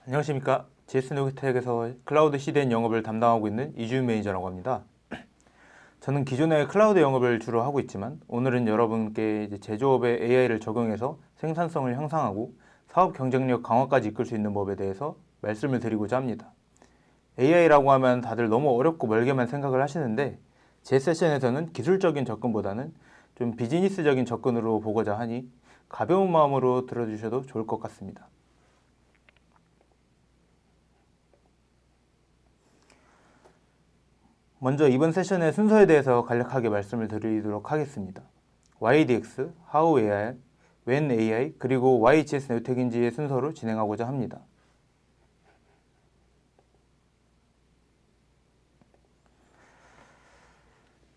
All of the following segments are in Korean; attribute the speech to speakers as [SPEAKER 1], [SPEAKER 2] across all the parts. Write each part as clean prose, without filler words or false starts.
[SPEAKER 1] 안녕하십니까. GS노기텍에서 클라우드 CDN 영업을 담당하고 있는 이주윤 매니저라고 합니다. 저는 기존에 클라우드 영업을 주로 하고 있지만 오늘은 여러분께 제조업에 AI를 적용해서 생산성을 향상하고 사업 경쟁력 강화까지 이끌 수 있는 법에 대해서 말씀을 드리고자 합니다. AI라고 하면 다들 너무 어렵고 멀게만 생각을 하시는데 제 세션에서는 기술적인 접근보다는 좀 비즈니스적인 접근으로 보고자 하니 가벼운 마음으로 들어주셔도 좋을 것 같습니다. 먼저 이번 세션의 순서에 대해서 간략하게 말씀을 드리도록 하겠습니다. YDX, How AI, When AI, 그리고 Why GS 네오텍인지의 순서로 진행하고자 합니다.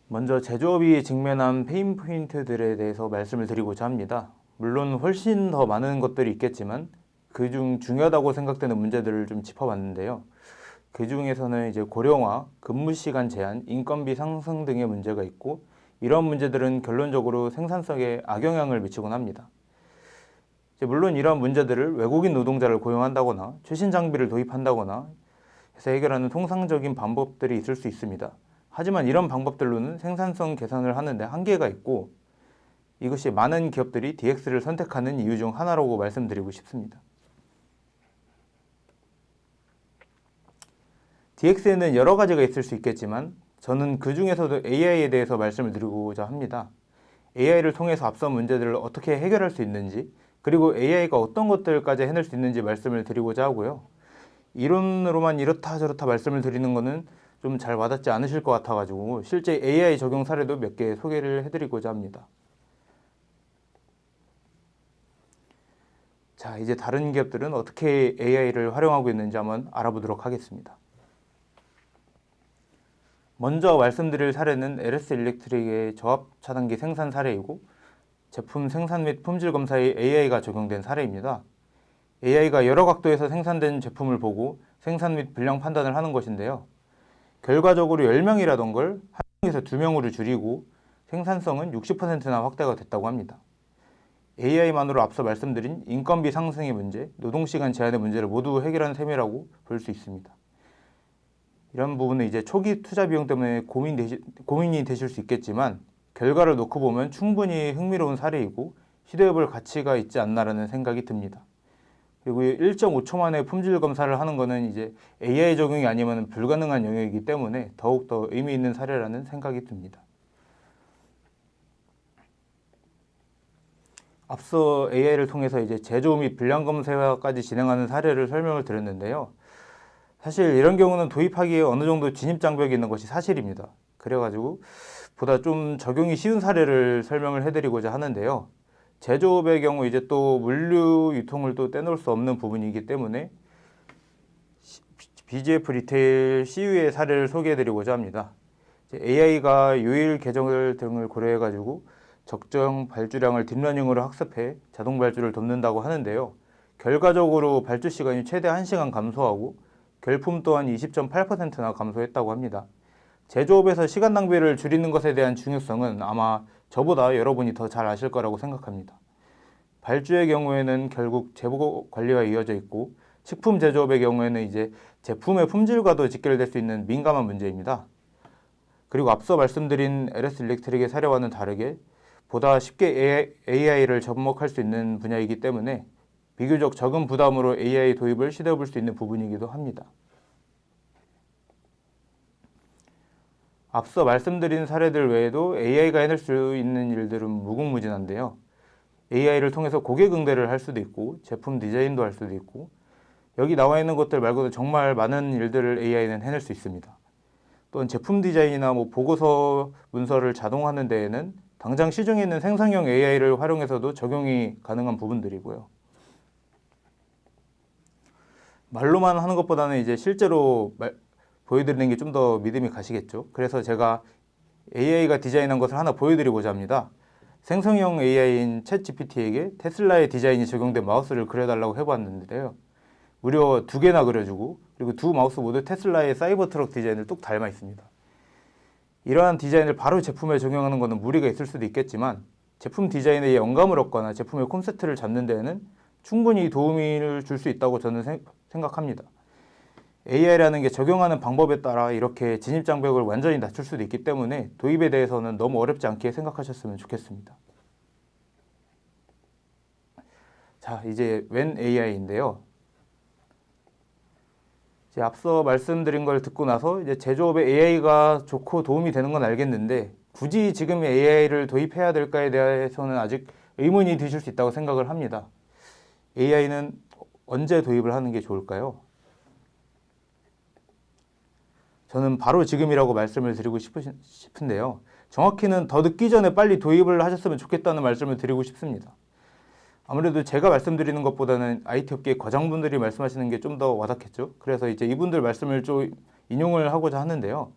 [SPEAKER 1] 먼저 제조업이 직면한 페인 포인트들에 대해서 말씀을 드리고자 합니다. 물론 훨씬 더 많은 것들이 있겠지만 그중 중요하다고 생각되는 문제들을 좀 짚어봤는데요. 그 중에서는 이제 고령화, 근무 시간 제한, 인건비 상승 등의 문제가 있고 이런 문제들은 결론적으로 생산성에 악영향을 미치곤 합니다. 물론 이런 문제들을 외국인 노동자를 고용한다거나 최신 장비를 도입한다거나 해서 해결하는 통상적인 방법들이 있을 수 있습니다. 하지만 이런 방법들로는 생산성 개선을 하는 데 한계가 있고 이것이 많은 기업들이 DX를 선택하는 이유 중 하나라고 말씀드리고 싶습니다. DX에는 여러 가지가 있을 수 있겠지만 저는 그 중에서도 AI에 대해서 말씀을 드리고자 합니다. AI를 통해서 앞선 문제들을 어떻게 해결할 수 있는지 그리고 AI가 어떤 것들까지 해낼 수 있는지 말씀을 드리고자 하고요. 이론으로만 이렇다 저렇다 말씀을 드리는 것은 좀 잘 와닿지 않으실 것 같아가지고 실제 AI 적용 사례도 몇 개 소개를 해드리고자 합니다. 자, 이제 다른 기업들은 어떻게 AI를 활용하고 있는지 한번 알아보도록 하겠습니다. 먼저 말씀드릴 사례는 LS 일렉트릭의 저압 차단기 생산 사례이고 제품 생산 및 품질 검사에 AI가 적용된 사례입니다. AI가 여러 각도에서 생산된 제품을 보고 생산 및 분량 판단을 하는 것인데요. 결과적으로 10명이라던 걸 1명에서 2명으로 줄이고 생산성은 60%나 확대가 됐다고 합니다. AI만으로 앞서 말씀드린 인건비 상승의 문제, 노동시간 제한의 문제를 모두 해결한 셈이라고 볼 수 있습니다. 이런 부분은 이제 초기 투자 비용 때문에 고민이 되실 수 있겠지만 결과를 놓고 보면 충분히 흥미로운 사례이고 시도해볼 가치가 있지 않나라는 생각이 듭니다. 그리고 1.5초 만에 품질 검사를 하는 것은 이제 AI 적용이 아니면 불가능한 영역이기 때문에 더욱더 의미 있는 사례라는 생각이 듭니다. 앞서 AI를 통해서 이제 제조 및 분량 검사까지 진행하는 사례를 설명을 드렸는데요. 사실 이런 경우는 도입하기에 어느 정도 진입 장벽이 있는 것이 사실입니다. 그래가지고 보다 좀 적용이 쉬운 사례를 설명을 해드리고자 하는데요. 제조업의 경우 이제 또 물류 유통을 또 떼놓을 수 없는 부분이기 때문에 BGF 리테일 CU의 사례를 소개해드리고자 합니다. AI가 요일 계정 등을 고려해가지고 적정 발주량을 딥러닝으로 학습해 자동 발주를 돕는다고 하는데요. 결과적으로 발주 시간이 최대 1시간 감소하고 결품 또한 20.8%나 감소했다고 합니다. 제조업에서 시간 낭비를 줄이는 것에 대한 중요성은 아마 저보다 여러분이 더 잘 아실 거라고 생각합니다. 발주의 경우에는 결국 재고 관리가 이어져 있고 식품 제조업의 경우에는 이제 제품의 품질과도 직결될 수 있는 민감한 문제입니다. 그리고 앞서 말씀드린 LS 일렉트릭의 사례와는 다르게 보다 쉽게 AI를 접목할 수 있는 분야이기 때문에 비교적 적은 부담으로 AI 도입을 시도해 볼 수 있는 부분이기도 합니다. 앞서 말씀드린 사례들 외에도 AI가 해낼 수 있는 일들은 무궁무진한데요. AI를 통해서 고객 응대를 할 수도 있고 제품 디자인도 할 수도 있고 여기 나와 있는 것들 말고도 정말 많은 일들을 AI는 해낼 수 있습니다. 또한 제품 디자인이나 보고서 문서를 자동화하는 데에는 당장 시중에 있는 생성형 AI를 활용해서도 적용이 가능한 부분들이고요. 말로만 하는 것보다는 이제 실제로 보여드리는 게 좀 더 믿음이 가시겠죠. 그래서 제가 AI가 디자인한 것을 하나 보여드리고자 합니다. 생성형 AI인 챗GPT에게 테슬라의 디자인이 적용된 마우스를 그려달라고 해봤는데요. 무려 2개나 그려주고 그리고 두 마우스 모두 테슬라의 사이버트럭 디자인을 뚝 닮아 있습니다. 이러한 디자인을 바로 제품에 적용하는 것은 무리가 있을 수도 있겠지만 제품 디자인에 영감을 얻거나 제품의 콘셉트를 잡는 데에는 충분히 도움을 줄 수 있다고 저는 생각합니다. AI라는 게 적용하는 방법에 따라 이렇게 진입장벽을 완전히 낮출 수도 있기 때문에 도입에 대해서는 너무 어렵지 않게 생각하셨으면 좋겠습니다. 자, 이제 웬 AI인데요. 이제 앞서 말씀드린 걸 듣고 나서 이제 제조업에 AI가 좋고 도움이 되는 건 알겠는데 굳이 지금 AI를 도입해야 될까에 대해서는 아직 의문이 드실 수 있다고 생각을 합니다. AI는 언제 도입을 하는 게 좋을까요? 저는 바로 지금이라고 말씀을 드리고 싶은데요. 정확히는 더 늦기 전에 빨리 도입을 하셨으면 좋겠다는 말씀을 드리고 싶습니다. 아무래도 제가 말씀드리는 것보다는 IT 업계 과장분들이 말씀하시는 게 좀 더 와닿겠죠. 그래서 이제 이분들 말씀을 좀 인용을 하고자 하는데요.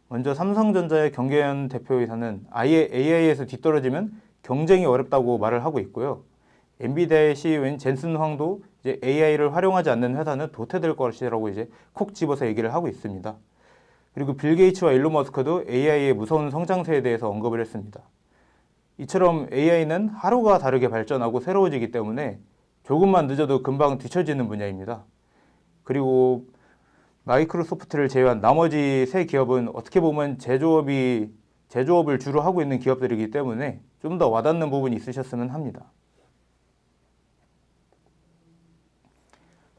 [SPEAKER 1] 먼저 삼성전자의 경계현 대표이사는 아예 AI에서 뒤떨어지면 경쟁이 어렵다고 말을 하고 있고요. 엔비디아의 CEO인 젠슨 황도 이제 AI를 활용하지 않는 회사는 도태될 것이라고 이제 콕 집어서 얘기를 하고 있습니다. 그리고 빌 게이츠와 일론 머스크도 AI의 무서운 성장세에 대해서 언급을 했습니다. 이처럼 AI는 하루가 다르게 발전하고 새로워지기 때문에 조금만 늦어도 금방 뒤처지는 분야입니다. 그리고 마이크로소프트를 제외한 나머지 세 기업은 어떻게 보면 제조업을 주로 하고 있는 기업들이기 때문에 좀 더 와닿는 부분이 있으셨으면 합니다.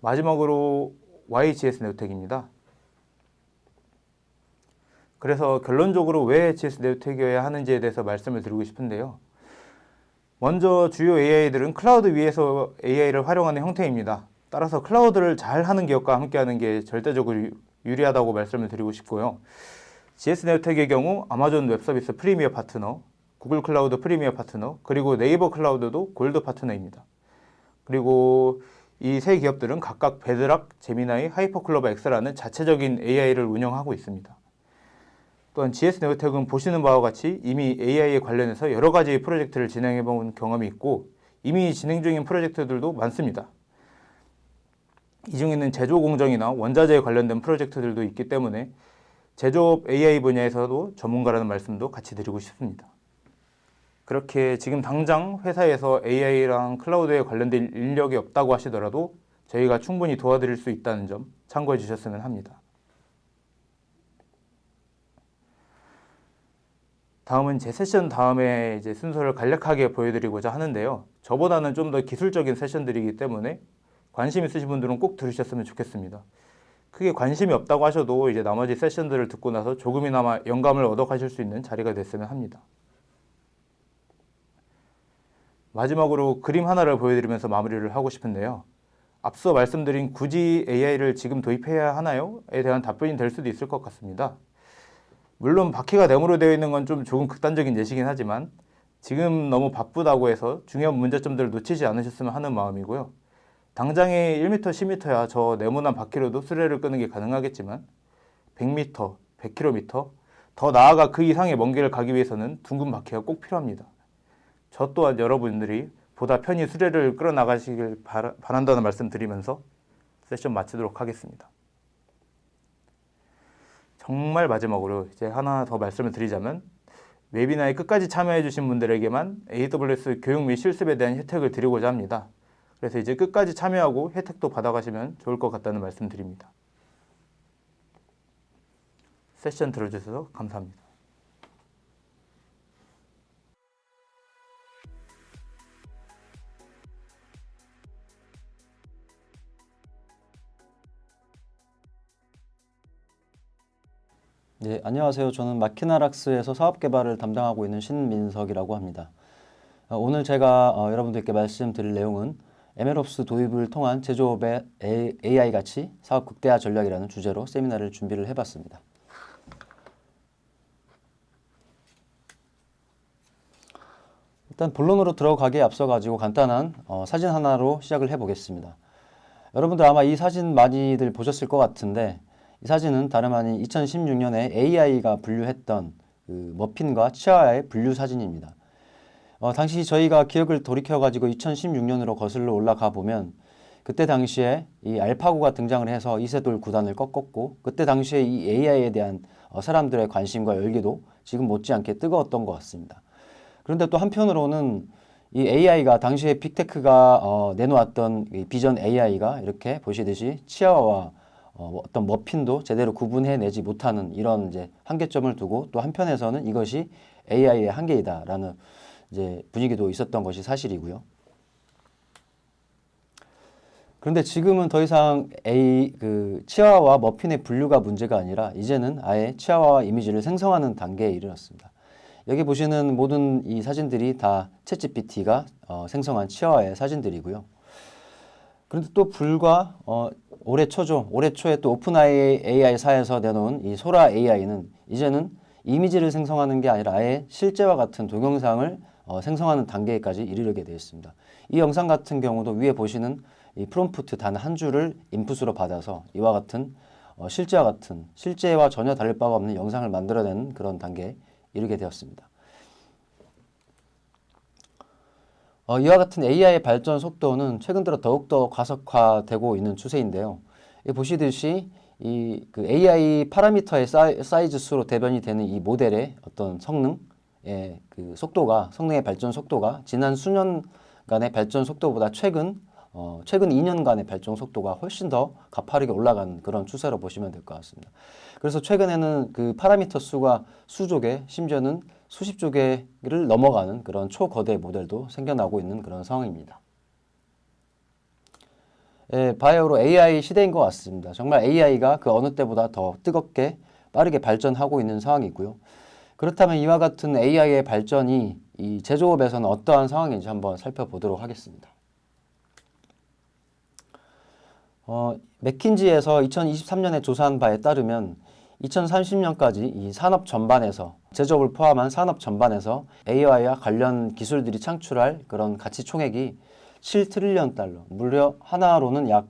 [SPEAKER 1] 마지막으로 YGS 네오텍입니다. 그래서 결론적으로 왜 GS 네오텍이어야 하는지에 대해서 말씀을 드리고 싶은데요. 먼저 주요 AI들은 클라우드 위에서 AI를 활용하는 형태입니다. 따라서 클라우드를 잘 하는 기업과 함께하는 게 절대적으로 유리하다고 말씀을 드리고 싶고요. GS 네오텍의 경우 아마존 웹서비스 프리미어 파트너, 구글 클라우드 프리미어 파트너, 그리고 네이버 클라우드도 골드 파트너입니다. 그리고 이 세 기업들은 각각 베드락, 제미나이, 하이퍼클로버 X라는 자체적인 AI를 운영하고 있습니다. 또한 GS 네오텍은 보시는 바와 같이 이미 AI에 관련해서 여러 가지 프로젝트를 진행해 본 경험이 있고 이미 진행 중인 프로젝트들도 많습니다. 이 중에는 제조 공정이나 원자재에 관련된 프로젝트들도 있기 때문에 제조업 AI 분야에서도 전문가라는 말씀도 같이 드리고 싶습니다. 그렇게 지금 당장 회사에서 AI랑 클라우드에 관련된 인력이 없다고 하시더라도 저희가 충분히 도와드릴 수 있다는 점 참고해 주셨으면 합니다. 다음은 제 세션 다음에 이제 순서를 간략하게 보여드리고자 하는데요. 저보다는 좀 더 기술적인 세션들이기 때문에 관심 있으신 분들은 꼭 들으셨으면 좋겠습니다. 크게 관심이 없다고 하셔도 이제 나머지 세션들을 듣고 나서 조금이나마 영감을 얻어 가실 수 있는 자리가 됐으면 합니다. 마지막으로 그림 하나를 보여드리면서 마무리를 하고 싶은데요. 앞서 말씀드린 굳이 AI를 지금 도입해야 하나요? 에 대한 답변이 될 수도 있을 것 같습니다. 물론 바퀴가 네모로 되어 있는 건 좀 조금 극단적인 예시긴 하지만 지금 너무 바쁘다고 해서 중요한 문제점들을 놓치지 않으셨으면 하는 마음이고요. 당장에 1m, 10m야 저 네모난 바퀴로도 수레를 끄는 게 가능하겠지만 100m, 100km, 더 나아가 그 이상의 먼 길을 가기 위해서는 둥근 바퀴가 꼭 필요합니다. 저 또한 여러분들이 보다 편히 수레를 끌어나가시길 바란다는 말씀 드리면서 세션 마치도록 하겠습니다. 정말 마지막으로 이제 하나 더 말씀을 드리자면 웨비나에 끝까지 참여해 주신 분들에게만 AWS 교육 및 실습에 대한 혜택을 드리고자 합니다. 그래서 이제 끝까지 참여하고 혜택도 받아가시면 좋을 것 같다는 말씀 드립니다. 세션 들어주셔서 감사합니다.
[SPEAKER 2] 네, 안녕하세요. 저는 마키나락스에서 사업개발을 담당하고 있는 신민석이라고 합니다. 오늘 제가 여러분들께 말씀드릴 내용은 MLOps 도입을 통한 제조업의 AI 가치 사업 극대화 전략이라는 주제로 세미나를 준비를 해봤습니다. 일단 본론으로 들어가기에 앞서 가지고 간단한 사진 하나로 시작을 해보겠습니다. 여러분들 아마 이 사진 많이들 보셨을 것 같은데 이 사진은 다름 아닌 2016년에 AI가 분류했던 그 머핀과 치아의 분류 사진입니다. 당시 저희가 기억을 돌이켜가지고 2016년으로 거슬러 올라가 보면 그때 당시에 이 알파고가 등장을 해서 이세돌 구단을 꺾었고 그때 당시에 이 AI에 대한 사람들의 관심과 열기도 지금 못지않게 뜨거웠던 것 같습니다. 그런데 또 한편으로는 이 AI가 당시에 빅테크가 내놓았던 이 비전 AI가 이렇게 보시듯이 치아와와 어떤 머핀도 제대로 구분해내지 못하는 이런 이제 한계점을 두고 또 한편에서는 이것이 AI의 한계이다라는 이제 분위기도 있었던 것이 사실이고요. 그런데 지금은 더 이상 치아와 머핀의 분류가 문제가 아니라 이제는 아예 치아와 이미지를 생성하는 단계에 이르렀습니다. 여기 보시는 모든 이 사진들이 다 챗GPT가 생성한 치아와의 사진들이고요. 그런데 또 불과 올해 초에 또 오픈AI사에서 내놓은 이 소라 AI는 이제는 이미지를 생성하는 게 아니라 아예 실제와 같은 동영상을 생성하는 단계까지 이르게 되어 있습니다. 이 영상 같은 경우도 위에 보시는 이 프롬프트 단 한 줄을 인풋으로 받아서 이와 같은 실제와 전혀 다를 바가 없는 영상을 만들어내는 그런 단계에 이르게 되었습니다. 이와 같은 AI의 발전 속도는 최근 들어 더욱더 가속화되고 있는 추세인데요. 보시듯이 그 AI 파라미터의 사이즈 수로 대변이 되는 이 모델의 어떤 성능의 그 성능의 발전 속도가 지난 수년간의 발전 속도보다 최근 2년간의 발전 속도가 훨씬 더 가파르게 올라간 그런 추세로 보시면 될 것 같습니다. 그래서 최근에는 그 파라미터 수가 수조 개, 심지어는 수십조 개를 넘어가는 그런 초거대 모델도 생겨나고 있는 그런 상황입니다. 바이오로 AI 시대인 것 같습니다. 정말 AI가 그 어느 때보다 더 뜨겁게 빠르게 발전하고 있는 상황이고요. 그렇다면 이와 같은 AI의 발전이 이 제조업에서는 어떠한 상황인지 한번 살펴보도록 하겠습니다. 맥킨지에서 2023년에 조사한 바에 따르면 2030년까지 이 산업 전반에서 제조업을 포함한 산업 전반에서 AI와 관련 기술들이 창출할 그런 가치 총액이 7트릴리언 달러, 무려 하나로는 약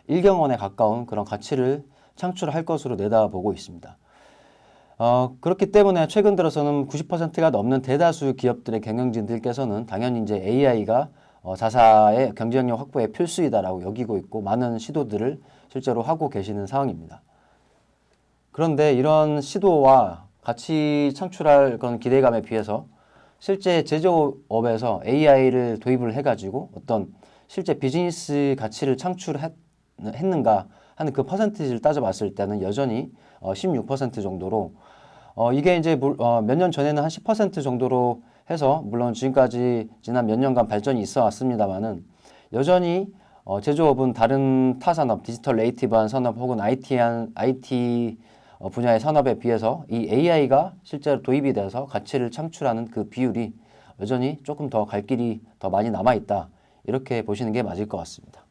[SPEAKER 2] 1경 원에 가까운 그런 가치를 창출할 것으로 내다보고 있습니다. 그렇기 때문에 최근 들어서는 90%가 넘는 대다수 기업들의 경영진들께서는 당연히 이제 AI가 자사의 경쟁력 확보의 필수이다라고 여기고 있고 많은 시도들을 실제로 하고 계시는 상황입니다. 그런데 이런 시도와 가치 창출할 그런 기대감에 비해서 실제 제조업에서 AI를 도입을 해가지고 어떤 실제 비즈니스 가치를 창출했는가 하는 그 퍼센티지를 따져봤을 때는 여전히 16% 정도로 이게 이제 몇 년 전에는 한 10% 정도로 해서 물론 지금까지 지난 몇 년간 발전이 있어 왔습니다만은 여전히 제조업은 다른 타 산업, 디지털 네이티브한 산업 혹은 IT 분야의 산업에 비해서 이 AI가 실제로 도입이 돼서 가치를 창출하는 그 비율이 여전히 조금 더 갈 길이 더 많이 남아 있다. 이렇게 보시는 게 맞을 것 같습니다.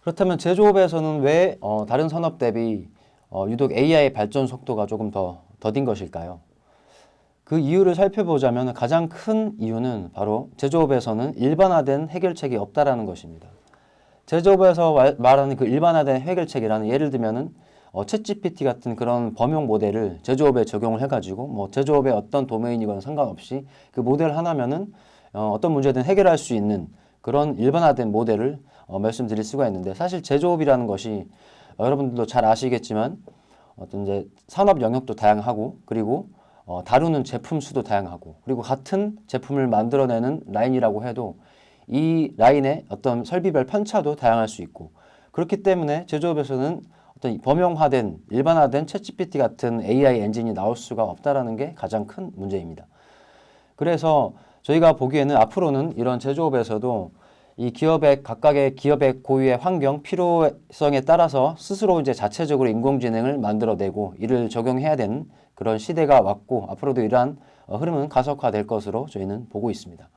[SPEAKER 2] 그렇다면 제조업에서는 왜 다른 산업 대비 유독 AI 발전 속도가 조금 더 더딘 것일까요? 그 이유를 살펴보자면 가장 큰 이유는 바로 제조업에서는 일반화된 해결책이 없다라는 것입니다. 제조업에서 말하는 그 일반화된 해결책이라는 예를 들면은 챗GPT 같은 그런 범용 모델을 제조업에 적용을 해가지고 뭐 제조업의 어떤 도메인이건 상관없이 그 모델 하나면은 어떤 문제든 해결할 수 있는 그런 일반화된 모델을 말씀드릴 수가 있는데 사실 제조업이라는 것이 여러분들도 잘 아시겠지만 어떤 이제 산업 영역도 다양하고 그리고 다루는 제품 수도 다양하고 그리고 같은 제품을 만들어내는 라인이라고 해도 이 라인의 어떤 설비별 편차도 다양할 수 있고 그렇기 때문에 제조업에서는 어떤 범용화된 일반화된 챗GPT 같은 AI 엔진이 나올 수가 없다라는 게 가장 큰 문제입니다. 그래서 저희가 보기에는 앞으로는 이런 제조업에서도 이 각각의 기업의 고유의 환경, 필요성에 따라서 스스로 이제 자체적으로 인공지능을 만들어내고 이를 적용해야 되는 그런 시대가 왔고 앞으로도 이러한 흐름은 가속화될 것으로 저희는 보고 있습니다.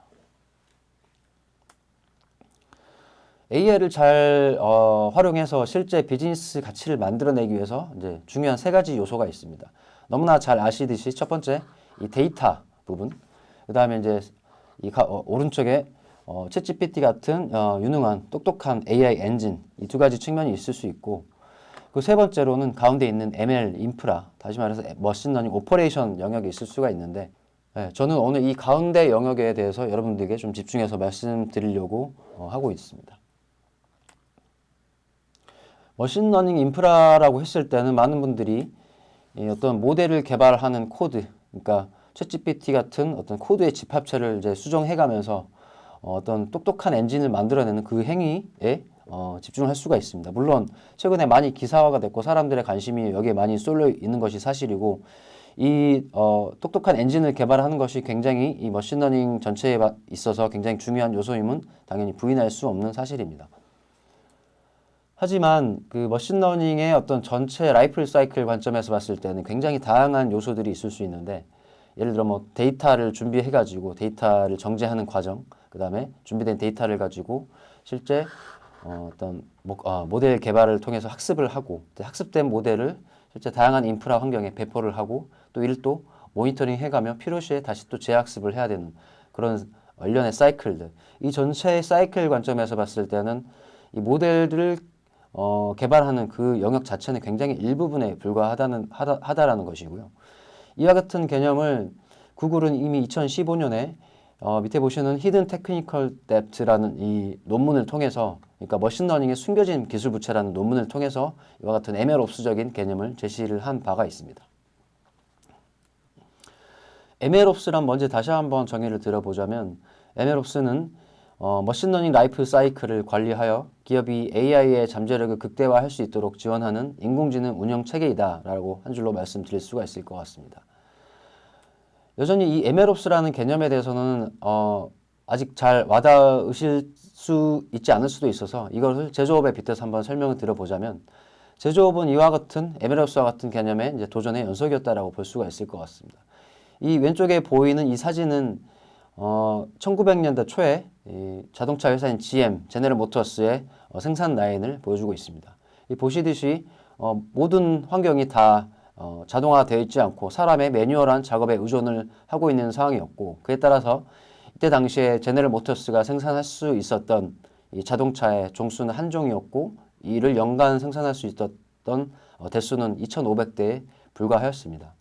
[SPEAKER 2] AI를 잘 활용해서 실제 비즈니스 가치를 만들어내기 위해서 이제 중요한 세 가지 요소가 있습니다. 너무나 잘 아시듯이 첫 번째 이 데이터 부분, 그 다음에 이제 오른쪽에 챗GPT 같은 유능한 똑똑한 AI 엔진 이 두 가지 측면이 있을 수 있고 그 세 번째로는 가운데 있는 ML 인프라, 다시 말해서 머신러닝 오퍼레이션 영역이 있을 수가 있는데 저는 오늘 이 가운데 영역에 대해서 여러분들에게 좀 집중해서 말씀드리려고 하고 있습니다. 머신러닝 인프라라고 했을 때는 많은 분들이 어떤 모델을 개발하는 코드, 그러니까 챗GPT 같은 어떤 코드의 집합체를 이제 수정해가면서 어떤 똑똑한 엔진을 만들어내는 그 행위에 집중을 할 수가 있습니다. 물론 최근에 많이 기사화가 됐고 사람들의 관심이 여기에 많이 쏠려 있는 것이 사실이고 이 똑똑한 엔진을 개발하는 것이 굉장히 이 머신러닝 전체에 있어서 굉장히 중요한 요소임은 당연히 부인할 수 없는 사실입니다. 하지만 그 머신러닝의 어떤 전체 라이프 사이클 관점에서 봤을 때는 굉장히 다양한 요소들이 있을 수 있는데 예를 들어 뭐 데이터를 준비해 가지고 데이터를 정제하는 과정, 그 다음에 준비된 데이터를 가지고 실제 어떤 모델 개발을 통해서 학습을 하고 학습된 모델을 실제 다양한 인프라 환경에 배포를 하고 또 이를 또 모니터링 해가며 필요시에 다시 또 재학습을 해야 되는 그런 일련의 사이클들. 이 전체 사이클 관점에서 봤을 때는 이 모델들을 개발하는 그 영역 자체는 굉장히 일부분에 불과하다라는 것이고요. 이와 같은 개념을 구글은 이미 2015년에 밑에 보시는 Hidden Technical Debt라는 이 논문을 통해서 그러니까 머신러닝의 숨겨진 기술 부채라는 논문을 통해서 이와 같은 MLOps적인 개념을 제시를 한 바가 있습니다. MLOps란 뭔지 다시 한번 정의를 들어보자면 MLOps는 머신러닝 라이프 사이클을 관리하여 기업이 AI의 잠재력을 극대화할 수 있도록 지원하는 인공지능 운영 체계이다라고 한 줄로 말씀드릴 수가 있을 것 같습니다. 여전히 이 MLOps라는 개념에 대해서는 아직 잘 와닿으실 수 있지 않을 수도 있어서 이것을 제조업에 빗대서 한번 설명을 드려보자면 제조업은 이와 같은 MLOps와 같은 개념의 이제 도전의 연속이었다라고 볼 수가 있을 것 같습니다. 이 왼쪽에 보이는 이 사진은 1900년대 초에 이 자동차 회사인 GM, 제네럴 모터스의 생산 라인을 보여주고 있습니다. 이 보시듯이 모든 환경이 다 자동화되어 있지 않고 사람의 매뉴얼한 작업에 의존을 하고 있는 상황이었고 그에 따라서 이때 당시에 제네럴 모터스가 생산할 수 있었던 이 자동차의 종수는 한종이었고 이를 연간 생산할 수 있었던 대수는 2,500대에 불과하였습니다.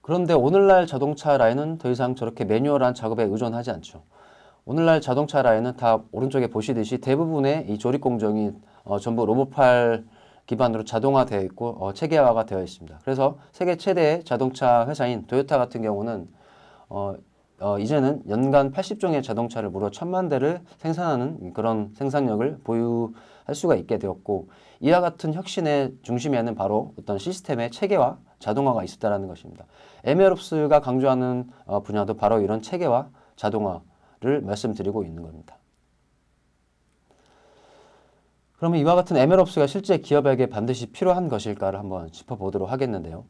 [SPEAKER 2] 그런데 오늘날 자동차 라인은 더 이상 저렇게 매뉴얼한 작업에 의존하지 않죠. 오늘날 자동차 라인은 다 오른쪽에 보시듯이 대부분의 이 조립 공정이 전부 로봇팔 기반으로 자동화되어 있고 체계화가 되어 있습니다. 그래서 세계 최대의 자동차 회사인 토요타 같은 경우는 이제는 연간 80종의 자동차를 무려 1,000만 대를 생산하는 그런 생산력을 보유할 수가 있게 되었고 이와 같은 혁신의 중심에는 바로 어떤 시스템의 체계화, 자동화가 있었다는 것입니다. MLOps가 강조하는 분야도 바로 이런 체계화, 자동화를 말씀드리고 있는 겁니다. 그러면 이와 같은 MLOps가 실제 기업에게 반드시 필요한 것일까를 한번 짚어보도록 하겠는데요.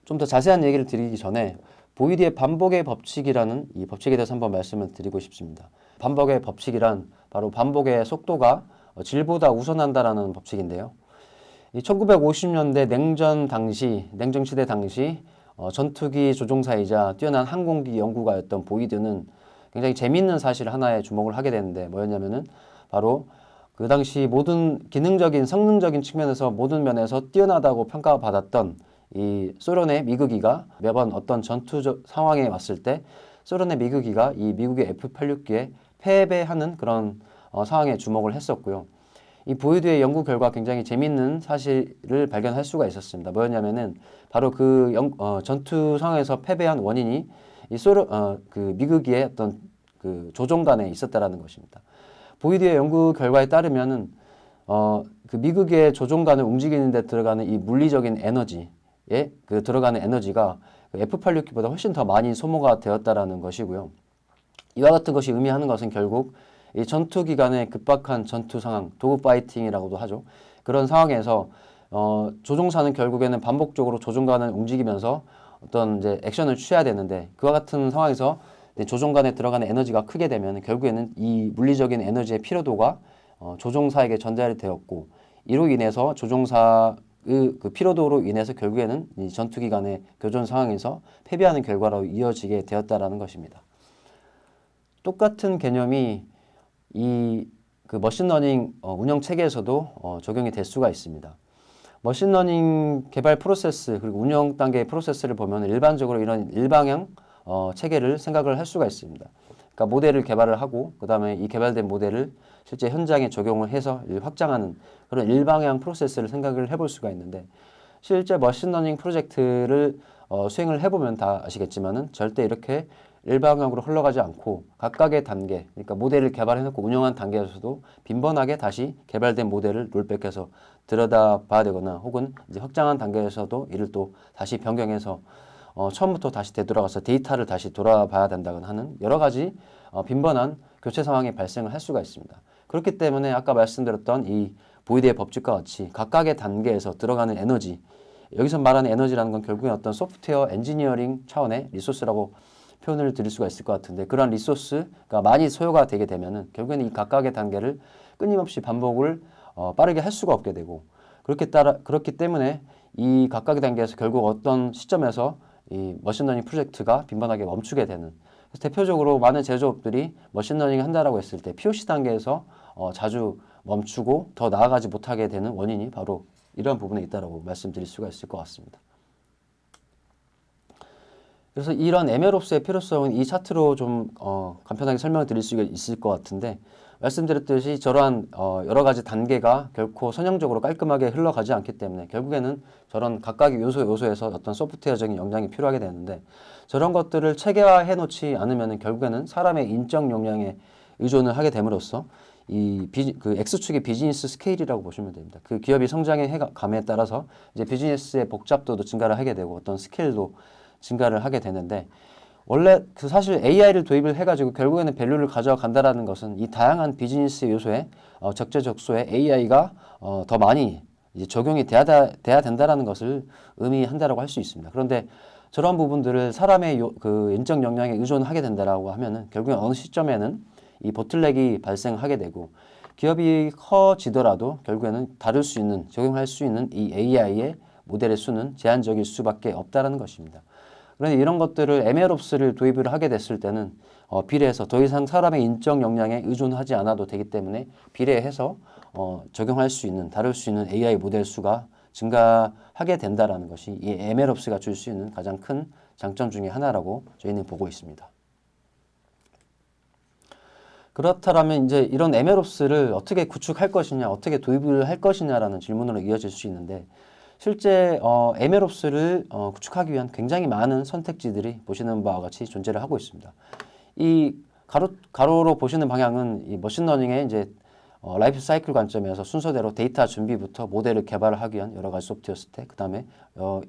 [SPEAKER 2] 좀 더 자세한 얘기를 드리기 전에 보이드의 반복의 법칙이라는 이 법칙에 대해서 한번 말씀을 드리고 싶습니다. 반복의 법칙이란 바로 반복의 속도가 질보다 우선한다라는 법칙인데요. 이 1950년대 냉전 시대 당시 전투기 조종사이자 뛰어난 항공기 연구가였던 보이드는 굉장히 재미있는 사실 하나에 주목을 하게 되는데 뭐였냐면은 바로 그 당시 모든 기능적인 성능적인 측면에서 모든 면에서 뛰어나다고 평가받았던 이 소련의 미국기가 매번 어떤 전투 상황에 왔을 때 소련의 미국기가 이 미국의 F-86기에 패배하는 그런 상황에 주목을 했었고요. 이 보이드의 연구 결과 굉장히 재미있는 사실을 발견할 수가 있었습니다. 뭐였냐면은 바로 그 전투 상황에서 패배한 원인이 이 그 미국의 어떤 그 조종관에 있었다라는 것입니다. 보이드의 연구 결과에 따르면은 그 미국의 조종관을 움직이는 데 들어가는 이 물리적인 에너지에 그 들어가는 에너지가 그 F-86기보다 훨씬 더 많이 소모가 되었다라는 것이고요. 이와 같은 것이 의미하는 것은 결국 이 전투 기간의 급박한 전투 상황, 도그 파이팅이라고도 하죠. 그런 상황에서 조종사는 결국에는 반복적으로 조종관을 움직이면서 어떤 이제 액션을 취해야 되는데 그와 같은 상황에서 조종관에 들어가는 에너지가 크게 되면 결국에는 이 물리적인 에너지의 피로도가 조종사에게 전달이 되었고 이로 인해서 조종사의 그 피로도로 인해서 결국에는 이 전투 기간의 교전 상황에서 패배하는 결과로 이어지게 되었다라는 것입니다. 똑같은 개념이 이 그 머신러닝 운영 체계에서도 적용이 될 수가 있습니다. 머신러닝 개발 프로세스 그리고 운영 단계의 프로세스를 보면 일반적으로 이런 일방향 체계를 생각을 할 수가 있습니다. 그러니까 모델을 개발을 하고 그 다음에 이 개발된 모델을 실제 현장에 적용을 해서 확장하는 그런 일방향 프로세스를 생각을 해볼 수가 있는데 실제 머신러닝 프로젝트를 수행을 해보면 다 아시겠지만은 절대 이렇게 일방향으로 흘러가지 않고 각각의 단계, 그러니까 모델을 개발해놓고 운영한 단계에서도 빈번하게 다시 개발된 모델을 롤백해서 들여다봐야 되거나 혹은 이제 확장한 단계에서도 이를 또 다시 변경해서 처음부터 다시 되돌아가서 데이터를 다시 돌아봐야 된다거나 하는 여러 가지 빈번한 교체 상황이 발생을 할 수가 있습니다. 그렇기 때문에 아까 말씀드렸던 이 보이드의 법칙과 같이 각각의 단계에서 들어가는 에너지, 여기서 말하는 에너지라는 건 결국엔 어떤 소프트웨어 엔지니어링 차원의 리소스라고 표현을 드릴 수가 있을 것 같은데, 그런 리소스가 많이 소요가 되게 되면은 결국에는 이 각각의 단계를 끊임없이 반복을 빠르게 할 수가 없게 되고, 그렇기 때문에 이 각각의 단계에서 결국 어떤 시점에서 이 머신러닝 프로젝트가 빈번하게 멈추게 되는, 그래서 대표적으로 많은 제조업들이 머신러닝을 한다라고 했을 때 POC 단계에서 자주 멈추고 더 나아가지 못하게 되는 원인이 바로 이런 부분에 있다라고 말씀드릴 수가 있을 것 같습니다. 그래서 이런 MLOps의 필요성은 이 차트로 좀 간편하게 설명을 드릴 수가 있을 것 같은데, 말씀드렸듯이 저러한 여러 가지 단계가 결코 선형적으로 깔끔하게 흘러가지 않기 때문에 결국에는 저런 각각의 요소에서 어떤 소프트웨어적인 역량이 필요하게 되는데, 저런 것들을 체계화해 놓지 않으면 결국에는 사람의 인적 역량에 의존을 하게 됨으로써 그 X축의 비즈니스 스케일이라고 보시면 됩니다. 그 기업이 성장의 감에 따라서 이제 비즈니스의 복잡도도 증가를 하게 되고 어떤 스케일도 증가를 하게 되는데, 원래 그 사실 AI를 도입을 해가지고 결국에는 밸류를 가져간다라는 것은 이 다양한 비즈니스 요소에 적재적소에 AI가 더 많이 이제 적용이 돼야 된다라는 것을 의미한다라고 할 수 있습니다. 그런데 저런 부분들을 사람의 그 인적 역량에 의존하게 된다라고 하면은 결국엔 어느 시점에는 이 보틀렉이 발생하게 되고 기업이 커지더라도 결국에는 적용할 수 있는 이 AI의 모델의 수는 제한적일 수밖에 없다라는 것입니다. 그런데 이런 것들을 MLOps를 도입을 하게 됐을 때는 비례해서 더 이상 사람의 인적 역량에 의존하지 않아도 되기 때문에 비례해서 적용할 수 있는, 다룰 수 있는 AI 모델 수가 증가하게 된다라는 것이 이 MLOps가 줄 수 있는 가장 큰 장점 중에 하나라고 저희는 보고 있습니다. 그렇다면 이제 이런 MLOps를 어떻게 구축할 것이냐, 어떻게 도입을 할 것이냐라는 질문으로 이어질 수 있는데, 실제 MLOps를 구축하기 위한 굉장히 많은 선택지들이 보시는 바와 같이 존재를 하고 있습니다. 이 가로로 보시는 방향은 이 머신러닝의 이제 라이프 사이클 관점에서 순서대로 데이터 준비부터 모델을 개발하기 위한 여러 가지 소프트웨어 스택, 그 다음에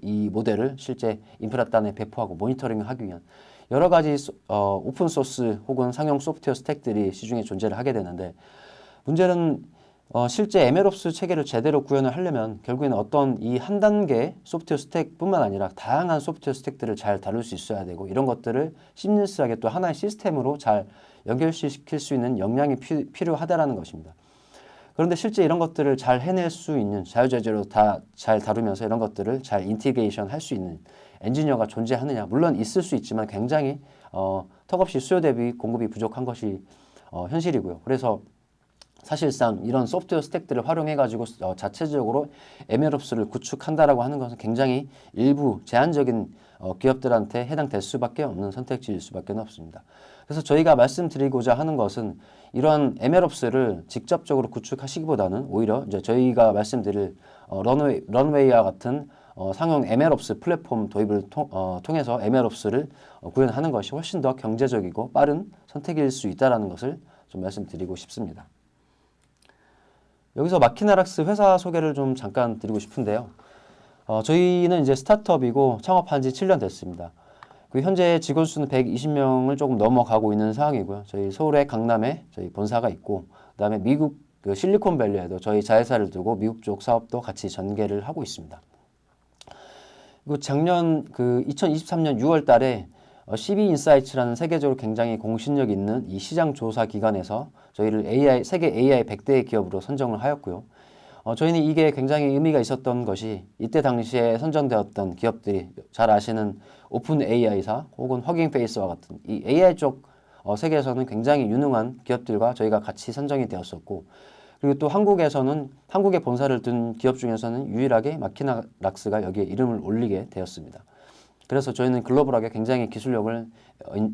[SPEAKER 2] 이 모델을 실제 인프라단에 배포하고 모니터링하기 위한 여러 가지 오픈 소스 혹은 상용 소프트웨어 스택들이 시중에 존재를 하게 되는데, 문제는 실제 MLOps 체계를 제대로 구현을 하려면 결국에는 어떤 이 한 단계 소프트웨어 스택뿐만 아니라 다양한 소프트웨어 스택들을 잘 다룰 수 있어야 되고, 이런 것들을 시무스하게 또 하나의 시스템으로 잘 연결시킬 수 있는 역량이 필요하다라는 것입니다. 그런데 실제 이런 것들을 잘 해낼 수 있는, 자유자재로 다 잘 다루면서 이런 것들을 잘 인티그레이션 할 수 있는 엔지니어가 존재하느냐? 물론 있을 수 있지만 굉장히 턱없이 수요 대비 공급이 부족한 것이 현실이고요. 그래서 사실상 이런 소프트웨어 스택들을 활용해가지고 자체적으로 MLOps를 구축한다라고 하는 것은 굉장히 일부 제한적인 기업들한테 해당될 수밖에 없는 선택지일 수밖에 없습니다. 그래서 저희가 말씀드리고자 하는 것은 이러한 MLOps를 직접적으로 구축하시기보다는 오히려 이제 저희가 말씀드릴 런웨이와 같은 상용 MLOps 플랫폼 도입을 통해서 MLOps를 구현하는 것이 훨씬 더 경제적이고 빠른 선택일 수 있다는 것을 좀 말씀드리고 싶습니다. 여기서 마키나락스 회사 소개를 좀 잠깐 드리고 싶은데요. 저희는 이제 스타트업이고 창업한 지 7년 됐습니다. 그 현재 직원 수는 120명을 조금 넘어가고 있는 상황이고요. 저희 서울에 강남에 저희 본사가 있고, 그다음에 미국 그 실리콘밸리에도 저희 자회사를 두고 미국 쪽 사업도 같이 전개를 하고 있습니다. 그리고 작년 그 2023년 6월 달에 CB인사이츠라는 세계적으로 굉장히 공신력 있는 이 시장 조사 기관에서 저희를 세계 AI 100대 기업으로 선정을 하였고요. 저희는 이게 굉장히 의미가 있었던 것이 이때 당시에 선정되었던 기업들이 잘 아시는 오픈 AI사 혹은 허깅페이스와 같은 이 AI 쪽 세계에서는 굉장히 유능한 기업들과 저희가 같이 선정이 되었었고, 그리고 또 한국에 본사를 둔 기업 중에서는 유일하게 마키나락스가 여기에 이름을 올리게 되었습니다. 그래서 저희는 글로벌하게 굉장히 기술력을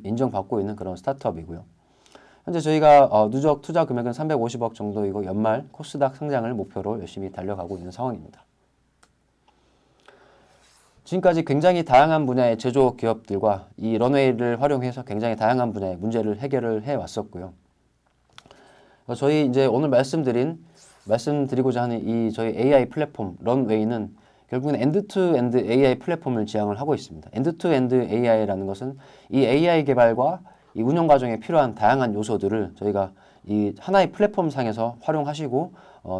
[SPEAKER 2] 인정받고 있는 그런 스타트업이고요. 현재 저희가 누적 투자 금액은 350억 정도이고 연말 코스닥 상장을 목표로 열심히 달려가고 있는 상황입니다. 지금까지 굉장히 다양한 분야의 제조업 기업들과 이 런웨이를 활용해서 굉장히 다양한 분야의 문제를 해결을 해 왔었고요. 저희 이제 오늘 말씀드리고자 하는 이 저희 AI 플랫폼 런웨이는 결국은 엔드-투-엔드 AI 플랫폼을 지향을 하고 있습니다. 엔드-투-엔드 AI라는 것은 이 AI 개발과 이 운영 과정에 필요한 다양한 요소들을 저희가 이 하나의 플랫폼 상에서 활용하시고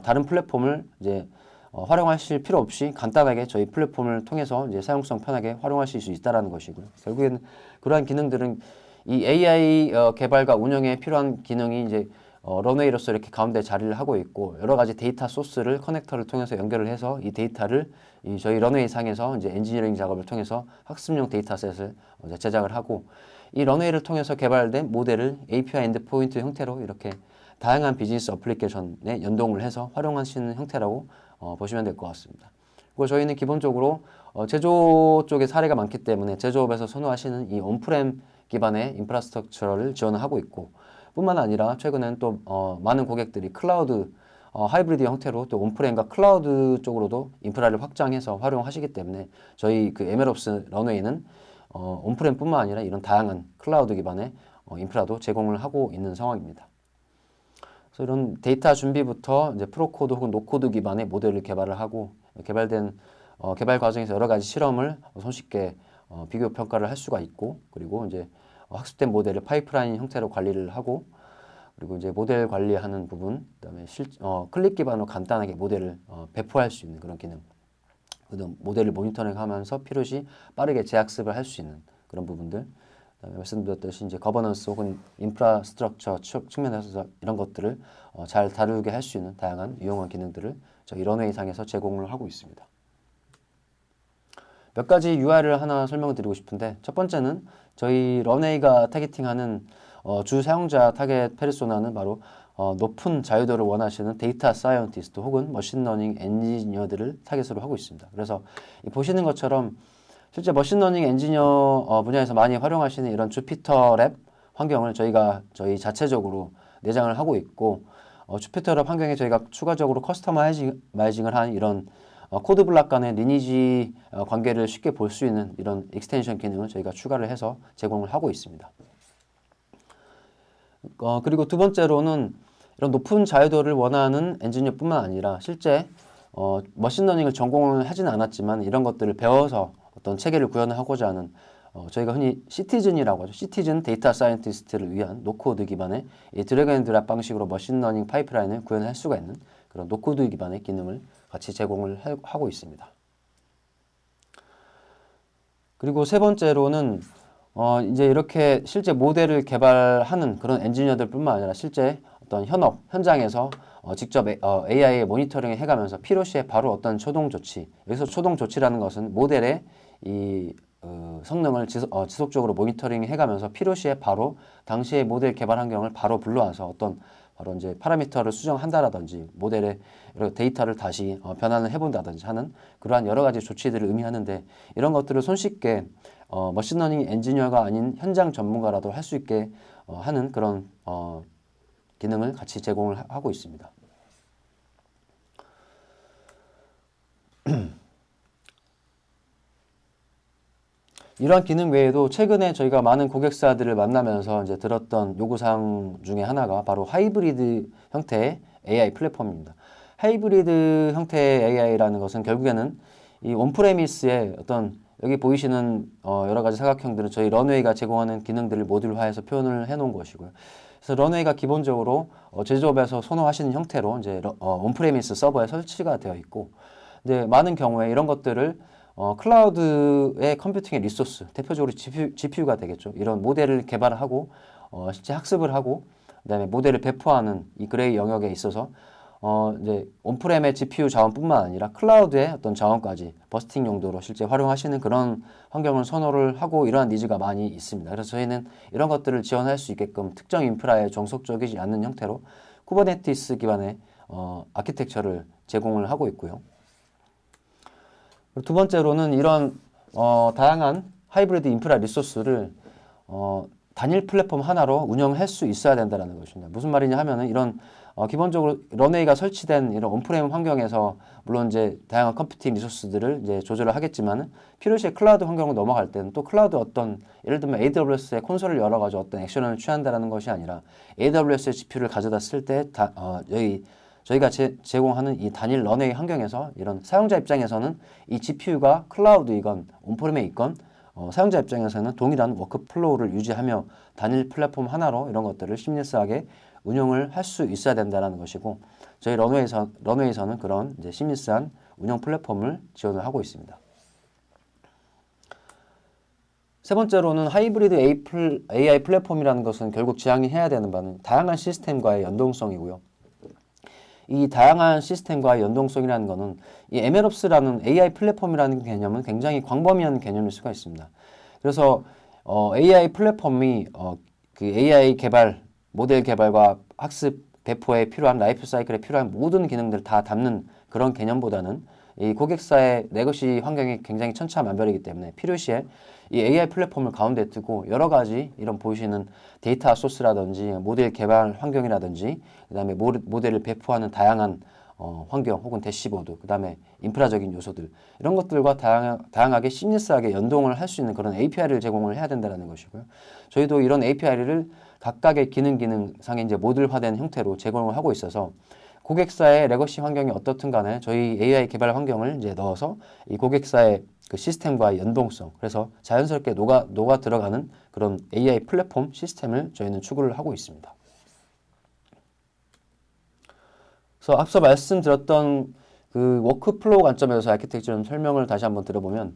[SPEAKER 2] 다른 플랫폼을 이제 활용하실 필요 없이 간단하게 저희 플랫폼을 통해서 이제 사용성 편하게 활용하실 수 있다라는 것이고요. 결국에는 그러한 기능들은 이 AI 개발과 운영에 필요한 기능이 이제 런웨이로서 이렇게 가운데 자리를 하고 있고 여러 가지 데이터 소스를 커넥터를 통해서 연결을 해서 이 데이터를 이 저희 런웨이 상에서 이제 엔지니어링 작업을 통해서 학습용 데이터셋을 제작을 하고 이 런웨이를 통해서 개발된 모델을 API 엔드포인트 형태로 이렇게 다양한 비즈니스 어플리케이션에 연동을 해서 활용하시는 형태라고 보시면 될 것 같습니다. 그리고 저희는 기본적으로 제조 쪽에 사례가 많기 때문에 제조업에서 선호하시는 이 온프렘 기반의 인프라스트럭처를 지원을 하고 있고 뿐만 아니라 최근엔 또 많은 고객들이 클라우드 하이브리드 형태로 또 온프렘과 클라우드 쪽으로도 인프라를 확장해서 활용하시기 때문에 저희 그 MLOps 런웨이는 온프렘뿐만 아니라 이런 다양한 클라우드 기반의 인프라도 제공을 하고 있는 상황입니다. 그래서 이런 데이터 준비부터 이제 프로코드 혹은 노코드 기반의 모델을 개발을 하고 개발된 개발 과정에서 여러 가지 실험을 손쉽게 비교 평가를 할 수가 있고 그리고 이제 학습된 모델을 파이프라인 형태로 관리를 하고 그리고 이제 모델 관리하는 부분 그다음에 클릭 기반으로 간단하게 모델을 배포할 수 있는 그런 기능 그다음 모델을 모니터링하면서 필요시 빠르게 재학습을 할 수 있는 그런 부분들 그다음에 말씀드렸듯이 이제 거버넌스 혹은 인프라스트럭처 측면에서 이런 것들을 잘 다루게 할 수 있는 다양한 유용한 기능들을 저희 런웨이 상에서 제공을 하고 있습니다. 몇 가지 UI를 하나 설명을 드리고 싶은데 첫 번째는 저희 런웨이가 타겟팅하는 주 사용자 타겟 페르소나는 바로 높은 자유도를 원하시는 데이터 사이언티스트 혹은 머신러닝 엔지니어들을 타겟으로 하고 있습니다. 그래서 보시는 것처럼 실제 머신러닝 엔지니어 분야에서 많이 활용하시는 이런 주피터 랩 환경을 저희 자체적으로 내장을 하고 있고 주피터 랩 환경에 저희가 추가적으로 커스터마이징을 한 이런 코드 블락 간의 리니지 관계를 쉽게 볼 수 있는 이런 익스텐션 기능을 저희가 추가를 해서 제공을 하고 있습니다. 그리고 두 번째로는 이런 높은 자유도를 원하는 엔지니어뿐만 아니라 실제 머신러닝을 전공을 하지는 않았지만 이런 것들을 배워서 어떤 체계를 구현하고자 하는 저희가 흔히 시티즌이라고 하죠. 시티즌 데이터 사이언티스트를 위한 노코드 기반의 이 드래그 앤 드랍 방식으로 머신러닝 파이프라인을 구현할 수가 있는 그런 노코드 기반의 기능을 같이 제공을 하고 있습니다. 그리고 세 번째로는 이제 이렇게 실제 모델을 개발하는 그런 엔지니어들뿐만 아니라 실제 어떤 현장에서 직접 AI의 모니터링을 해가면서 필요시에 바로 어떤 초동 조치, 여기서 초동 조치라는 것은 모델의 이 성능을 지속적으로 모니터링 해가면서 필요시에 바로 당시의 모델 개발 환경을 바로 불러와서 바로 이제 파라미터를 수정한다라든지 모델의 데이터를 다시 변환을 해본다든지 하는 그러한 여러 가지 조치들을 의미하는데 이런 것들을 손쉽게 머신러닝 엔지니어가 아닌 현장 전문가라도 할 수 있게 하는 그런 기능을 같이 제공을 하고 있습니다. 이러한 기능 외에도 최근에 저희가 많은 고객사들을 만나면서 이제 들었던 요구사항 중에 하나가 바로 하이브리드 형태의 AI 플랫폼입니다. 하이브리드 형태의 AI라는 것은 결국에는 이 온프레미스의 어떤 여기 보이시는 여러 가지 사각형들은 저희 런웨이가 제공하는 기능들을 모듈화해서 표현을 해놓은 것이고요. 그래서 런웨이가 기본적으로 제조업에서 선호하시는 형태로 이제 온프레미스 서버에 설치가 되어 있고, 이제 많은 경우에 이런 것들을 클라우드의 컴퓨팅의 리소스, 대표적으로 GPU가 되겠죠. 이런 모델을 개발하고 실제 학습을 하고 그다음에 모델을 배포하는 이 그레이 영역에 있어서 이제 온프렘의 GPU 자원뿐만 아니라 클라우드의 어떤 자원까지 버스팅 용도로 실제 활용하시는 그런 환경을 선호를 하고 이러한 니즈가 많이 있습니다. 그래서 저희는 이런 것들을 지원할 수 있게끔 특정 인프라에 종속적이지 않는 형태로 쿠버네티스 기반의 아키텍처를 제공을 하고 있고요. 두 번째로는 이런 다양한 하이브리드 인프라 리소스를 단일 플랫폼 하나로 운영할 수 있어야 된다는 것입니다. 무슨 말이냐 하면은 이런 기본적으로 런웨이가 설치된 이런 온프레임 환경에서 물론 이제 다양한 컴퓨팅 리소스들을 이제 조절을 하겠지만 필요시에 클라우드 환경으로 넘어갈 때는 또 클라우드 어떤 예를 들면 AWS의 콘솔을 열어가지고 어떤 액션을 취한다라는 것이 아니라 AWS의 GPU를 가져다 쓸 때 저희가 제공하는 이 단일 런웨이 환경에서 이런 사용자 입장에서는 이 GPU가 클라우드이건 온프레임에 있건 사용자 입장에서는 동일한 워크플로우를 유지하며 단일 플랫폼 하나로 이런 것들을 시미러스하게 운영을 할 수 있어야 된다는 것이고 저희 런웨이에서는 그런 이제 시미러스한 운영 플랫폼을 지원을 하고 있습니다. 세 번째로는 하이브리드 AI 플랫폼이라는 것은 결국 지향해야 되는 바는 다양한 시스템과의 연동성이고요. 이 다양한 시스템과의 연동성이라는 것은 이 MLOps라는 AI 플랫폼이라는 개념은 굉장히 광범위한 개념일 수가 있습니다. 그래서 AI 플랫폼이 그 AI 개발, 모델 개발과 학습, 배포에 필요한 라이프 사이클에 필요한 모든 기능들을 다 담는 그런 개념보다는 이 고객사의 레거시 환경이 굉장히 천차만별이기 때문에 필요시에 이 AI 플랫폼을 가운데 두고 여러 가지 이런 보시는 데이터 소스라든지 모델 개발 환경이라든지 그다음에 모델을 배포하는 다양한 환경 혹은 대시보드 그다음에 인프라적인 요소들 이런 것들과 다양하게 시미러스하게 연동을 할 수 있는 그런 API를 제공을 해야 된다는 것이고요. 저희도 이런 API를 각각의 기능상의 이제 모듈화된 형태로 제공을 하고 있어서 고객사의 레거시 환경이 어떻든 간에 저희 AI 개발 환경을 이제 넣어서 이 고객사의 그 시스템과의 연동성 그래서 자연스럽게 녹아 들어가는 그런 AI 플랫폼 시스템을 저희는 추구를 하고 있습니다. 그래서 앞서 말씀드렸던 그 워크플로우 관점에서 아키텍처를 설명을 다시 한번 들어보면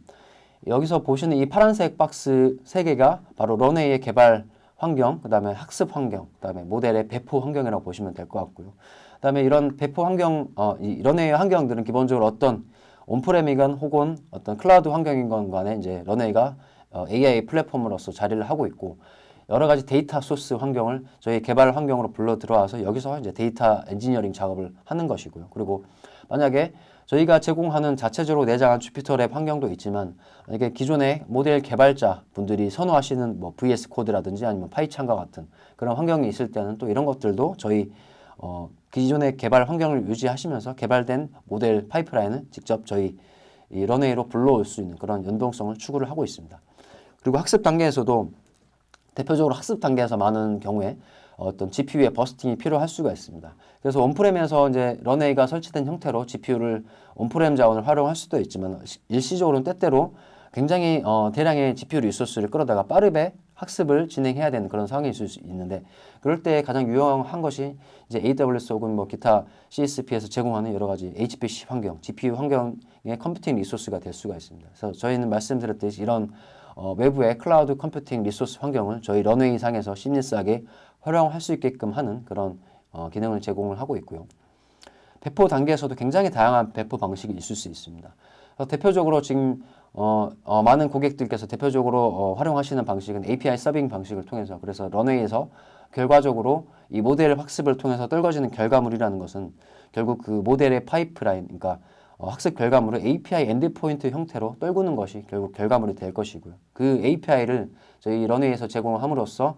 [SPEAKER 2] 여기서 보시는 이 파란색 박스 3개가 바로 런웨이의 개발 환경, 그 다음에 학습 환경, 그 다음에 모델의 배포 환경이라고 보시면 될 것 같고요. 그 다음에 이런 배포 환경, 이 런웨이 환경들은 기본적으로 어떤 온프레미건 혹은 어떤 클라우드 환경이건 간에 이제 런웨이가 AI 플랫폼으로서 자리를 하고 있고 여러 가지 데이터 소스 환경을 저희 개발 환경으로 불러 들어와서 여기서 이제 데이터 엔지니어링 작업을 하는 것이고요. 그리고 만약에 저희가 제공하는 자체적으로 내장한 주피터 랩 환경도 있지만 이게 기존의 모델 개발자 분들이 선호하시는 뭐 VS 코드라든지 아니면 파이찬과 같은 그런 환경이 있을 때는 또 이런 것들도 저희 기존의 개발 환경을 유지하시면서 개발된 모델 파이프라인을 직접 저희 이 런웨이로 불러올 수 있는 그런 연동성을 추구를 하고 있습니다. 그리고 학습 단계에서도 대표적으로 학습 단계에서 많은 경우에 어떤 GPU의 버스팅이 필요할 수가 있습니다. 그래서 온프렘에서 이제 런웨이가 설치된 형태로 GPU를 온프렘 자원을 활용할 수도 있지만 일시적으로는 때때로 굉장히 대량의 GPU 리소스를 끌어다가 빠르게 학습을 진행해야 되는 그런 상황이 있을 수 있는데 그럴 때 가장 유용한 것이 이제 AWS 혹은 뭐 기타 CSP에서 제공하는 여러 가지 HPC 환경, GPU 환경의 컴퓨팅 리소스가 될 수가 있습니다. 그래서 저희는 말씀드렸듯이 이런 외부의 클라우드 컴퓨팅 리소스 환경을 저희 런웨이 상에서 시미러스하게 활용할 수 있게끔 하는 그런 기능을 제공을 하고 있고요. 배포 단계에서도 굉장히 다양한 배포 방식이 있을 수 있습니다. 대표적으로 지금 많은 고객들께서 대표적으로 활용하시는 방식은 API 서빙 방식을 통해서 그래서 런웨이에서 결과적으로 이 모델 학습을 통해서 떨궈지는 결과물이라는 것은 결국 그 모델의 파이프라인 그러니까 학습 결과물을 API 엔드포인트 형태로 떨구는 것이 결국 결과물이 될 것이고요. 그 API를 저희 런웨이에서 제공함으로써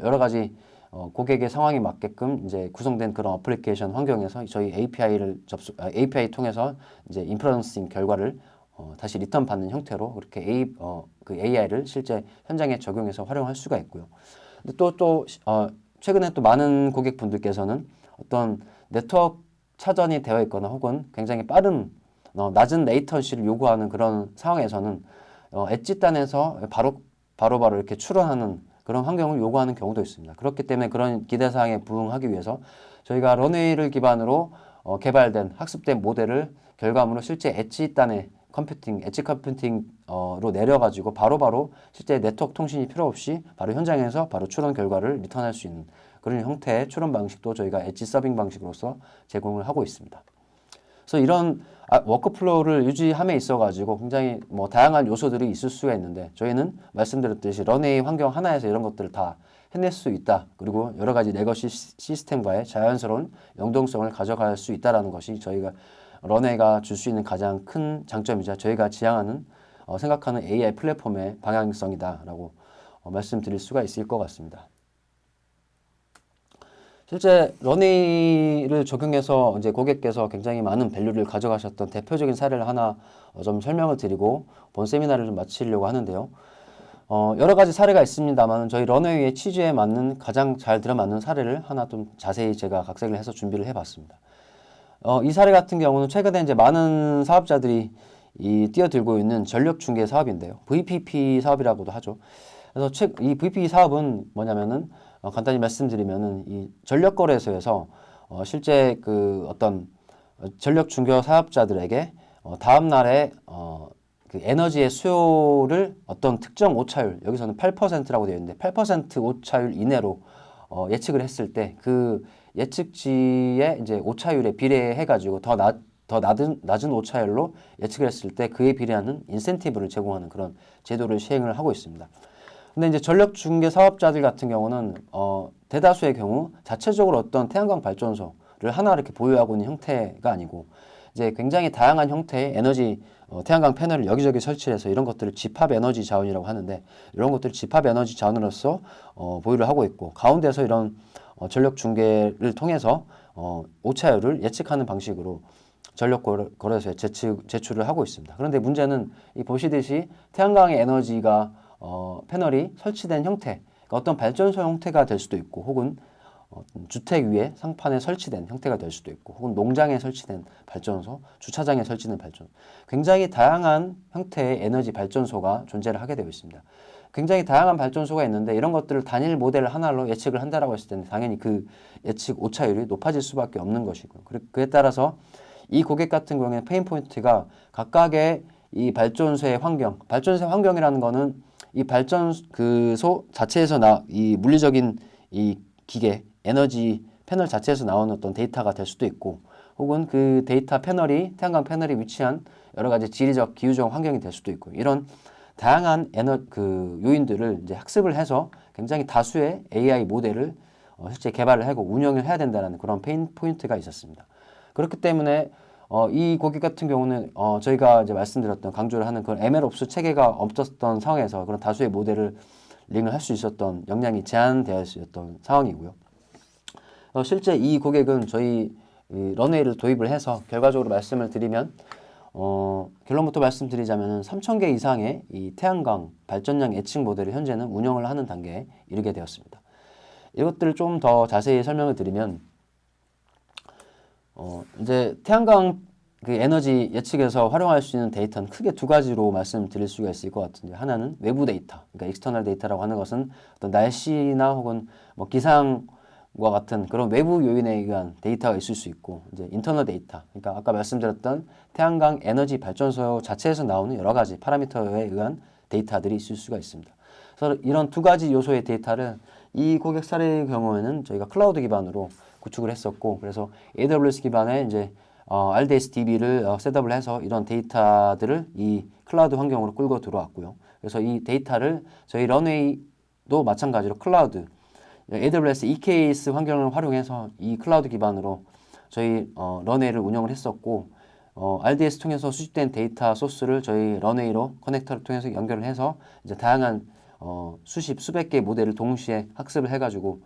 [SPEAKER 2] 여러 가지 고객의 상황에 맞게끔 이제 구성된 그런 어플리케이션 환경에서 저희 API 통해서 이제 인프런싱 결과를 다시 리턴 받는 형태로 그렇게 그 AI를 실제 현장에 적용해서 활용할 수가 있고요. 근데 최근에 또 많은 고객분들께서는 어떤 네트워크 차단이 되어 있거나 혹은 굉장히 빠른 낮은 레이턴시를 요구하는 그런 상황에서는 엣지 단에서 바로 이렇게 출원하는 그런 환경을 요구하는 경우도 있습니다. 그렇기 때문에 그런 기대사항에 부응하기 위해서 저희가 런웨이를 기반으로 개발된 학습된 모델을 결과물로 실제 엣지 단의 엣지 컴퓨팅으로 내려가지고 바로 실제 네트워크 통신이 필요 없이 바로 현장에서 바로 출원 결과를 리턴할 수 있는 그런 형태의 출원 방식도 저희가 엣지 서빙 방식으로서 제공을 하고 있습니다. 그래서 이런 워크플로우를 유지함에 있어가지고 굉장히 뭐 다양한 요소들이 있을 수가 있는데 저희는 말씀드렸듯이 런웨이 환경 하나에서 이런 것들을 다 해낼 수 있다. 그리고 여러 가지 레거시 시스템과의 자연스러운 연동성을 가져갈 수 있다는 것이 저희가 런웨이가 줄 수 있는 가장 큰 장점이자 저희가 지향하는 생각하는 AI 플랫폼의 방향성이다라고 말씀드릴 수가 있을 것 같습니다. 실제 런웨이를 적용해서 이제 고객께서 굉장히 많은 밸류를 가져가셨던 대표적인 사례를 하나 좀 설명을 드리고 본 세미나를 좀 마치려고 하는데요. 여러 가지 사례가 있습니다만 저희 런웨이의 취지에 맞는 가장 잘 들어맞는 사례를 하나 좀 자세히 제가 각색을 해서 준비를 해봤습니다. 이 사례 같은 경우는 최근에 이제 많은 사업자들이 뛰어들고 있는 전력 중개 사업인데요. VPP 사업이라고도 하죠. 그래서 이 VPP 사업은 뭐냐면은 간단히 말씀드리면은 이 전력 거래소에서 실제 그 어떤 전력 중개 사업자들에게 다음 날에 그 에너지의 수요를 어떤 특정 오차율, 여기서는 8%라고 되어 있는데 8% 오차율 이내로 예측을 했을 때 그 예측치의 이제 오차율에 비례해 가지고 더 낮은 오차율로 예측을 했을 때 그에 비례하는 인센티브를 제공하는 그런 제도를 시행을 하고 있습니다. 근데 이제 전력 중개 사업자들 같은 경우는 대다수의 경우 자체적으로 어떤 태양광 발전소를 하나 이렇게 보유하고 있는 형태가 아니고 이제 굉장히 다양한 형태의 에너지 태양광 패널을 여기저기 설치해서 이런 것들을 집합 에너지 자원이라고 하는데 이런 것들을 집합 에너지 자원으로서 보유를 하고 있고 가운데서 이런 전력 중개를 통해서 오차율을 예측하는 방식으로 전력 거래소에 제출을 하고 있습니다. 그런데 문제는 이 보시듯이 태양광의 에너지가 패널이 설치된 형태, 그러니까 어떤 발전소 형태가 될 수도 있고 혹은 주택 위에 상판에 설치된 형태가 될 수도 있고 혹은 농장에 설치된 발전소, 주차장에 설치된 발전소 굉장히 다양한 형태의 에너지 발전소가 존재를 하게 되어 있습니다. 굉장히 다양한 발전소가 있는데 이런 것들을 단일 모델 하나로 예측을 한다라고 했을 때는 당연히 그 예측 오차율이 높아질 수밖에 없는 것이고요. 그에 따라서 이 고객 같은 경우에는 페인 포인트가 각각의 이 발전소의 환경, 발전소의 환경이라는 거는 이 발전소 자체에서 이 물리적인 이 기계, 에너지 패널 자체에서 나오는 어떤 데이터가 될 수도 있고 혹은 그 데이터 패널이 태양광 패널이 위치한 여러 가지 지리적, 기후적 환경이 될 수도 있고 이런 다양한 요인들을 이제 학습을 해서 굉장히 다수의 AI 모델을 실제 개발을 하고 운영을 해야 된다는 그런 페인 포인트가 있었습니다. 그렇기 때문에 이 고객 같은 경우는 저희가 이제 말씀드렸던 강조를 하는 그런 MLOps 체계가 없었던 상황에서 그런 다수의 모델을 링을 할 수 있었던 역량이 제한되어 있었던 상황이고요. 실제 이 고객은 저희 런웨이를 도입을 해서 결과적으로 말씀을 드리면 결론부터 말씀드리자면 3,000개 이상의 이 태양광 발전량 예측 모델을 현재는 운영을 하는 단계에 이르게 되었습니다. 이것들을 좀 더 자세히 설명을 드리면 이제 태양광 그 에너지 예측에서 활용할 수 있는 데이터는 크게 두 가지로 말씀드릴 수가 있을 것 같은데 하나는 외부 데이터, 그러니까 익스터널 데이터라고 하는 것은 어떤 날씨나 혹은 뭐 기상과 같은 그런 외부 요인에 의한 데이터가 있을 수 있고 이제 인터널 데이터, 그러니까 아까 말씀드렸던 태양광 에너지 발전소 자체에서 나오는 여러 가지 파라미터에 의한 데이터들이 있을 수가 있습니다. 그래서 이런 두 가지 요소의 데이터를 이 고객 사례의 경우에는 저희가 클라우드 기반으로 구축을 했었고 그래서 AWS 기반의 이제 RDS DB를 셋업을 해서 이런 데이터들을 이 클라우드 환경으로 끌고 들어왔고요. 그래서 이 데이터를 저희 런웨이도 마찬가지로 클라우드 AWS EKS 환경을 활용해서 이 클라우드 기반으로 저희 런웨이를 운영을 했었고 RDS 통해서 수집된 데이터 소스를 저희 런웨이로 커넥터를 통해서 연결을 해서 이제 다양한 수백 개의 모델을 동시에 학습을 해가지고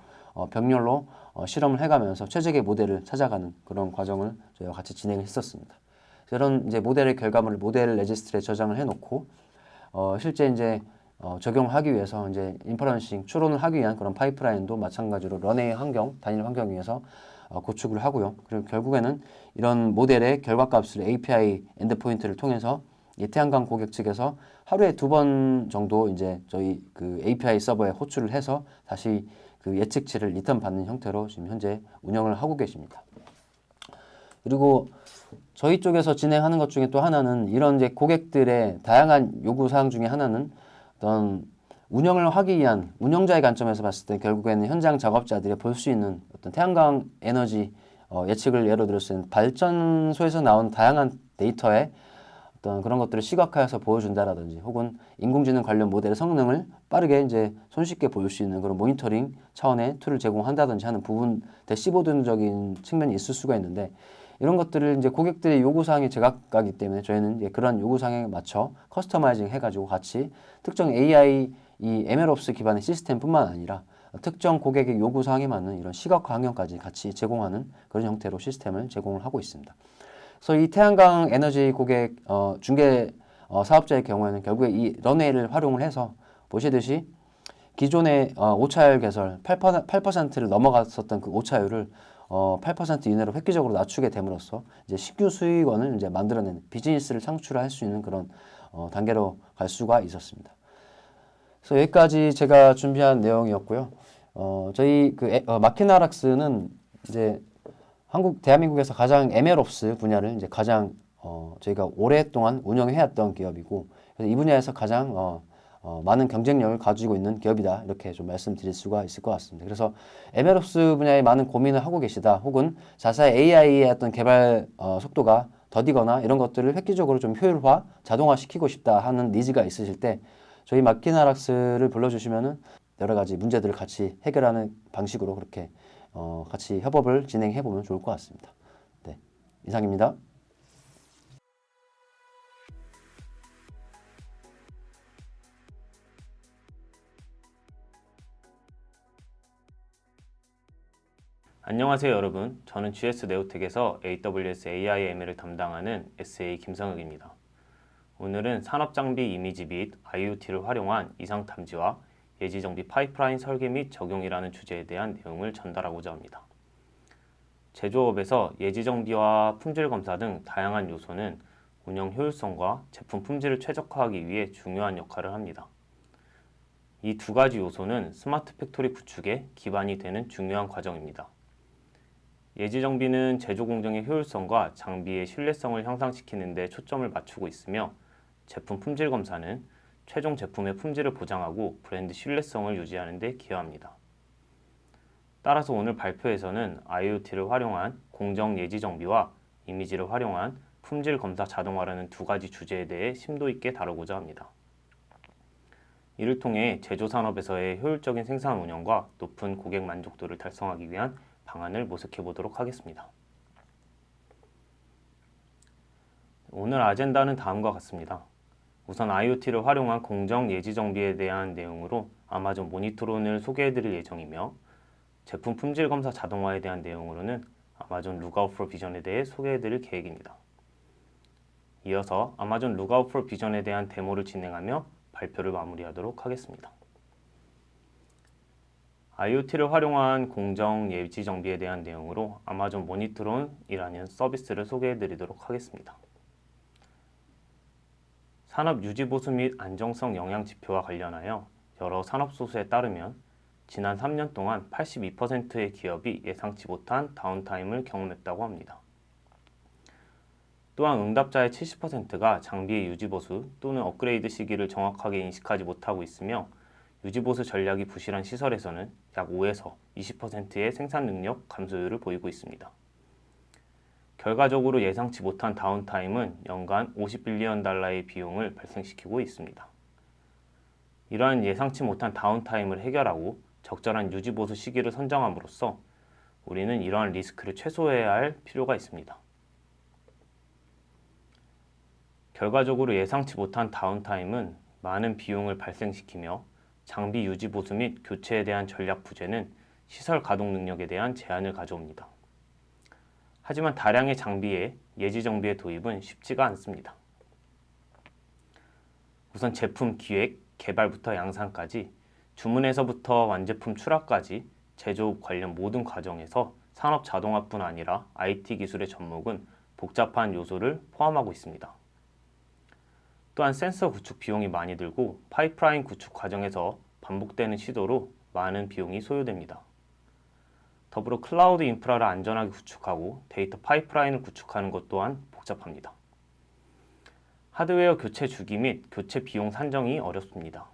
[SPEAKER 2] 병렬로 실험을 해가면서 최적의 모델을 찾아가는 그런 과정을 저희와 같이 진행을 했었습니다. 이런 이제 모델의 결과물을 모델 레지스트리에 저장을 해놓고 실제 이제 적용을 하기 위해서 이제 인퍼런싱 추론을 하기 위한 그런 파이프라인도 마찬가지로 런웨이 환경 단일 환경 위에서 구축을 하고요. 그리고 결국에는 이런 모델의 결과값을 API 엔드포인트를 통해서 이 태양광 고객 측에서 하루에 2번 정도 이제 저희 그 API 서버에 호출을 해서 다시 그 예측치를 리턴 받는 형태로 지금 현재 운영을 하고 계십니다. 그리고 저희 쪽에서 진행하는 것 중에 또 하나는 이런 이제 고객들의 다양한 요구 사항 중에 하나는 어떤 운영을 하기 위한 운영자의 관점에서 봤을 때 결국에는 현장 작업자들이 볼 수 있는 어떤 태양광 에너지 예측을 예로 들었을 때 발전소에서 나온 다양한 데이터에 어떤 그런 것들을 시각화해서 보여준다라든지 혹은 인공지능 관련 모델의 성능을 빠르게 이제 손쉽게 보일 수 있는 그런 모니터링 차원의 툴을 제공한다든지 하는 부분 대시보드적인 측면이 있을 수가 있는데 이런 것들을 이제 고객들의 요구사항이 제각각이기 때문에 저희는 이제 그런 요구사항에 맞춰 커스터마이징 해가지고 같이 특정 AI 이 MLOps 기반의 시스템뿐만 아니라 특정 고객의 요구 사항에 맞는 이런 시각화 환경까지 같이 제공하는 그런 형태로 시스템을 제공을 하고 있습니다. 그래서 이 태양광 에너지 고객 중개 사업자의 경우에는 결국에 이 런웨이를 활용을 해서 보시듯이 기존의 오차율 개설 8%를 넘어갔었던 그 오차율을 8% 이내로 획기적으로 낮추게 됨으로써 이제 신규 수익원을 이제 만들어내는 비즈니스를 창출할 수 있는 그런 단계로 갈 수가 있었습니다. 그래서 여기까지 제가 준비한 내용이었고요. 저희 그 마키나락스는 이제 대한민국에서 가장 MLOps 분야를 이제 가장 저희가 오랫동안 운영해왔던 기업이고, 그래서 이 분야에서 가장 많은 경쟁력을 가지고 있는 기업이다, 이렇게 좀 말씀드릴 수가 있을 것 같습니다. 그래서 MLOps 분야에 많은 고민을 하고 계시다, 혹은 자사의 AI의 어떤 개발 속도가 더디거나 이런 것들을 획기적으로 좀 효율화, 자동화시키고 싶다 하는 니즈가 있으실 때 저희 마키나락스를 불러주시면은 여러 가지 문제들을 같이 해결하는 방식으로 그렇게 같이 협업을 진행해 보면 좋을 것 같습니다. 네, 이상입니다.
[SPEAKER 3] 안녕하세요 여러분. 저는 GS 네오텍에서 AWS AI ML을 담당하는 SA 김성혁입니다. 오늘은 산업장비 이미지 및 IoT를 활용한 이상 탐지와 예지정비 파이프라인 설계 및 적용이라는 주제에 대한 내용을 전달하고자 합니다. 제조업에서 예지정비와 품질검사 등 다양한 요소는 운영 효율성과 제품 품질을 최적화하기 위해 중요한 역할을 합니다. 이 두 가지 요소는 스마트 팩토리 구축에 기반이 되는 중요한 과정입니다. 예지정비는 제조 공정의 효율성과 장비의 신뢰성을 향상시키는 데 초점을 맞추고 있으며, 제품 품질 검사는 최종 제품의 품질을 보장하고 브랜드 신뢰성을 유지하는 데 기여합니다. 따라서 오늘 발표에서는 IoT를 활용한 공정 예지 정비와 이미지를 활용한 품질 검사 자동화라는 두 가지 주제에 대해 심도 있게 다루고자 합니다. 이를 통해 제조 산업에서의 효율적인 생산 운영과 높은 고객 만족도를 달성하기 위한 방안을 모색해 보도록 하겠습니다. 오늘 아젠다는 다음과 같습니다. 우선 IoT를 활용한 공정 예지 정비에 대한 내용으로 아마존 모니터론을 소개해 드릴 예정이며, 제품 품질 검사 자동화에 대한 내용으로는 아마존 룩아웃 for 비전에 대해 소개해 드릴 계획입니다. 이어서 아마존 룩아웃 for 비전에 대한 데모를 진행하며 발표를 마무리하도록 하겠습니다. IoT를 활용한 공정 예지 정비에 대한 내용으로 아마존 모니터론이라는 서비스를 소개해 드리도록 하겠습니다. 산업 유지 보수 및 안정성 영향 지표와 관련하여 여러 산업 소수에 따르면 지난 3년 동안 82%의 기업이 예상치 못한 다운타임을 경험했다고 합니다. 또한 응답자의 70%가 장비의 유지 보수 또는 업그레이드 시기를 정확하게 인식하지 못하고 있으며, 유지보수 전략이 부실한 시설에서는 약 5에서 20%의 생산 능력 감소율을 보이고 있습니다. 결과적으로 예상치 못한 다운타임은 연간 $50빌리언 달러의 비용을 발생시키고 있습니다. 이러한 예상치 못한 다운타임을 해결하고 적절한 유지보수 시기를 선정함으로써 우리는 이러한 리스크를 최소화해야 할 필요가 있습니다. 결과적으로 예상치 못한 다운타임은 많은 비용을 발생시키며 장비 유지 보수 및 교체에 대한 전략 부재는 시설 가동 능력에 대한 제한을 가져옵니다. 하지만 다량의 장비의 예지 정비의 도입은 쉽지가 않습니다. 우선 제품 기획, 개발부터 양산까지, 주문에서부터 완제품 출하까지 제조업 관련 모든 과정에서 산업 자동화뿐 아니라 IT 기술의 접목은 복잡한 요소를 포함하고 있습니다. 또한 센서 구축 비용이 많이 들고 파이프라인 구축 과정에서 반복되는 시도로 많은 비용이 소요됩니다. 더불어 클라우드 인프라를 안전하게 구축하고 데이터 파이프라인을 구축하는 것 또한 복잡합니다. 하드웨어 교체 주기 및 교체 비용 산정이 어렵습니다.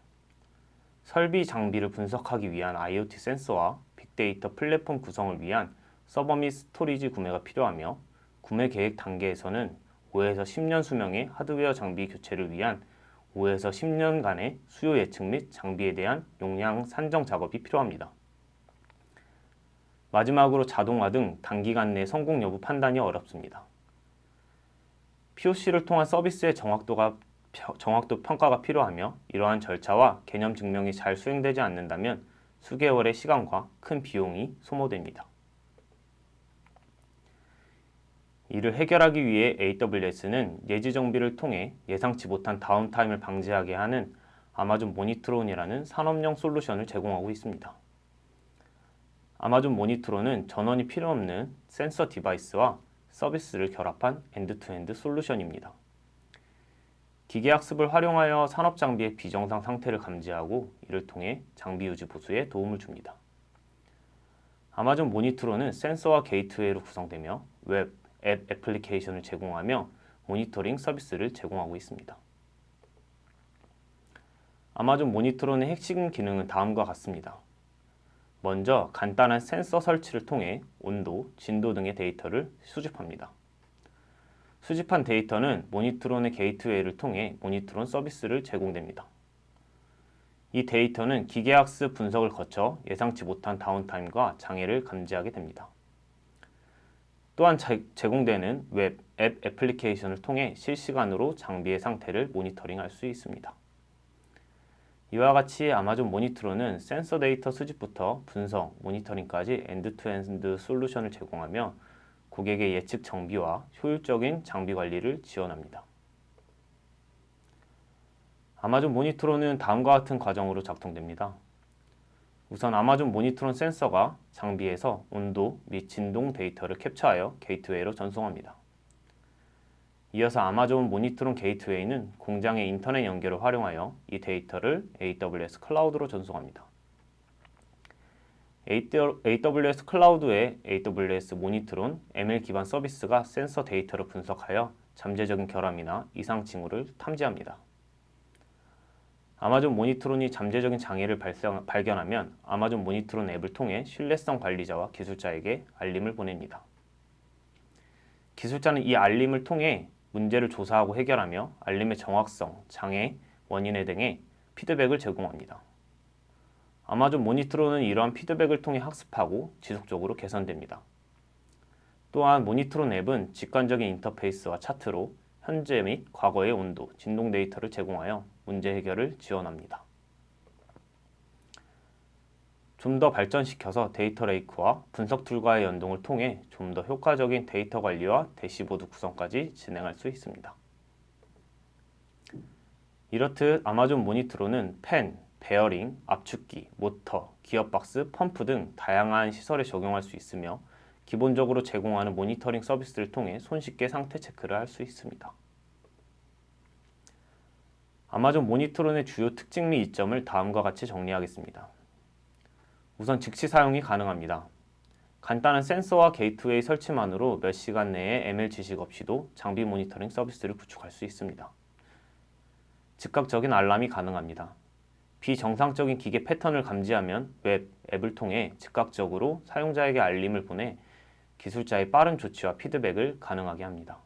[SPEAKER 3] 설비 장비를 분석하기 위한 IoT 센서와 빅데이터 플랫폼 구성을 위한 서버 및 스토리지 구매가 필요하며, 구매 계획 단계에서는 5에서 10년 수명의 하드웨어 장비 교체를 위한 5에서 10년간의 수요 예측 및 장비에 대한 용량 산정 작업이 필요합니다. 마지막으로 자동화 등 단기간 내 성공 여부 판단이 어렵습니다. POC를 통한 서비스의 정확도 평가가 필요하며, 이러한 절차와 개념 증명이 잘 수행되지 않는다면 수개월의 시간과 큰 비용이 소모됩니다. 이를 해결하기 위해 AWS는 예지 정비를 통해 예상치 못한 다운타임을 방지하게 하는 아마존 모니트론이라는 산업용 솔루션을 제공하고 있습니다. 아마존 모니트론은 전원이 필요 없는 센서 디바이스와 서비스를 결합한 엔드투엔드 솔루션입니다. 기계학습을 활용하여 산업 장비의 비정상 상태를 감지하고 이를 통해 장비 유지 보수에 도움을 줍니다. 아마존 모니트론은 센서와 게이트웨이로 구성되며 웹, 앱 애플리케이션을 제공하며 모니터링 서비스를 제공하고 있습니다. 아마존 모니트론의 핵심 기능은 다음과 같습니다. 먼저 간단한 센서 설치를 통해 온도, 진도 등의 데이터를 수집합니다. 수집한 데이터는 모니트론의 게이트웨이를 통해 모니트론 서비스를 제공됩니다. 이 데이터는 기계학습 분석을 거쳐 예상치 못한 다운타임과 장애를 감지하게 됩니다. 또한 제공되는 웹, 앱 애플리케이션을 통해 실시간으로 장비의 상태를 모니터링할 수 있습니다. 이와 같이 아마존 모니트론은 센서 데이터 수집부터 분석, 모니터링까지 엔드투엔드 솔루션을 제공하며 고객의 예측 정비와 효율적인 장비 관리를 지원합니다. 아마존 모니트론은 다음과 같은 과정으로 작동됩니다. 우선 아마존 모니트론 센서가 장비에서 온도 및 진동 데이터를 캡처하여 게이트웨이로 전송합니다. 이어서 아마존 모니트론 게이트웨이는 공장의 인터넷 연결을 활용하여 이 데이터를 AWS 클라우드로 전송합니다. AWS 클라우드의 AWS 모니트론 ML 기반 서비스가 센서 데이터를 분석하여 잠재적인 결함이나 이상 징후를 탐지합니다. 아마존 모니트론이 잠재적인 장애를 발견하면 아마존 모니트론 앱을 통해 신뢰성 관리자와 기술자에게 알림을 보냅니다. 기술자는 이 알림을 통해 문제를 조사하고 해결하며 알림의 정확성, 장애, 원인에 등의 피드백을 제공합니다. 아마존 모니트론은 이러한 피드백을 통해 학습하고 지속적으로 개선됩니다. 또한 모니트론 앱은 직관적인 인터페이스와 차트로 현재 및 과거의 온도, 진동 데이터를 제공하여 문제 해결을 지원합니다. 좀 더 발전시켜서 데이터 레이크와 분석 툴과의 연동을 통해 좀 더 효과적인 데이터 관리와 대시보드 구성까지 진행할 수 있습니다. 이렇듯 아마존 모니트론은 팬, 베어링, 압축기, 모터, 기어박스, 펌프 등 다양한 시설에 적용할 수 있으며 기본적으로 제공하는 모니터링 서비스를 통해 손쉽게 상태 체크를 할 수 있습니다. 아마존 모니트론의 주요 특징 및 이점을 다음과 같이 정리하겠습니다. 우선 즉시 사용이 가능합니다. 간단한 센서와 게이트웨이 설치만으로 몇 시간 내에 ML 지식 없이도 장비 모니터링 서비스를 구축할 수 있습니다. 즉각적인 알람이 가능합니다. 비정상적인 기계 패턴을 감지하면 웹, 앱을 통해 즉각적으로 사용자에게 알림을 보내 기술자의 빠른 조치와 피드백을 가능하게 합니다.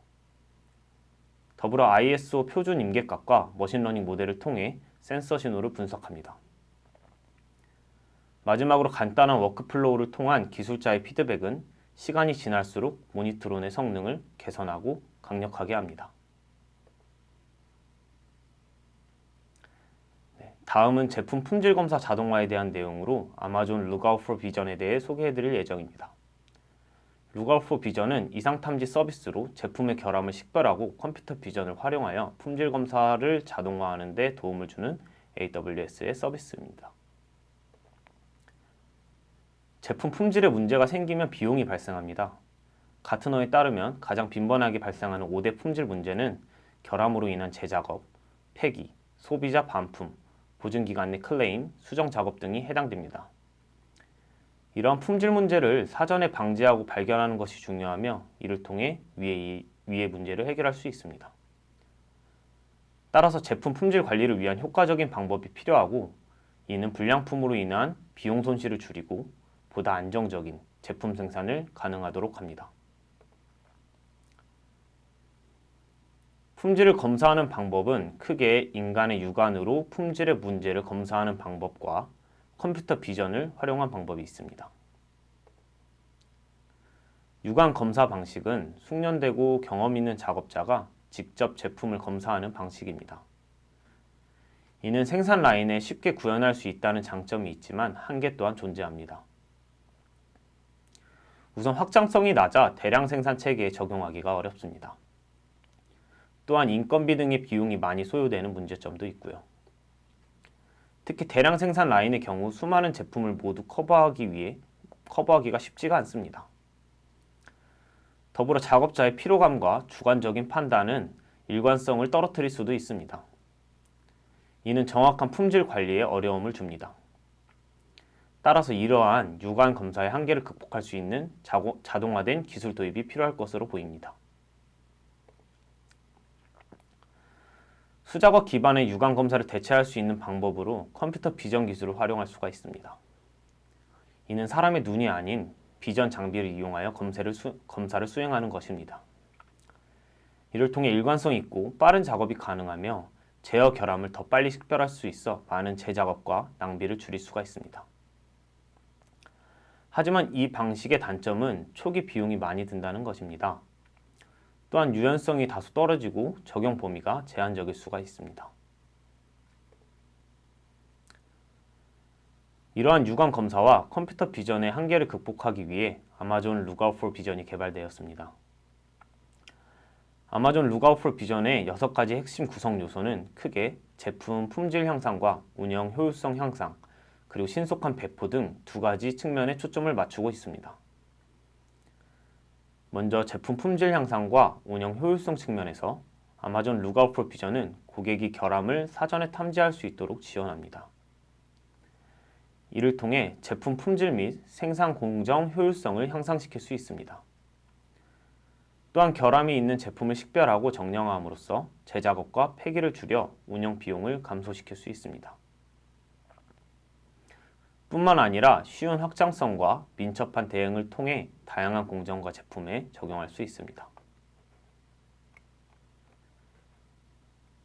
[SPEAKER 3] 더불어 ISO 표준 임계값과 머신러닝 모델을 통해 센서 신호를 분석합니다. 마지막으로 간단한 워크플로우를 통한 기술자의 피드백은 시간이 지날수록 모니트론의 성능을 개선하고 강력하게 합니다. 다음은 제품 품질 검사 자동화에 대한 내용으로 아마존 Lookout for Vision에 대해 소개해드릴 예정입니다. Lookout for Vision은 이상 탐지 서비스로 제품의 결함을 식별하고 컴퓨터 비전을 활용하여 품질 검사를 자동화하는 데 도움을 주는 AWS의 서비스입니다. 제품 품질에 문제가 생기면 비용이 발생합니다. 가트너에 따르면 가장 빈번하게 발생하는 5대 품질 문제는 결함으로 인한 재작업, 폐기, 소비자 반품, 보증기간 내 클레임, 수정 작업 등이 해당됩니다. 이러한 품질 문제를 사전에 방지하고 발견하는 것이 중요하며 이를 통해 위의 문제를 해결할 수 있습니다. 따라서 제품 품질 관리를 위한 효과적인 방법이 필요하고 이는 불량품으로 인한 비용 손실을 줄이고 보다 안정적인 제품 생산을 가능하도록 합니다. 품질을 검사하는 방법은 크게 인간의 육안으로 품질의 문제를 검사하는 방법과 컴퓨터 비전을 활용한 방법이 있습니다. 육안 검사 방식은 숙련되고 경험 있는 작업자가 직접 제품을 검사하는 방식입니다. 이는 생산 라인에 쉽게 구현할 수 있다는 장점이 있지만 한계 또한 존재합니다. 우선 확장성이 낮아 대량 생산 체계에 적용하기가 어렵습니다. 또한 인건비 등의 비용이 많이 소요되는 문제점도 있고요. 특히 대량 생산 라인의 경우 수많은 제품을 모두 커버하기가 쉽지가 않습니다. 더불어 작업자의 피로감과 주관적인 판단은 일관성을 떨어뜨릴 수도 있습니다. 이는 정확한 품질 관리에 어려움을 줍니다. 따라서 이러한 유관 검사의 한계를 극복할 수 있는 자동화된 기술 도입이 필요할 것으로 보입니다. 수작업 기반의 유관 검사를 대체할 수 있는 방법으로 컴퓨터 비전 기술을 활용할 수가 있습니다. 이는 사람의 눈이 아닌 비전 장비를 이용하여 검사를 수행하는 것입니다. 이를 통해 일관성 있고 빠른 작업이 가능하며 제어 결함을 더 빨리 식별할 수 있어 많은 재작업과 낭비를 줄일 수가 있습니다. 하지만 이 방식의 단점은 초기 비용이 많이 든다는 것입니다. 또한 유연성이 다소 떨어지고 적용 범위가 제한적일 수가 있습니다. 이러한 유관 검사와 컴퓨터 비전의 한계를 극복하기 위해 아마존 Lookout for Vision이 개발되었습니다. 아마존 Lookout for Vision의 6가지 핵심 구성 요소는 크게 제품 품질 향상과 운영 효율성 향상, 그리고 신속한 배포 등 2가지 측면에 초점을 맞추고 있습니다. 먼저 제품 품질 향상과 운영 효율성 측면에서 아마존 Lookout for Vision은 고객이 결함을 사전에 탐지할 수 있도록 지원합니다. 이를 통해 제품 품질 및 생산 공정 효율성을 향상시킬 수 있습니다. 또한 결함이 있는 제품을 식별하고 정량함으로써 재작업과 폐기를 줄여 운영 비용을 감소시킬 수 있습니다. 뿐만 아니라 쉬운 확장성과 민첩한 대응을 통해 다양한 공정과 제품에 적용할 수 있습니다.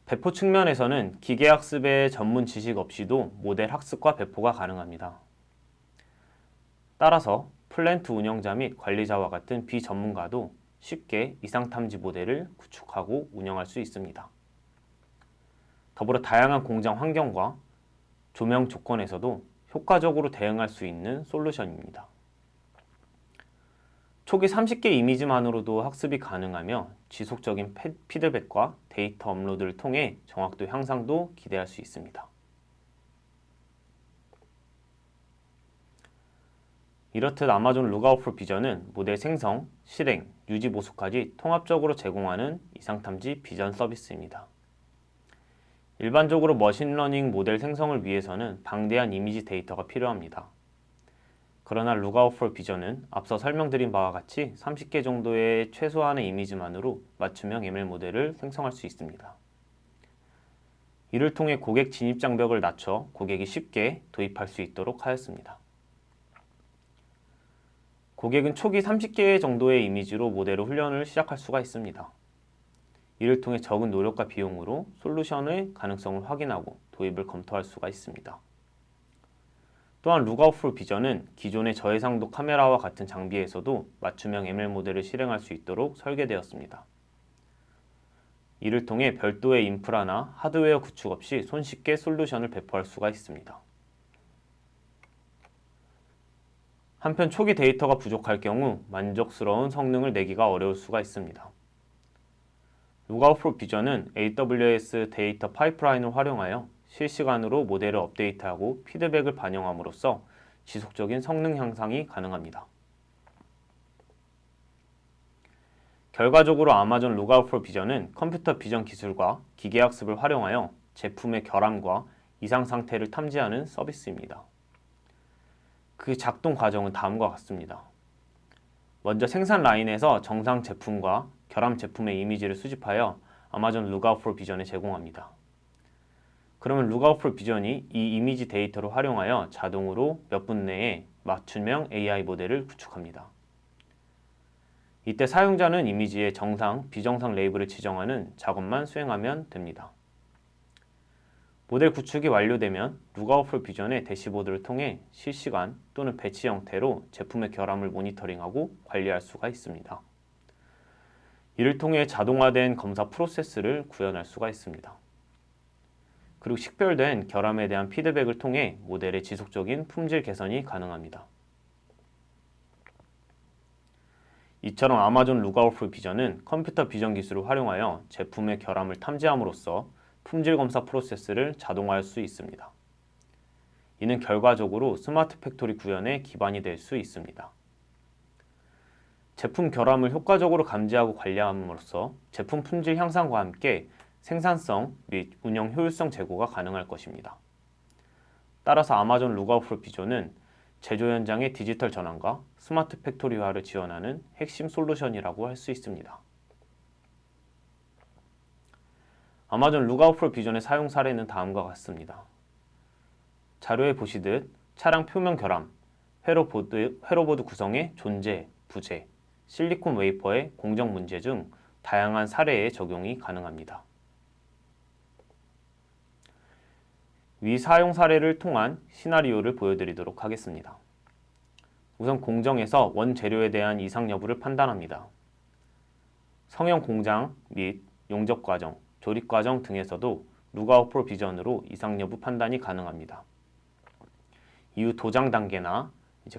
[SPEAKER 3] 배포 측면에서는 기계학습의 전문 지식 없이도 모델 학습과 배포가 가능합니다. 따라서 플랜트 운영자 및 관리자와 같은 비전문가도 쉽게 이상탐지 모델을 구축하고 운영할 수 있습니다. 더불어 다양한 공장 환경과 조명 조건에서도 효과적으로 대응할 수 있는 솔루션입니다. 초기 30개 이미지만으로도 학습이 가능하며 지속적인 피드백과 데이터 업로드를 통해 정확도 향상도 기대할 수 있습니다. 이렇듯 아마존 Lookout for Vision은 모델 생성, 실행, 유지 보수까지 통합적으로 제공하는 이상탐지 비전 서비스입니다. 일반적으로 머신러닝 모델 생성을 위해서는 방대한 이미지 데이터가 필요합니다. 그러나 Lookout for Vision은 앞서 설명드린 바와 같이 30개 정도의 최소한의 이미지만으로 맞춤형 ML 모델을 생성할 수 있습니다. 이를 통해 고객 진입 장벽을 낮춰 고객이 쉽게 도입할 수 있도록 하였습니다. 고객은 초기 30개 정도의 이미지로 모델의 훈련을 시작할 수가 있습니다. 이를 통해 적은 노력과 비용으로 솔루션의 가능성을 확인하고 도입을 검토할 수가 있습니다. 또한 Lookout for Vision은 기존의 저해상도 카메라와 같은 장비에서도 맞춤형 ML 모델을 실행할 수 있도록 설계되었습니다. 이를 통해 별도의 인프라나 하드웨어 구축 없이 손쉽게 솔루션을 배포할 수가 있습니다. 한편 초기 데이터가 부족할 경우 만족스러운 성능을 내기가 어려울 수가 있습니다. Lookout for Vision은 AWS 데이터 파이프라인을 활용하여 실시간으로 모델을 업데이트하고 피드백을 반영함으로써 지속적인 성능 향상이 가능합니다. 결과적으로 아마존 Lookout for Vision은 컴퓨터 비전 기술과 기계학습을 활용하여 제품의 결함과 이상 상태를 탐지하는 서비스입니다. 그 작동 과정은 다음과 같습니다. 먼저 생산 라인에서 정상 제품과 결함 제품의 이미지를 수집하여 아마존 Lookout for Vision에 제공합니다. 그러면 Lookout for Vision이 이 이미지 데이터를 활용하여 자동으로 몇 분 내에 맞춤형 AI 모델을 구축합니다. 이때 사용자는 이미지의 정상, 비정상 레이블을 지정하는 작업만 수행하면 됩니다. 모델 구축이 완료되면 Lookout for Vision의 대시보드를 통해 실시간 또는 배치 형태로 제품의 결함을 모니터링하고 관리할 수가 있습니다. 이를 통해 자동화된 검사 프로세스를 구현할 수가 있습니다. 그리고 식별된 결함에 대한 피드백을 통해 모델의 지속적인 품질 개선이 가능합니다. 이처럼 아마존 룩아웃 비전은 컴퓨터 비전 기술을 활용하여 제품의 결함을 탐지함으로써 품질 검사 프로세스를 자동화할 수 있습니다. 이는 결과적으로 스마트 팩토리 구현의 기반이 될 수 있습니다. 제품 결함을 효과적으로 감지하고 관리함으로써 제품 품질 향상과 함께 생산성 및 운영 효율성 제고가 가능할 것입니다. 따라서 아마존 룩아웃 비전은 제조 현장의 디지털 전환과 스마트 팩토리화를 지원하는 핵심 솔루션이라고 할 수 있습니다. 아마존 룩아웃 비전의 사용 사례는 다음과 같습니다. 자료에 보시듯 차량 표면 결함, 회로보드 구성의 존재, 부재, 실리콘 웨이퍼의 공정 문제 등 다양한 사례에 적용이 가능합니다. 위 사용 사례를 통한 시나리오를 보여드리도록 하겠습니다. 우선 공정에서 원재료에 대한 이상 여부를 판단합니다. 성형 공장 및 용접 과정, 조립 과정 등에서도 룩아웃 비전으로 이상 여부 판단이 가능합니다. 이후 도장 단계나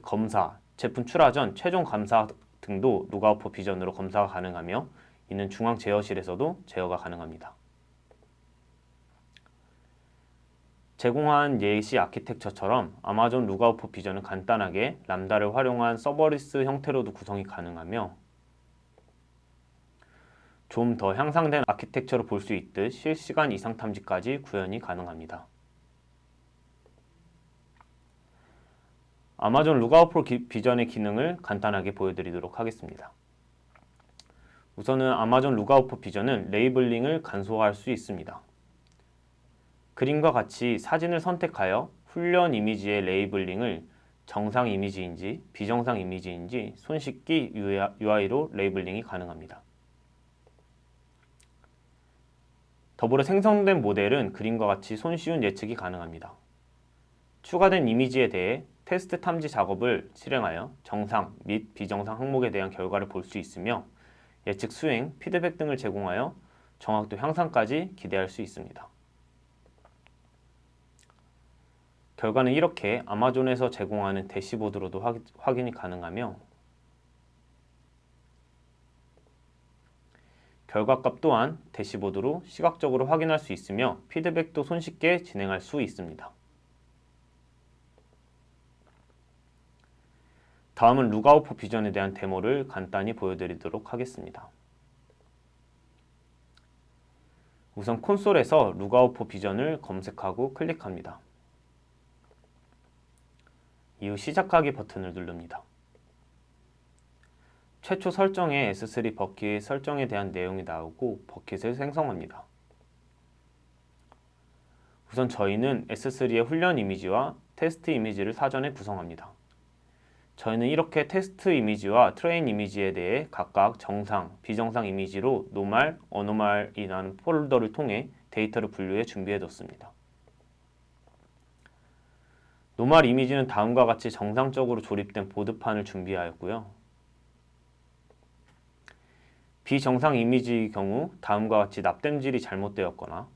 [SPEAKER 3] 검사, 제품 출하 전 최종 감사 등도 룩아웃 비전으로 검사가 가능하며 이는 중앙 제어실에서도 제어가 가능합니다. 제공한 예시 아키텍처처럼 아마존 룩아웃 비전은 간단하게 람다를 활용한 서버리스 형태로도 구성이 가능하며 좀 더 향상된 아키텍처로 볼 수 있듯 실시간 이상 탐지까지 구현이 가능합니다. 아마존 룩아웃 비전의 기능을 간단하게 보여드리도록 하겠습니다. 우선은 아마존 룩아웃 비전은 레이블링을 간소화할 수 있습니다. 그림과 같이 사진을 선택하여 훈련 이미지의 레이블링을 정상 이미지인지 비정상 이미지인지 손쉽게 UI로 레이블링이 가능합니다. 더불어 생성된 모델은 그림과 같이 손쉬운 예측이 가능합니다. 추가된 이미지에 대해 테스트 탐지 작업을 실행하여 정상 및 비정상 항목에 대한 결과를 볼 수 있으며 예측 수행, 피드백 등을 제공하여 정확도 향상까지 기대할 수 있습니다. 결과는 이렇게 아마존에서 제공하는 대시보드로도 확인이 가능하며 결과값 또한 대시보드로 시각적으로 확인할 수 있으며 피드백도 손쉽게 진행할 수 있습니다. 다음은 룩아웃 비전에 대한 데모를 간단히 보여드리도록 하겠습니다. 우선 콘솔에서 룩아웃 비전을 검색하고 클릭합니다. 이후 시작하기 버튼을 누릅니다. 최초 설정의 S3 버킷 설정에 대한 내용이 나오고 버킷을 생성합니다. 우선 저희는 S3의 훈련 이미지와 테스트 이미지를 사전에 구성합니다. 저희는 이렇게 테스트 이미지와 트레인 이미지에 대해 각각 정상, 비정상 이미지로 노말, 어노말이라는 폴더를 통해 데이터를 분류해 준비해뒀습니다. 노말 이미지는 다음과 같이 정상적으로 조립된 보드판을 준비하였고요. 비정상 이미지의 경우 다음과 같이 납땜질이 잘못되었거나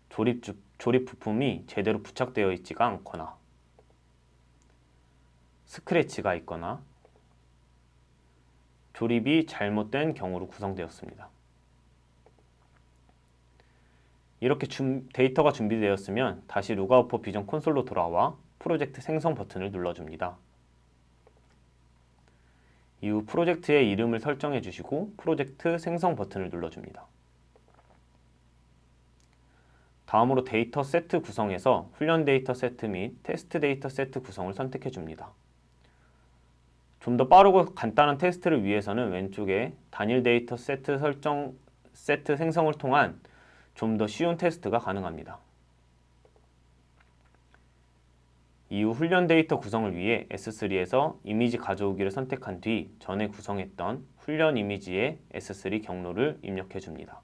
[SPEAKER 3] 조립 부품이 제대로 부착되어 있지가 않거나 스크래치가 있거나 조립이 잘못된 경우로 구성되었습니다. 이렇게 데이터가 준비되었으면 다시 룩아웃 비전 콘솔로 돌아와 프로젝트 생성 버튼을 눌러줍니다. 이후 프로젝트의 이름을 설정해 주시고 프로젝트 생성 버튼을 눌러줍니다. 다음으로 데이터 세트 구성에서 훈련 데이터 세트 및 테스트 데이터 세트 구성을 선택해 줍니다. 좀 더 빠르고 간단한 테스트를 위해서는 왼쪽에 단일 데이터 세트 생성을 통한 좀 더 쉬운 테스트가 가능합니다. 이후 훈련 데이터 구성을 위해 S3에서 이미지 가져오기를 선택한 뒤 전에 구성했던 훈련 이미지의 S3 경로를 입력해 줍니다.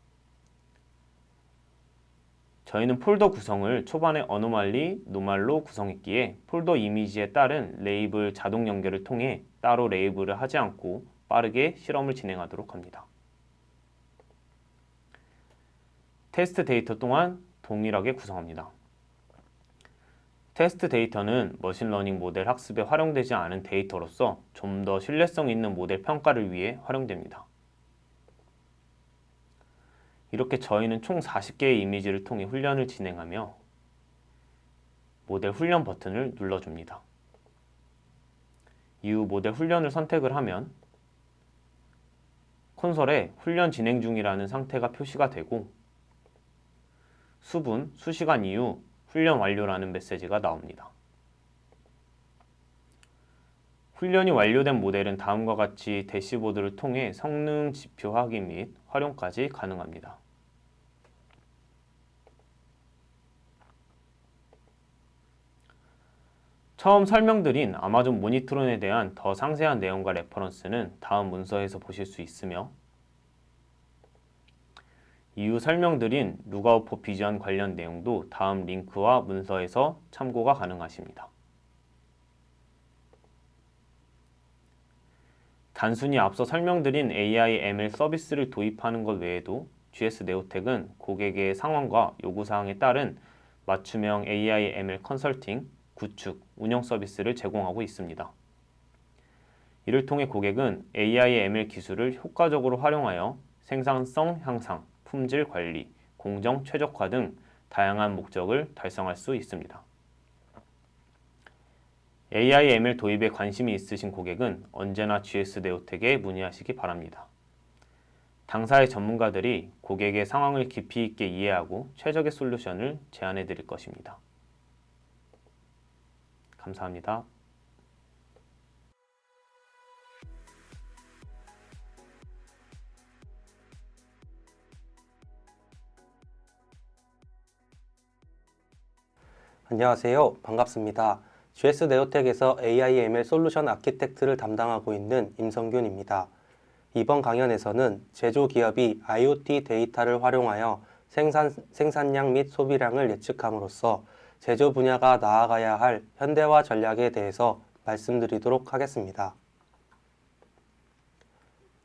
[SPEAKER 3] 저희는 폴더 구성을 초반에 어노말리, 노말로 구성했기에 폴더 이미지에 따른 레이블 자동 연결을 통해 따로 레이블을 하지 않고 빠르게 실험을 진행하도록 합니다. 테스트 데이터 또한 동일하게 구성합니다. 테스트 데이터는 머신러닝 모델 학습에 활용되지 않은 데이터로서 좀 더 신뢰성 있는 모델 평가를 위해 활용됩니다. 이렇게 저희는 총 40개의 이미지를 통해 훈련을 진행하며 모델 훈련 버튼을 눌러줍니다. 이후 모델 훈련을 선택을 하면 콘솔에 훈련 진행 중이라는 상태가 표시가 되고 수분, 수시간 이후 훈련 완료라는 메시지가 나옵니다. 훈련이 완료된 모델은 다음과 같이 대시보드를 통해 성능 지표 확인 및 활용까지 가능합니다. 처음 설명드린 아마존 모니트론에 대한 더 상세한 내용과 레퍼런스는 다음 문서에서 보실 수 있으며 이후 설명드린 룩아웃 포 비전 관련 내용도 다음 링크와 문서에서 참고가 가능하십니다. 단순히 앞서 설명드린 AI ML 서비스를 도입하는 것 외에도 GS 네오텍은 고객의 상황과 요구사항에 따른 맞춤형 AI ML 컨설팅, 구축, 운영 서비스를 제공하고 있습니다. 이를 통해 고객은 AI ML 기술을 효과적으로 활용하여 생산성 향상, 품질 관리, 공정 최적화 등 다양한 목적을 달성할 수 있습니다. AI ML 도입에 관심이 있으신 고객은 언제나 GS 네오텍에 문의하시기 바랍니다. 당사의 전문가들이 고객의 상황을 깊이 있게 이해하고 최적의 솔루션을 제안해 드릴 것입니다. 감사합니다.
[SPEAKER 4] 안녕하세요. 반갑습니다. GS 네오텍에서 AI ML 솔루션 아키텍트를 담당하고 있는 임성균입니다. 이번 강연에서는 제조 기업이 IoT 데이터를 활용하여 생산량 및 소비량을 예측함으로써 제조 분야가 나아가야 할 현대화 전략에 대해서 말씀드리도록 하겠습니다.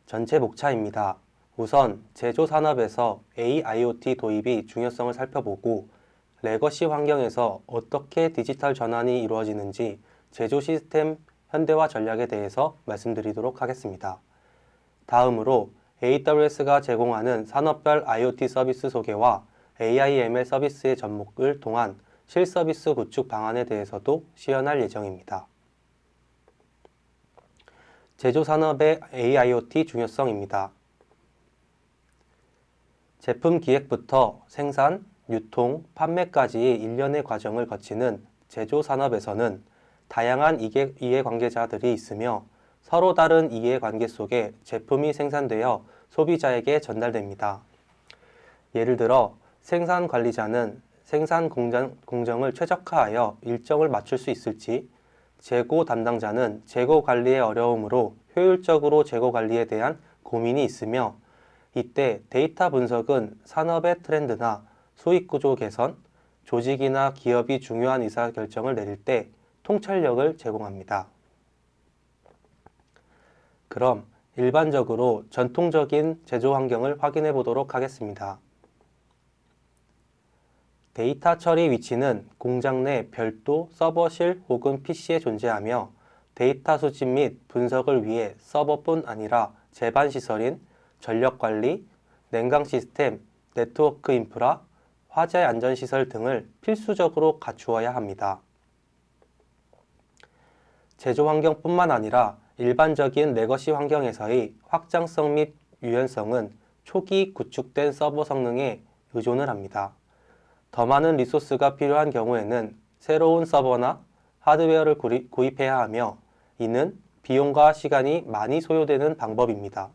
[SPEAKER 4] 전체 목차입니다. 우선 제조 산업에서 AIoT 도입이 중요성을 살펴보고 레거시 환경에서 어떻게 디지털 전환이 이루어지는지 제조 시스템 현대화 전략에 대해서 말씀드리도록 하겠습니다. 다음으로 AWS가 제공하는 산업별 IoT 서비스 소개와 AI ML 서비스의 접목을 통한 실서비스 구축 방안에 대해서도 시연할 예정입니다. 제조 산업의 AIoT 중요성입니다. 제품 기획부터 생산, 유통, 판매까지의 일련의 과정을 거치는 제조 산업에서는 다양한 이해관계자들이 있으며 서로 다른 이해관계 속에 제품이 생산되어 소비자에게 전달됩니다. 예를 들어 생산 관리자는 생산 공정을 최적화하여 일정을 맞출 수 있을지, 재고 담당자는 재고 관리의 어려움으로 효율적으로 재고 관리에 대한 고민이 있으며, 이때 데이터 분석은 산업의 트렌드나 수익 구조 개선, 조직이나 기업이 중요한 의사결정을 내릴 때 통찰력을 제공합니다. 그럼 일반적으로 전통적인 제조 환경을 확인해 보도록 하겠습니다. 데이터 처리 위치는 공장 내 별도 서버실 혹은 PC에 존재하며 데이터 수집 및 분석을 위해 서버뿐 아니라 제반 시설인 전력관리, 냉각 시스템, 네트워크 인프라, 화재 안전시설 등을 필수적으로 갖추어야 합니다. 제조 환경뿐만 아니라 일반적인 레거시 환경에서의 확장성 및 유연성은 초기 구축된 서버 성능에 의존을 합니다. 더 많은 리소스가 필요한 경우에는 새로운 서버나 하드웨어를 구입해야 하며, 이는 비용과 시간이 많이 소요되는 방법입니다.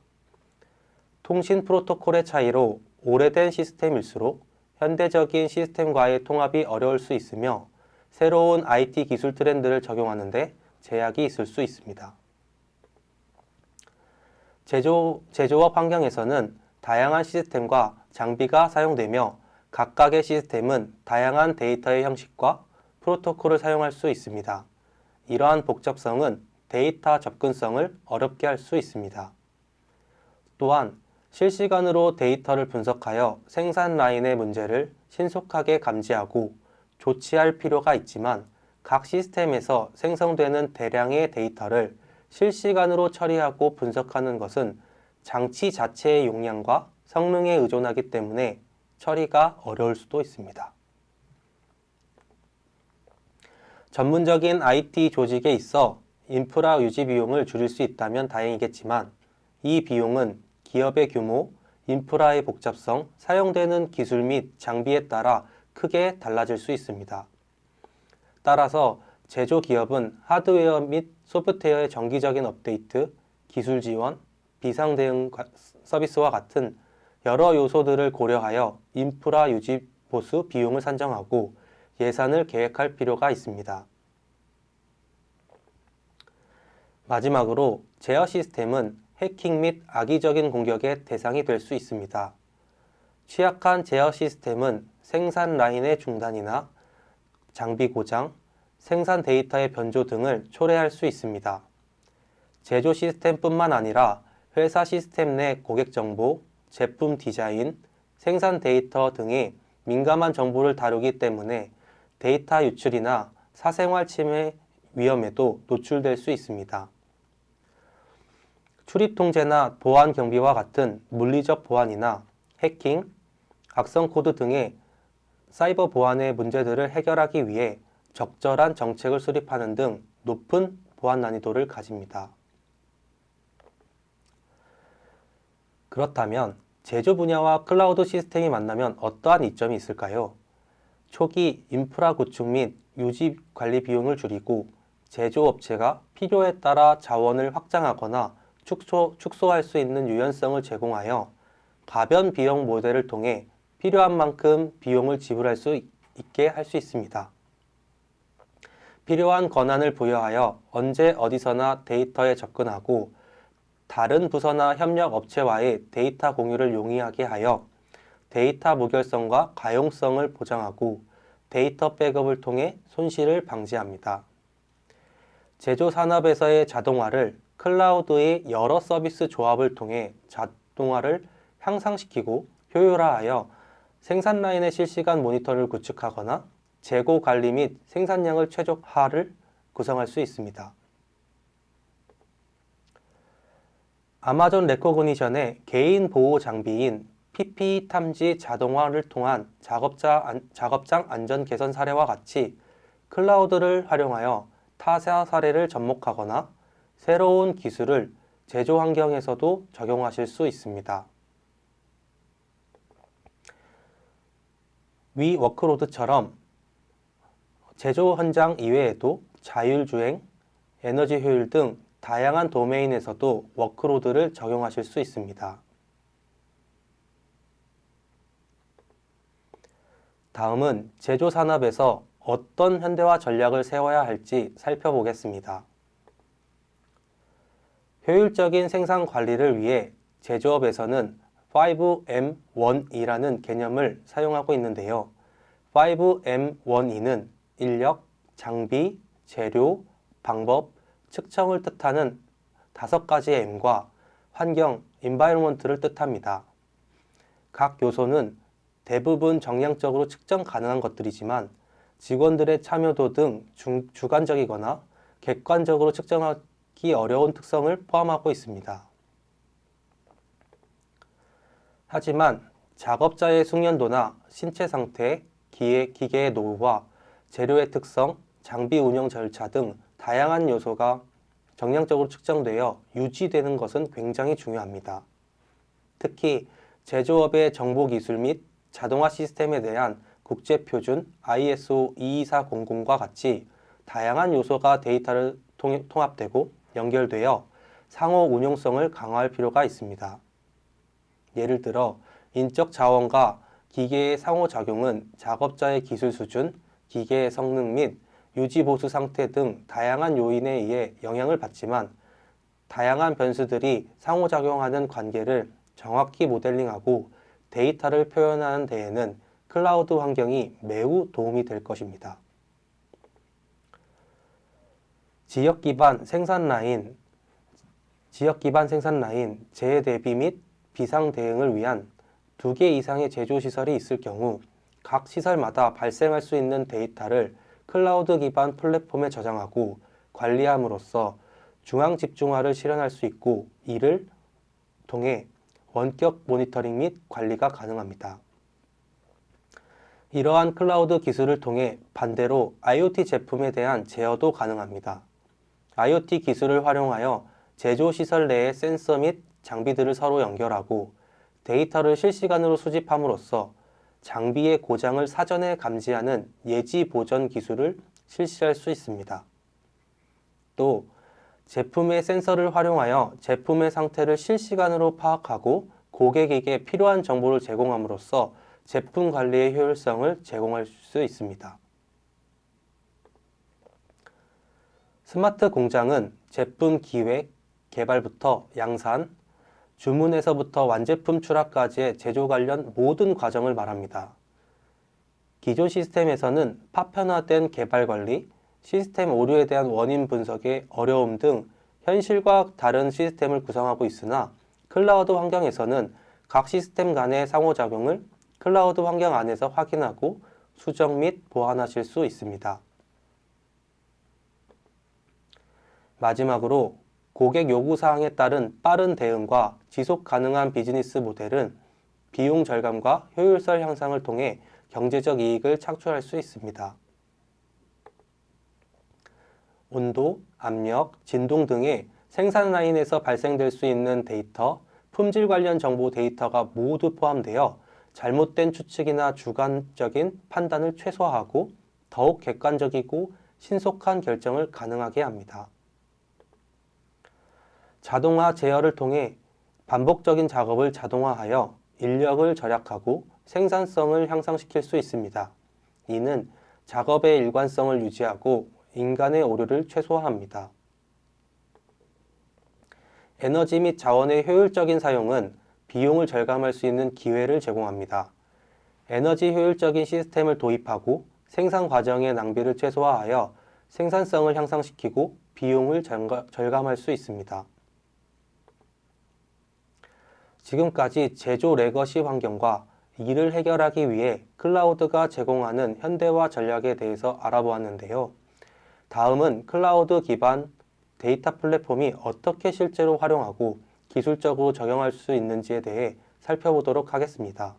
[SPEAKER 4] 통신 프로토콜의 차이로 오래된 시스템일수록 현대적인 시스템과의 통합이 어려울 수 있으며 새로운 IT 기술 트렌드를 적용하는 데 제약이 있을 수 있습니다. 제조업 환경에서는 다양한 시스템과 장비가 사용되며 각각의 시스템은 다양한 데이터의 형식과 프로토콜을 사용할 수 있습니다. 이러한 복잡성은 데이터 접근성을 어렵게 할 수 있습니다. 또한 실시간으로 데이터를 분석하여 생산 라인의 문제를 신속하게 감지하고 조치할 필요가 있지만 각 시스템에서 생성되는 대량의 데이터를 실시간으로 처리하고 분석하는 것은 장치 자체의 용량과 성능에 의존하기 때문에 처리가 어려울 수도 있습니다. 전문적인 IT 조직에 있어 인프라 유지 비용을 줄일 수 있다면 다행이겠지만 이 비용은 기업의 규모, 인프라의 복잡성, 사용되는 기술 및 장비에 따라 크게 달라질 수 있습니다. 따라서 제조기업은 하드웨어 및 소프트웨어의 정기적인 업데이트, 기술 지원, 비상 대응 서비스와 같은 여러 요소들을 고려하여 인프라 유지 보수 비용을 산정하고 예산을 계획할 필요가 있습니다. 마지막으로 제어 시스템은 해킹 및 악의적인 공격의 대상이 될 수 있습니다. 취약한 제어 시스템은 생산 라인의 중단이나 장비 고장, 생산 데이터의 변조 등을 초래할 수 있습니다. 제조 시스템뿐만 아니라 회사 시스템 내 고객 정보, 제품 디자인, 생산 데이터 등의 민감한 정보를 다루기 때문에 데이터 유출이나 사생활 침해 위험에도 노출될 수 있습니다. 출입 통제나 보안 경비와 같은 물리적 보안이나 해킹, 악성 코드 등의 사이버 보안의 문제들을 해결하기 위해 적절한 정책을 수립하는 등 높은 보안 난이도를 가집니다. 그렇다면 제조 분야와 클라우드 시스템이 만나면 어떠한 이점이 있을까요? 초기 인프라 구축 및 유지 관리 비용을 줄이고 제조업체가 필요에 따라 자원을 확장하거나 축소할 수 있는 유연성을 제공하여 가변 비용 모델을 통해 필요한 만큼 비용을 지불할 수 있게 할 수 있습니다. 필요한 권한을 부여하여 언제 어디서나 데이터에 접근하고 다른 부서나 협력 업체와의 데이터 공유를 용이하게 하여 데이터 무결성과 가용성을 보장하고 데이터 백업을 통해 손실을 방지합니다. 제조 산업에서의 자동화를 클라우드의 여러 서비스 조합을 통해 자동화를 향상시키고 효율화하여 생산 라인의 실시간 모니터를 구축하거나 재고 관리 및 생산량을 최적화를 구성할 수 있습니다. 아마존 레코그니션의 개인 보호 장비인 PPE 탐지 자동화를 통한 작업장 안전 개선 사례와 같이 클라우드를 활용하여 타사 사례를 접목하거나 새로운 기술을 제조 환경에서도 적용하실 수 있습니다. 위 워크로드처럼 제조 현장 이외에도 자율주행, 에너지 효율 등 다양한 도메인에서도 워크로드를 적용하실 수 있습니다. 다음은 제조 산업에서 어떤 현대화 전략을 세워야 할지 살펴보겠습니다. 효율적인 생산 관리를 위해 제조업에서는 5M1E라는 개념을 사용하고 있는데요. 5M1E는 인력, 장비, 재료, 방법, 측정을 뜻하는 5가지의 M과 환경, environment를 뜻합니다. 각 요소는 대부분 정량적으로 측정 가능한 것들이지만 직원들의 참여도 등 주관적이거나 객관적으로 측정하기 어려운 특성을 포함하고 있습니다. 하지만 작업자의 숙련도나 신체 상태, 기계의 노후와 재료의 특성, 장비 운영 절차 등 다양한 요소가 정량적으로 측정되어 유지되는 것은 굉장히 중요합니다. 특히 제조업의 정보기술 및 자동화 시스템에 대한 국제표준 ISO 22400과 같이 다양한 요소가 데이터를 통합되고 연결되어 상호 운용성을 강화할 필요가 있습니다. 예를 들어 인적 자원과 기계의 상호작용은 작업자의 기술 수준, 기계의 성능 및 유지 보수 상태 등 다양한 요인에 의해 영향을 받지만 다양한 변수들이 상호작용하는 관계를 정확히 모델링하고 데이터를 표현하는 데에는 클라우드 환경이 매우 도움이 될 것입니다. 지역 기반 생산 라인, 재해 대비 및 비상 대응을 위한 2개 이상의 제조 시설이 있을 경우 각 시설마다 발생할 수 있는 데이터를 클라우드 기반 플랫폼에 저장하고 관리함으로써 중앙 집중화를 실현할 수 있고, 이를 통해 원격 모니터링 및 관리가 가능합니다. 이러한 클라우드 기술을 통해 반대로 IoT 제품에 대한 제어도 가능합니다. IoT 기술을 활용하여 제조 시설 내의 센서 및 장비들을 서로 연결하고 데이터를 실시간으로 수집함으로써 장비의 고장을 사전에 감지하는 예지 보전 기술을 실시할 수 있습니다. 또 제품의 센서를 활용하여 제품의 상태를 실시간으로 파악하고 고객에게 필요한 정보를 제공함으로써 제품 관리의 효율성을 제공할 수 있습니다. 스마트 공장은 제품 기획, 개발부터 양산, 주문에서부터 완제품 출하까지의 제조 관련 모든 과정을 말합니다. 기존 시스템에서는 파편화된 개발 관리, 시스템 오류에 대한 원인 분석의 어려움 등 현실과 다른 시스템을 구성하고 있으나, 클라우드 환경에서는 각 시스템 간의 상호작용을 클라우드 환경 안에서 확인하고 수정 및 보완하실 수 있습니다. 마지막으로 고객 요구사항에 따른 빠른 대응과 지속 가능한 비즈니스 모델은 비용 절감과 효율성 향상을 통해 경제적 이익을 창출할 수 있습니다. 온도, 압력, 진동 등의 생산 라인에서 발생될 수 있는 데이터, 품질 관련 정보 데이터가 모두 포함되어 잘못된 추측이나 주관적인 판단을 최소화하고 더욱 객관적이고 신속한 결정을 가능하게 합니다. 자동화 제어를 통해 반복적인 작업을 자동화하여 인력을 절약하고 생산성을 향상시킬 수 있습니다. 이는 작업의 일관성을 유지하고 인간의 오류를 최소화합니다. 에너지 및 자원의 효율적인 사용은 비용을 절감할 수 있는 기회를 제공합니다. 에너지 효율적인 시스템을 도입하고 생산 과정의 낭비를 최소화하여 생산성을 향상시키고 비용을 절감할 수 있습니다. 지금까지 제조 레거시 환경과 이를 해결하기 위해 클라우드가 제공하는 현대화 전략에 대해서 알아보았는데요. 다음은 클라우드 기반 데이터 플랫폼이 어떻게 실제로 활용하고 기술적으로 적용할 수 있는지에 대해 살펴보도록 하겠습니다.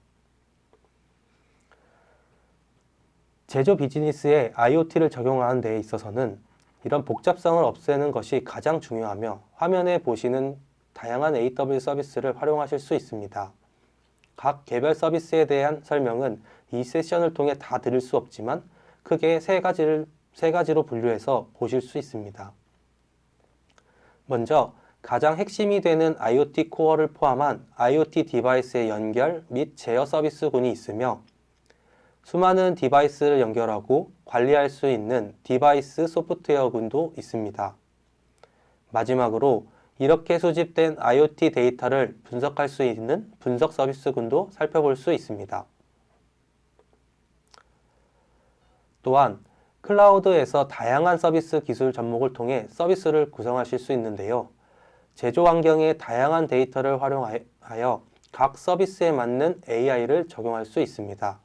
[SPEAKER 4] 제조 비즈니스에 IoT를 적용하는 데 있어서는 이런 복잡성을 없애는 것이 가장 중요하며, 화면에 보시는 다양한 AWS 서비스를 활용하실 수 있습니다. 각 개별 서비스에 대한 설명은 이 세션을 통해 다 드릴 수 없지만 크게 세 가지로 분류해서 보실 수 있습니다. 먼저 가장 핵심이 되는 IoT 코어를 포함한 IoT 디바이스의 연결 및 제어 서비스군이 있으며, 수많은 디바이스를 연결하고 관리할 수 있는 디바이스 소프트웨어군도 있습니다. 마지막으로 이렇게 수집된 IoT 데이터를 분석할 수 있는 분석 서비스군도 살펴볼 수 있습니다. 또한 클라우드에서 다양한 서비스 기술 접목을 통해 서비스를 구성하실 수 있는데요. 제조 환경의 다양한 데이터를 활용하여 각 서비스에 맞는 AI를 적용할 수 있습니다.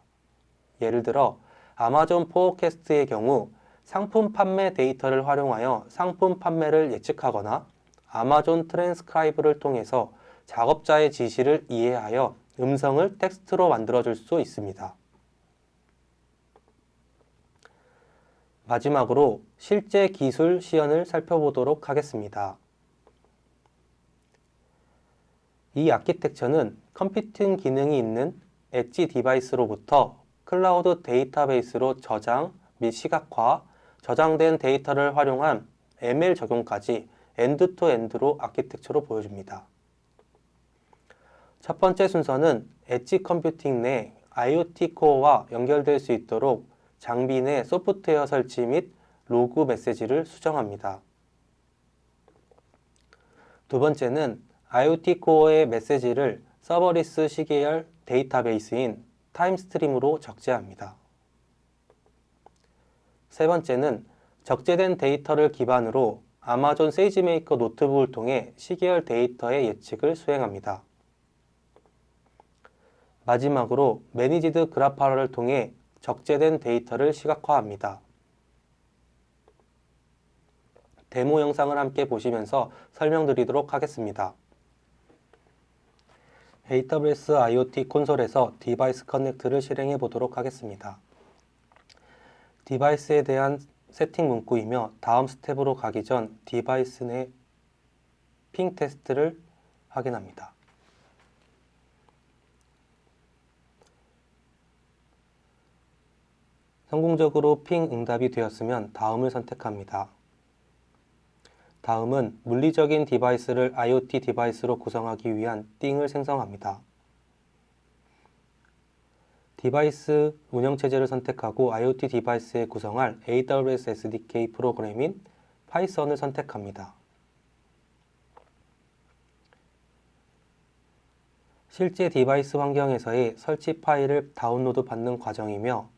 [SPEAKER 4] 예를 들어 아마존 포어캐스트의 경우 상품 판매 데이터를 활용하여 상품 판매를 예측하거나, 아마존 트랜스크라이브를 통해서 작업자의 지시를 이해하여 음성을 텍스트로 만들어줄 수 있습니다. 마지막으로 실제 기술 시연을 살펴보도록 하겠습니다. 이 아키텍처는 컴퓨팅 기능이 있는 엣지 디바이스로부터 클라우드 데이터베이스로 저장 및 시각화, 저장된 데이터를 활용한 ML 적용까지 엔드투엔드로 아키텍처로 보여줍니다. 첫 번째 순서는 엣지 컴퓨팅 내 IoT 코어와 연결될 수 있도록 장비 내 소프트웨어 설치 및 로그 메시지를 수정합니다. 두 번째는 IoT 코어의 메시지를 서버리스 시계열 데이터베이스인 타임스트림으로 적재합니다. 세 번째는 적재된 데이터를 기반으로 아마존 세이지메이커 노트북을 통해 시계열 데이터의 예측을 수행합니다. 마지막으로 매니지드 그래퍼를 통해 적재된 데이터를 시각화합니다. 데모 영상을 함께 보시면서 설명드리도록 하겠습니다. AWS IoT 콘솔에서 디바이스 커넥트를 실행해 보도록 하겠습니다. 디바이스에 대한 세팅 문구이며 다음 스텝으로 가기 전 디바이스 내 핑 테스트를 확인합니다. 성공적으로 핑 응답이 되었으면 다음을 선택합니다. 다음은 물리적인 디바이스를 IoT 디바이스로 구성하기 위한 띵을 생성합니다. 디바이스 운영체제를 선택하고 IoT 디바이스에 구성할 AWS SDK 프로그램인 파이썬을 선택합니다. 실제 디바이스 환경에서의 설치 파일을 다운로드 받는 과정이며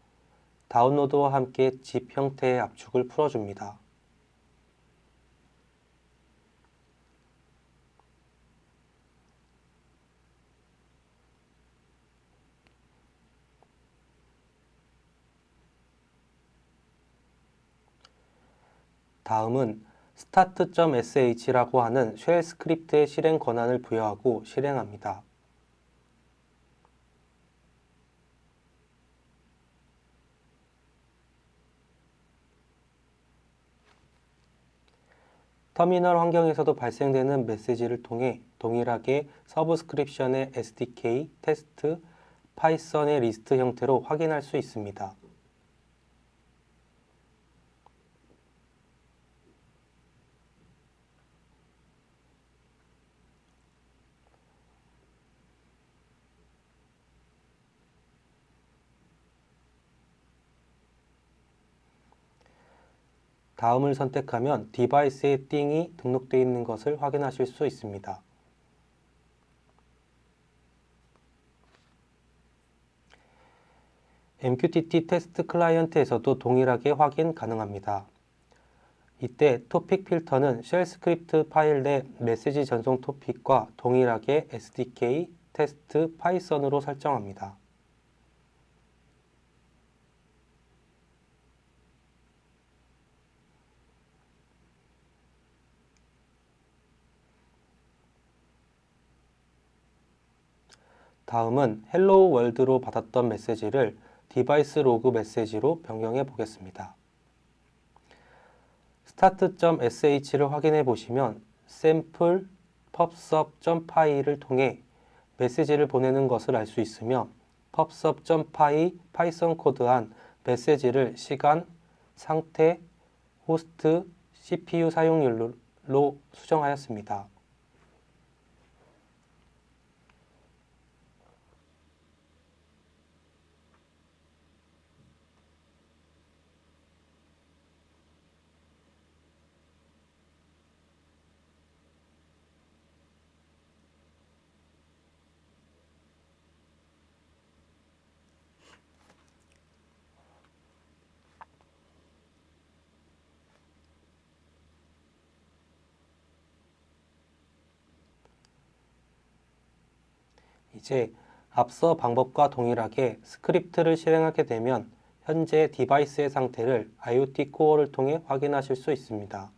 [SPEAKER 4] 다운로드와 함께 zip 형태의 압축을 풀어줍니다. 다음은 start.sh라고 하는 쉘 스크립트의 실행 권한을 부여하고 실행합니다. 터미널 환경에서도 발생되는 메시지를 통해 동일하게 서브스크립션의 SDK, 테스트, 파이썬의 리스트 형태로 확인할 수 있습니다. 다음을 선택하면 디바이스의 띵이 등록되어 있는 것을 확인하실 수 있습니다. MQTT 테스트 클라이언트에서도 동일하게 확인 가능합니다. 이때 토픽 필터는 쉘 스크립트 파일 내 메시지 전송 토픽과 동일하게 SDK, 테스트, 파이썬으로 설정합니다. 다음은 헬로우 월드로 받았던 메시지를 디바이스 로그 메시지로 변경해 보겠습니다. start.sh를 확인해 보시면 sample pubsub.py를 통해 메시지를 보내는 것을 알 수 있으며 pubsub.py 파이썬 코드한 메시지를 시간, 상태, 호스트, CPU 사용률로 수정하였습니다. 이제 앞서 방법과 동일하게 스크립트를 실행하게 되면 현재 디바이스의 상태를 IoT 코어를 통해 확인하실 수 있습니다.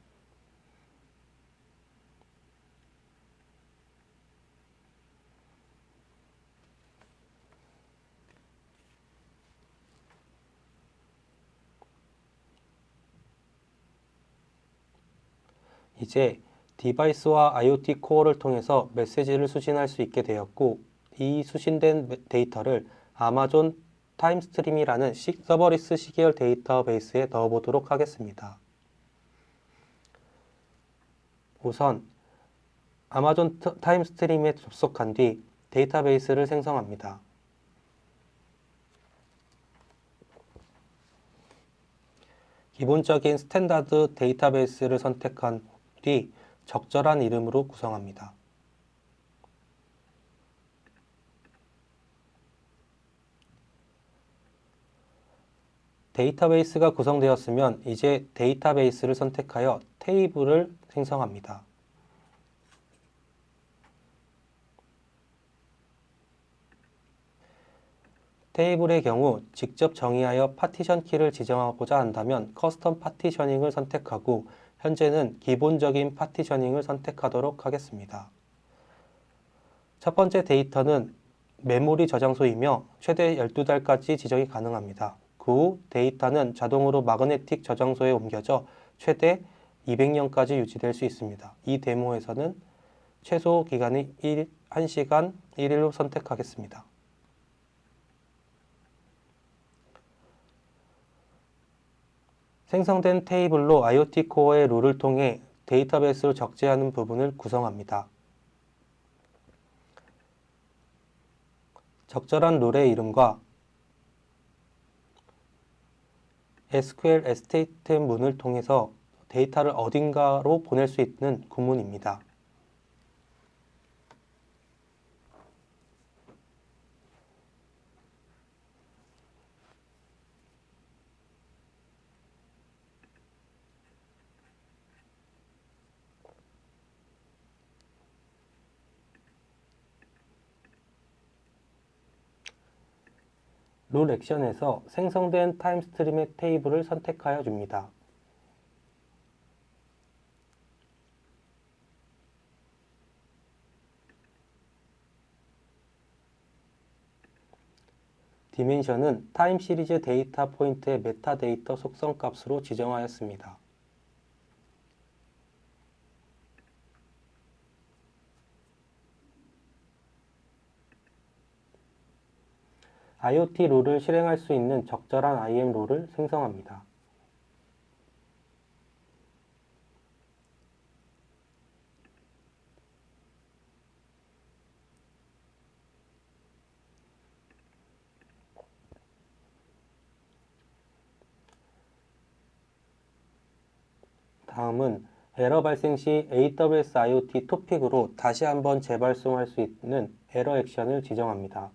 [SPEAKER 4] 이제 디바이스와 IoT 코어를 통해서 메시지를 수신할 수 있게 되었고 이 수신된 데이터를 아마존 타임스트림이라는 서버리스 시계열 데이터베이스에 넣어보도록 하겠습니다. 우선 아마존 타임스트림에 접속한 뒤 데이터베이스를 생성합니다. 기본적인 스탠다드 데이터베이스를 선택한 뒤 적절한 이름으로 구성합니다. 데이터베이스가 구성되었으면 이제 데이터베이스를 선택하여 테이블을 생성합니다. 테이블의 경우 직접 정의하여 파티션 키를 지정하고자 한다면 커스텀 파티셔닝을 선택하고 현재는 기본적인 파티셔닝을 선택하도록 하겠습니다. 첫 번째 데이터는 메모리 저장소이며 최대 12달까지 지정이 가능합니다. 그 후 데이터는 자동으로 마그네틱 저장소에 옮겨져 최대 200년까지 유지될 수 있습니다. 이 데모에서는 최소 기간이 1시간 1일로 선택하겠습니다. 생성된 테이블로 IoT 코어의 룰을 통해 데이터베이스로 적재하는 부분을 구성합니다. 적절한 룰의 이름과 SQL 에스테이트 문을 통해서 데이터를 어딘가로 보낼 수 있는 구문입니다. 룰 액션에서 생성된 타임스트림의 테이블을 선택하여 줍니다. 디멘션은 타임 시리즈 데이터 포인트의 메타데이터 속성 값으로 지정하였습니다. IoT 룰을 실행할 수 있는 적절한 IM 룰을 생성합니다. 다음은 에러 발생 시 AWS IoT 토픽으로 다시 한번 재발송할 수 있는 에러 액션을 지정합니다.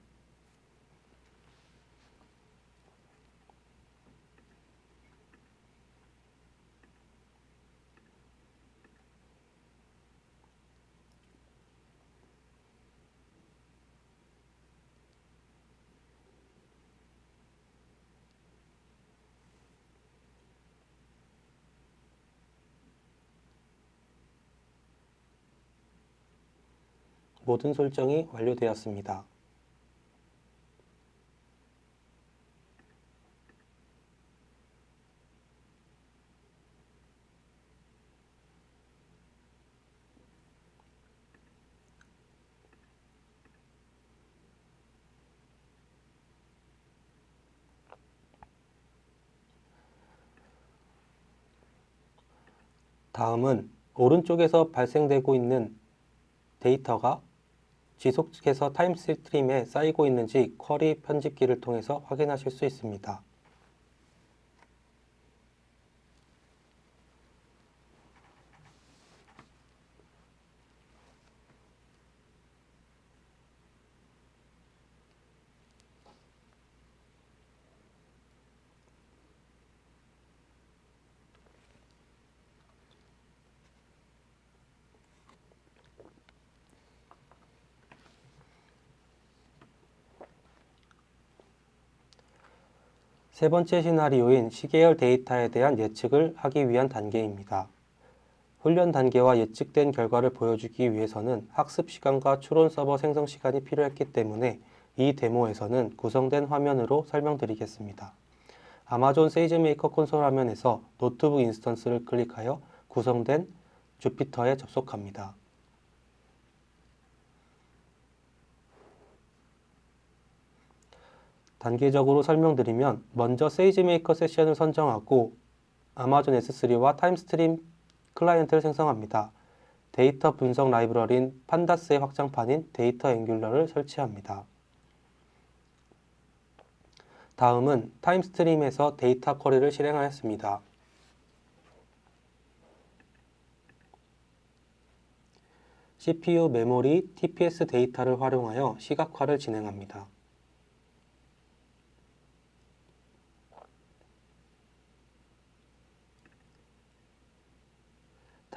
[SPEAKER 4] 모든 설정이 완료되었습니다. 다음은 오른쪽에서 발생되고 있는 데이터가 지속해서 타임스트림에 쌓이고 있는지 쿼리 편집기를 통해서 확인하실 수 있습니다. 세 번째 시나리오인 시계열 데이터에 대한 예측을 하기 위한 단계입니다. 훈련 단계와 예측된 결과를 보여주기 위해서는 학습 시간과 추론 서버 생성 시간이 필요했기 때문에 이 데모에서는 구성된 화면으로 설명드리겠습니다. 아마존 세이지메이커 콘솔 화면에서 노트북 인스턴스를 클릭하여 구성된 주피터에 접속합니다. 단계적으로 설명드리면 먼저 세이지메이커 세션을 선정하고 아마존 S3와 타임스트림 클라이언트를 생성합니다. 데이터 분석 라이브러리인 판다스의 확장판인 데이터 앵귤러를 설치합니다. 다음은 타임스트림에서 데이터 쿼리를 실행하였습니다. CPU, 메모리, TPS 데이터를 활용하여 시각화를 진행합니다.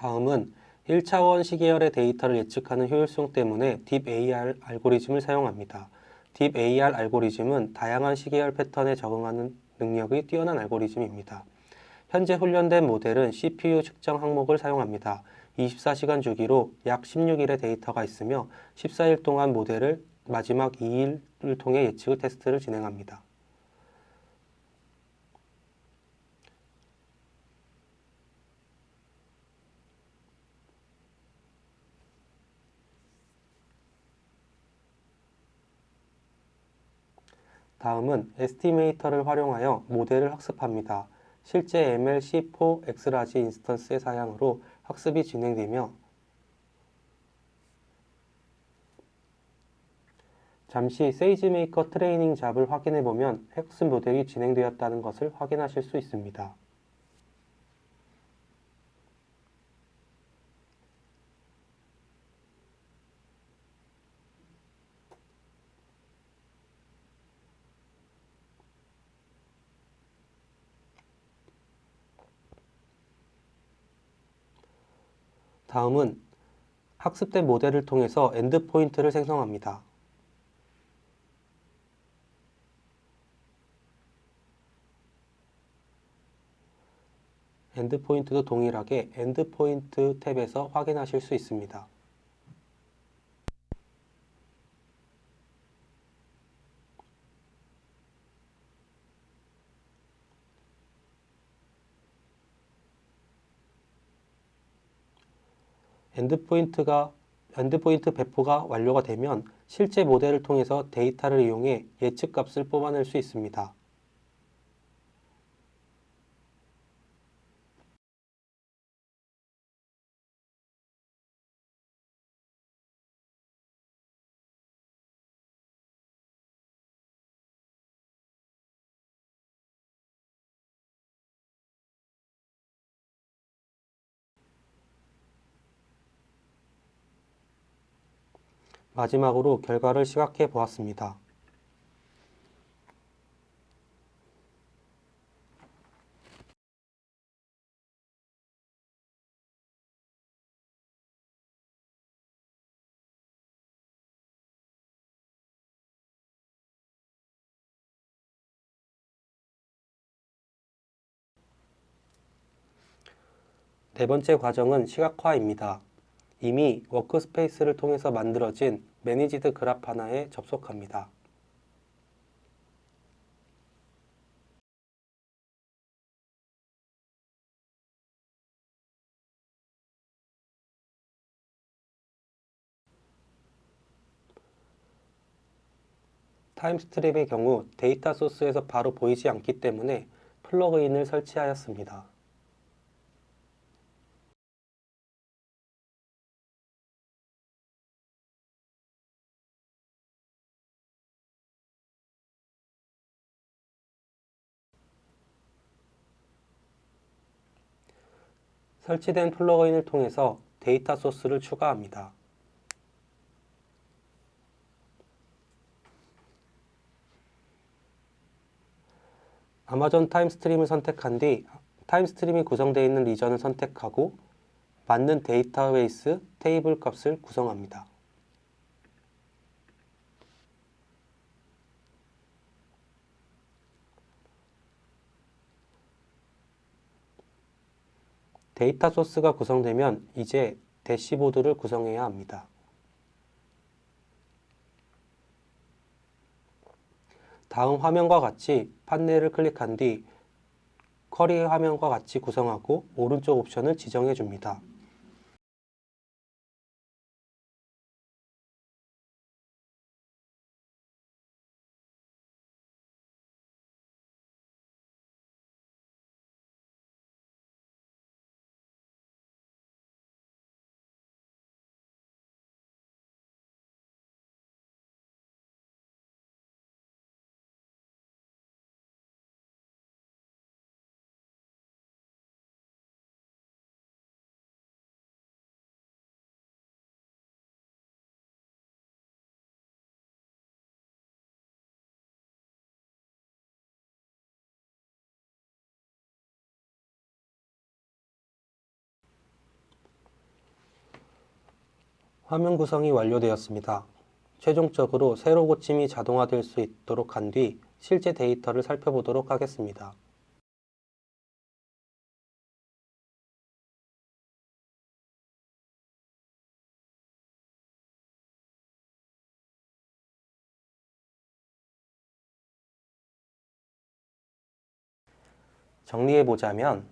[SPEAKER 4] 다음은 1차원 시계열의 데이터를 예측하는 효율성 때문에 딥 AI 알고리즘을 사용합니다. 딥 AR 알고리즘은 다양한 시계열 패턴에 적응하는 능력이 뛰어난 알고리즘입니다. 현재 훈련된 모델은 CPU 측정 항목을 사용합니다. 24시간 주기로 약 16일의 데이터가 있으며 14일 동안 모델을 마지막 2일을 통해 예측 테스트를 진행합니다. 다음은 에스티메이터를 활용하여 모델을 학습합니다. 실제 MLC4 X라지 인스턴스의 사양으로 학습이 진행되며 잠시 세이지메이커 트레이닝 잡을 확인해 보면 학습 모델이 진행되었다는 것을 확인하실 수 있습니다. 다음은 학습된 모델을 통해서 엔드포인트를 생성합니다. 엔드포인트도 동일하게 엔드포인트 탭에서 확인하실 수 있습니다. 엔드포인트 배포가 완료가 되면 실제 모델을 통해서 데이터를 이용해 예측값을 뽑아낼 수 있습니다. 마지막으로 결과를 시각해 보았습니다. 네 번째 과정은 시각화입니다. 이미 워크스페이스를 통해서 만들어진 매니지드 그래프 하나에 접속합니다. 타임스트립의 경우 데이터 소스에서 바로 보이지 않기 때문에 플러그인을 설치하였습니다. 설치된 플러그인을 통해서 데이터 소스를 추가합니다. 아마존 타임스트림을 선택한 뒤 타임스트림이 구성되어 있는 리전을 선택하고 맞는 데이터베이스 테이블 값을 구성합니다. 데이터 소스가 구성되면 이제 대시보드를 구성해야 합니다. 다음 화면과 같이 판넬을 클릭한 뒤 쿼리 화면과 같이 구성하고 오른쪽 옵션을 지정해 줍니다. 화면 구성이 완료되었습니다. 최종적으로 세로 고침이 자동화될 수 있도록 한 뒤 실제 데이터를 살펴보도록 하겠습니다. 정리해보자면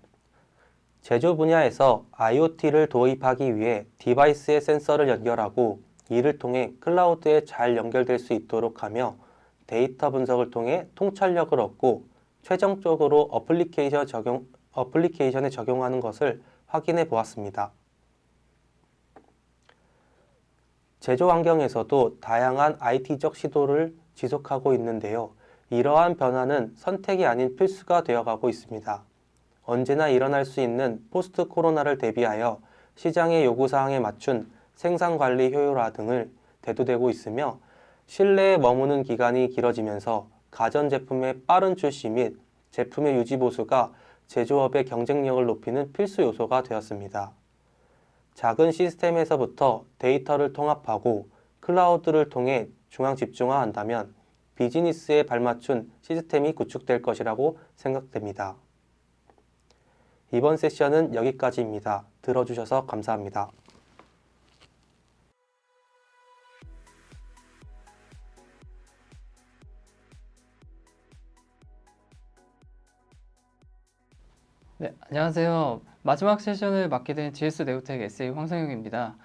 [SPEAKER 4] 제조 분야에서 IoT를 도입하기 위해 디바이스에 센서를 연결하고 이를 통해 클라우드에 잘 연결될 수 있도록 하며 데이터 분석을 통해 통찰력을 얻고 최종적으로 어플리케이션에 적용하는 것을 확인해 보았습니다. 제조 환경에서도 다양한 IT적 시도를 지속하고 있는데요. 이러한 변화는 선택이 아닌 필수가 되어가고 있습니다. 언제나 일어날 수 있는 포스트 코로나를 대비하여 시장의 요구사항에 맞춘 생산관리 효율화 등을 대두되고 있으며 실내에 머무는 기간이 길어지면서 가전제품의 빠른 출시 및 제품의 유지 보수가 제조업의 경쟁력을 높이는 필수 요소가 되었습니다. 작은 시스템에서부터 데이터를 통합하고 클라우드를 통해 중앙 집중화한다면 비즈니스에 발맞춘 시스템이 구축될 것이라고 생각됩니다. 이번 세션은 여기까지입니다. 들어주셔서 감사합니다.
[SPEAKER 5] 네, 안녕하세요. 마지막 세션을 맡게 된 GS 네오텍 SA 황성영입니다.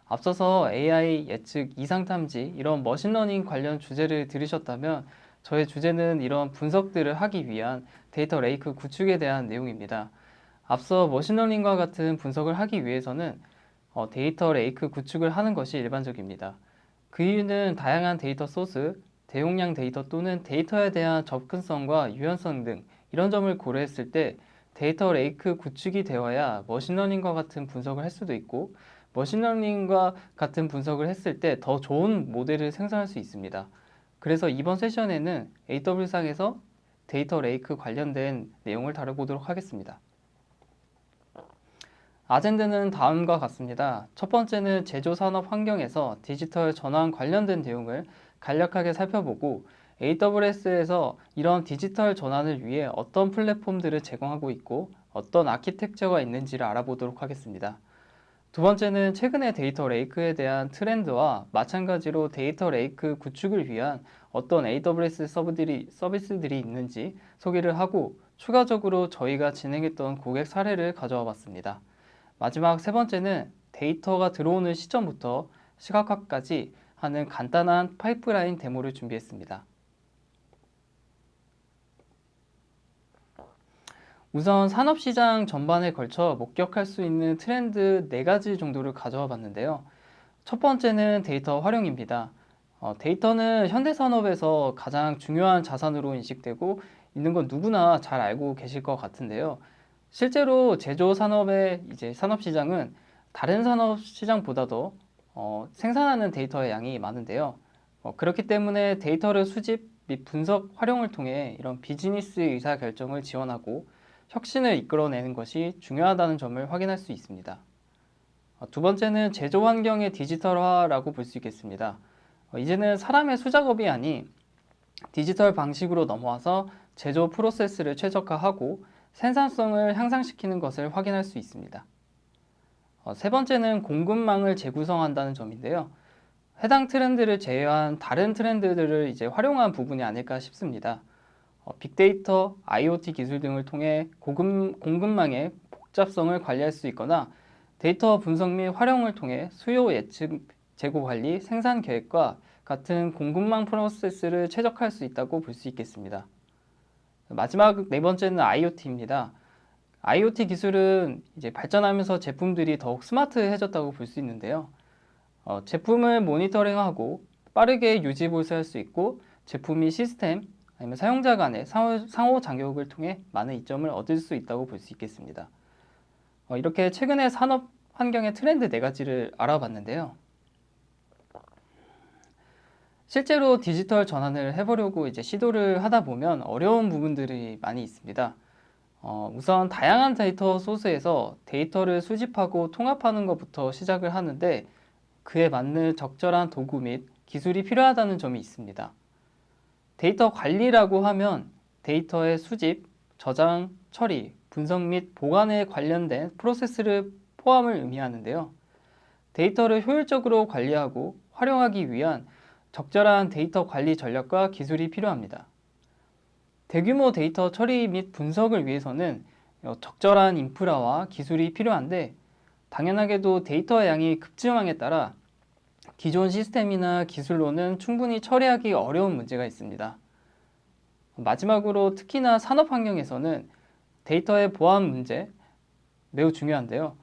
[SPEAKER 5] 앞서서 AI, 예측, 이상 탐지 이런 머신러닝 관련 주제를 들으셨다면 저의 주제는 이런 분석들을 하기 위한 데이터 레이크 구축에 대한 내용입니다. 앞서 머신러닝과 같은 분석을 하기 위해서는 데이터 레이크 구축을 하는 것이 일반적입니다. 그 이유는 다양한 데이터 소스, 대용량 데이터 또는 데이터에 대한 접근성과 유연성 등 이런 점을 고려했을 때 데이터 레이크 구축이 되어야 머신러닝과 같은 분석을 할 수도 있고 머신러닝과 같은 분석을 했을 때 더 좋은 모델을 생성할 수 있습니다. 그래서 이번 세션에는 AWS상에서 데이터 레이크 관련된 내용을 다뤄보도록 하겠습니다. 아젠다는 다음과 같습니다. 첫 번째는 제조 산업 환경에서 디지털 전환 관련된 내용을 간략하게 살펴보고 AWS에서 이런 디지털 전환을 위해 어떤 플랫폼들을 제공하고 있고 어떤 아키텍처가 있는지를 알아보도록 하겠습니다. 두 번째는 최근의 데이터 레이크에 대한 트렌드와 마찬가지로 데이터 레이크 구축을 위한 어떤 AWS 서비스들이 있는지 소개를 하고 추가적으로 저희가 진행했던 고객 사례를 가져와 봤습니다. 마지막 세 번째는 데이터가 들어오는 시점부터 시각화까지 하는 간단한 파이프라인 데모를 준비했습니다. 우선 산업시장 전반에 걸쳐 목격할 수 있는 트렌드 4가지 정도를 가져와 봤는데요. 첫 번째는 데이터 활용입니다. 데이터는 현대산업에서 가장 중요한 자산으로 인식되고 있는 건 누구나 잘 알고 계실 것 같은데요. 실제로 제조 산업의 산업시장은 다른 산업시장보다도 생산하는 데이터의 양이 많은데요. 그렇기 때문에 데이터를 수집 및 분석, 활용을 통해 이런 비즈니스 의사결정을 지원하고 혁신을 이끌어내는 것이 중요하다는 점을 확인할 수 있습니다. 두 번째는 제조 환경의 디지털화라고 볼 수 있겠습니다. 이제는 사람의 수작업이 아닌 디지털 방식으로 넘어와서 제조 프로세스를 최적화하고 생산성을 향상시키는 것을 확인할 수 있습니다. 세 번째는 공급망을 재구성한다는 점인데요. 해당 트렌드를 제외한 다른 트렌드들을 활용한 부분이 아닐까 싶습니다. 빅데이터, IoT 기술 등을 통해 공급망의 복잡성을 관리할 수 있거나 데이터 분석 및 활용을 통해 수요 예측, 재고 관리, 생산 계획과 같은 공급망 프로세스를 최적화할 수 있다고 볼 수 있겠습니다. 마지막 네 번째는 IoT입니다. IoT 기술은 발전하면서 제품들이 더욱 스마트해졌다고 볼 수 있는데요. 제품을 모니터링하고 빠르게 유지 보수할 수 있고 제품이 시스템, 아니면 사용자 간의 상호작용을 통해 많은 이점을 얻을 수 있다고 볼 수 있겠습니다. 이렇게 최근의 산업 환경의 트렌드 4가지를 알아봤는데요. 실제로 디지털 전환을 해보려고 시도를 하다 보면 어려운 부분들이 많이 있습니다. 우선 다양한 데이터 소스에서 데이터를 수집하고 통합하는 것부터 시작을 하는데 그에 맞는 적절한 도구 및 기술이 필요하다는 점이 있습니다. 데이터 관리라고 하면 데이터의 수집, 저장, 처리, 분석 및 보관에 관련된 프로세스를 포함을 의미하는데요. 데이터를 효율적으로 관리하고 활용하기 위한 적절한 데이터 관리 전략과 기술이 필요합니다. 대규모 데이터 처리 및 분석을 위해서는 적절한 인프라와 기술이 필요한데 당연하게도 데이터의 양이 급증함에 따라 기존 시스템이나 기술로는 충분히 처리하기 어려운 문제가 있습니다. 마지막으로 특히나 산업 환경에서는 데이터의 보안 문제 매우 중요한데요.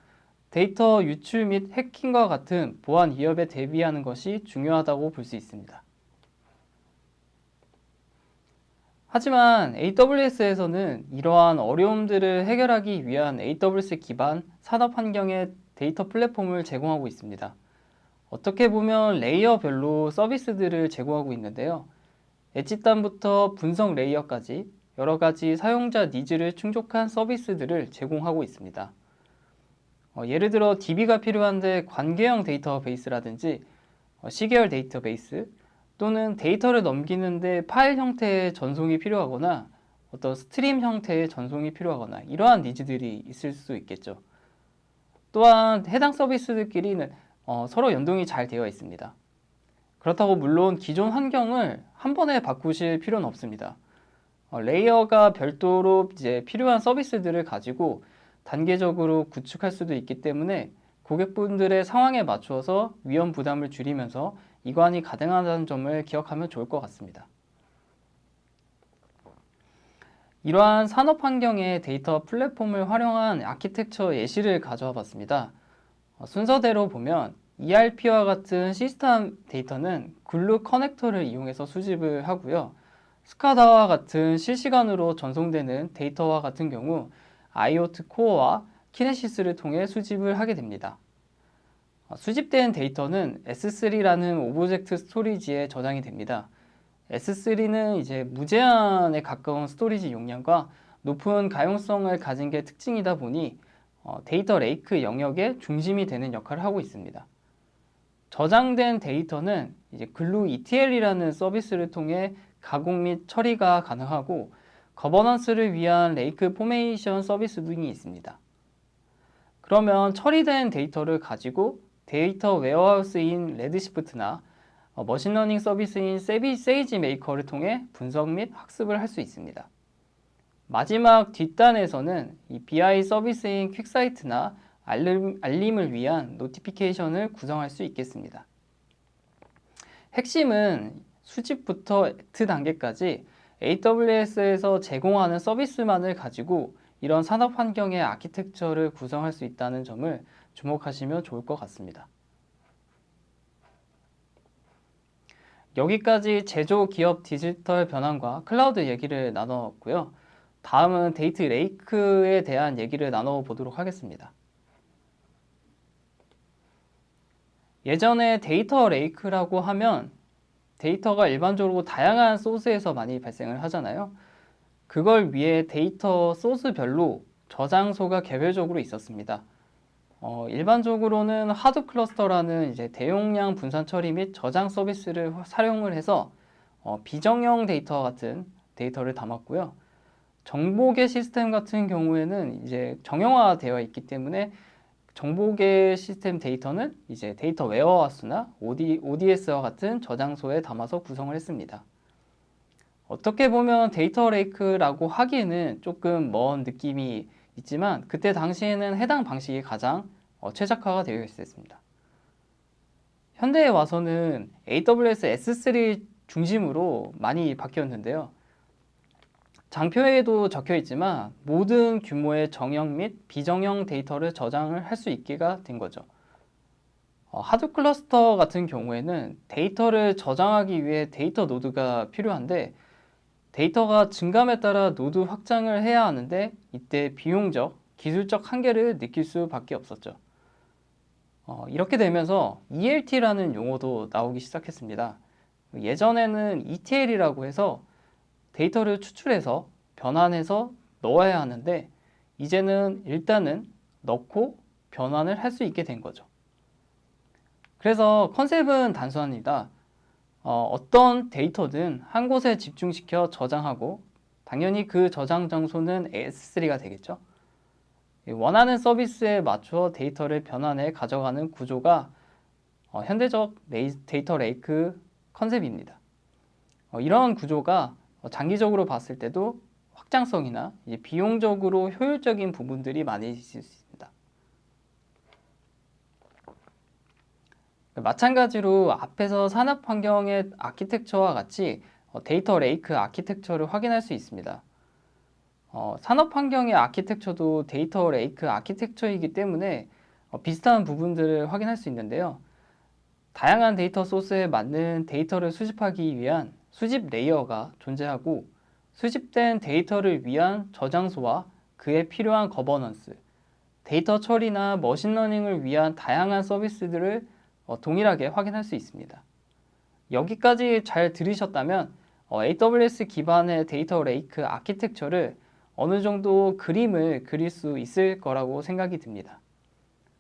[SPEAKER 5] 데이터 유출 및 해킹과 같은 보안 위협에 대비하는 것이 중요하다고 볼 수 있습니다. 하지만 AWS에서는 이러한 어려움들을 해결하기 위한 AWS 기반 산업 환경의 데이터 플랫폼을 제공하고 있습니다. 어떻게 보면 레이어별로 서비스들을 제공하고 있는데요. 엣지단부터 분석 레이어까지 여러 가지 사용자 니즈를 충족한 서비스들을 제공하고 있습니다. 예를 들어 DB가 필요한데 관계형 데이터베이스라든지 시계열 데이터베이스 또는 데이터를 넘기는데 파일 형태의 전송이 필요하거나 어떤 스트림 형태의 전송이 필요하거나 이러한 니즈들이 있을 수 있겠죠. 또한 해당 서비스들끼리는 서로 연동이 잘 되어 있습니다. 그렇다고 물론 기존 환경을 한 번에 바꾸실 필요는 없습니다. 레이어가 별도로 이제 필요한 서비스들을 가지고 단계적으로 구축할 수도 있기 때문에 고객분들의 상황에 맞추어서 위험 부담을 줄이면서 이관이 가능하다는 점을 기억하면 좋을 것 같습니다. 이러한 산업 환경의 데이터 플랫폼을 활용한 아키텍처 예시를 가져와 봤습니다. 순서대로 보면 ERP와 같은 시스템 데이터는 글루 커넥터를 이용해서 수집을 하고요. 스카다와 같은 실시간으로 전송되는 데이터와 같은 경우 IoT 코어와 키네시스를 통해 수집을 하게 됩니다. 수집된 데이터는 S3라는 오브젝트 스토리지에 저장이 됩니다. S3는 이제 무제한에 가까운 스토리지 용량과 높은 가용성을 가진 게 특징이다 보니 데이터 레이크 영역의 중심이 되는 역할을 하고 있습니다. 저장된 데이터는 이제 글루 ETL이라는 서비스를 통해 가공 및 처리가 가능하고 거버넌스를 위한 레이크 포메이션 서비스 등이 있습니다. 그러면 처리된 데이터를 가지고 데이터 웨어하우스인 레드시프트나 머신러닝 서비스인 세이지 메이커를 통해 분석 및 학습을 할 수 있습니다. 마지막 뒷단에서는 이 BI 서비스인 퀵사이트나 알림을 위한 노티피케이션을 구성할 수 있겠습니다. 핵심은 수집부터 액트 단계까지 AWS에서 제공하는 서비스만을 가지고 이런 산업 환경의 아키텍처를 구성할 수 있다는 점을 주목하시면 좋을 것 같습니다. 여기까지 제조 기업 디지털 변환과 클라우드 얘기를 나눴고요. 다음은 데이터 레이크에 대한 얘기를 나눠보도록 하겠습니다. 예전에 데이터 레이크라고 하면 데이터가 일반적으로 다양한 소스에서 많이 발생을 하잖아요. 그걸 위해 데이터 소스별로 저장소가 개별적으로 있었습니다. 일반적으로는 하드 클러스터라는 이제 대용량 분산 처리 및 저장 서비스를 사용을 해서 비정형 데이터 같은 데이터를 담았고요. 정보계 시스템 같은 경우에는 이제 정형화되어 있기 때문에 정보계 시스템 데이터는 이제 데이터 웨어하우스나 ODS와 같은 저장소에 담아서 구성을 했습니다. 어떻게 보면 데이터 레이크라고 하기에는 조금 먼 느낌이 있지만 그때 당시에는 해당 방식이 가장 최적화가 되어 있었습니다. 현대에 와서는 AWS S3 중심으로 많이 바뀌었는데요. 장표에도 적혀 있지만 모든 규모의 정형 및 비정형 데이터를 저장을 할 수 있게가 된 거죠. 하드 클러스터 같은 경우에는 데이터를 저장하기 위해 데이터 노드가 필요한데 데이터가 증감에 따라 노드 확장을 해야 하는데 이때 비용적, 기술적 한계를 느낄 수밖에 없었죠. 이렇게 되면서 ELT라는 용어도 나오기 시작했습니다. 예전에는 ETL이라고 해서 데이터를 추출해서 변환해서 넣어야 하는데 이제는 일단은 넣고 변환을 할 수 있게 된 거죠. 그래서 컨셉은 단순합니다. 어떤 데이터든 한 곳에 집중시켜 저장하고 당연히 그 저장 장소는 S3가 되겠죠. 원하는 서비스에 맞춰 데이터를 변환해 가져가는 구조가 현대적 데이터 레이크 컨셉입니다. 이런 구조가 장기적으로 봤을 때도 확장성이나 이제 비용적으로 효율적인 부분들이 많이 있을 수 있습니다. 마찬가지로 앞에서 산업 환경의 아키텍처와 같이 데이터 레이크 아키텍처를 확인할 수 있습니다. 산업 환경의 아키텍처도 데이터 레이크 아키텍처이기 때문에 비슷한 부분들을 확인할 수 있는데요. 다양한 데이터 소스에 맞는 데이터를 수집하기 위한 수집 레이어가 존재하고 수집된 데이터를 위한 저장소와 그에 필요한 거버넌스, 데이터 처리나 머신러닝을 위한 다양한 서비스들을 동일하게 확인할 수 있습니다. 여기까지 잘 들으셨다면 AWS 기반의 데이터 레이크 아키텍처를 어느 정도 그림을 그릴 수 있을 거라고 생각이 듭니다.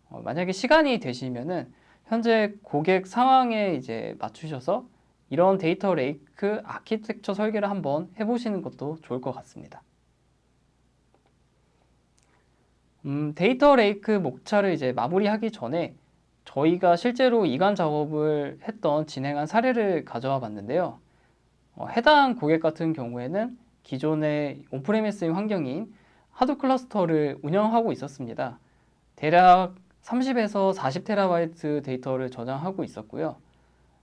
[SPEAKER 5] 만약에 시간이 되시면은 현재 고객 상황에 이제 맞추셔서 이런 데이터 레이크 아키텍처 설계를 한번 해보시는 것도 좋을 것 같습니다. 데이터 레이크 목차를 이제 마무리하기 전에 저희가 실제로 이관 작업을 진행한 사례를 가져와 봤는데요. 해당 고객 같은 경우에는 기존의 온프레미스 환경인 하드 클러스터를 운영하고 있었습니다. 대략 30에서 40TB 데이터를 저장하고 있었고요.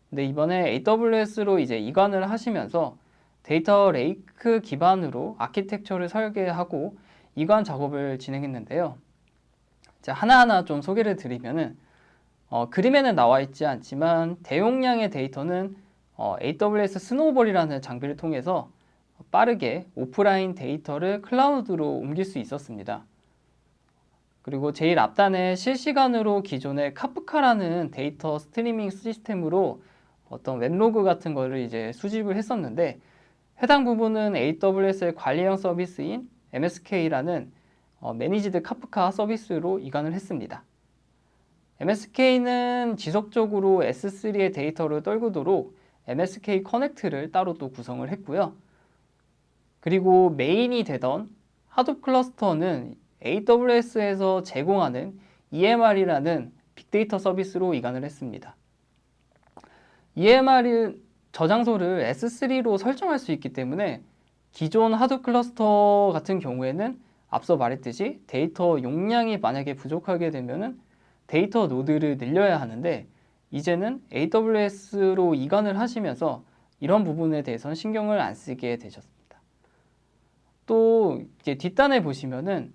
[SPEAKER 5] 근데 이번에 AWS로 이제 이관을 하시면서 데이터 레이크 기반으로 아키텍처를 설계하고 이관 작업을 진행했는데요. 자, 하나하나 좀 소개를 드리면은 그림에는 나와 있지 않지만 대용량의 데이터는 AWS 스노우볼이라는 장비를 통해서 빠르게 오프라인 데이터를 클라우드로 옮길 수 있었습니다. 그리고 제일 앞단에 실시간으로 기존의 카프카라는 데이터 스트리밍 시스템으로 어떤 웹로그 같은 거를 이제 수집을 했었는데 해당 부분은 AWS의 관리형 서비스인 MSK라는 매니지드 카프카 서비스로 이관을 했습니다. MSK는 지속적으로 S3의 데이터를 떨구도록 MSK 커넥트를 따로 또 구성을 했고요. 그리고 메인이 되던 하둡 클러스터는 AWS에서 제공하는 EMR이라는 빅데이터 서비스로 이관을 했습니다. EMR은 저장소를 S3로 설정할 수 있기 때문에 기존 하둡 클러스터 같은 경우에는 앞서 말했듯이 데이터 용량이 만약에 부족하게 되면은 데이터 노드를 늘려야 하는데 이제는 AWS로 이관을 하시면서 이런 부분에 대해서는 신경을 안 쓰게 되셨습니다. 또 이제 뒷단에 보시면은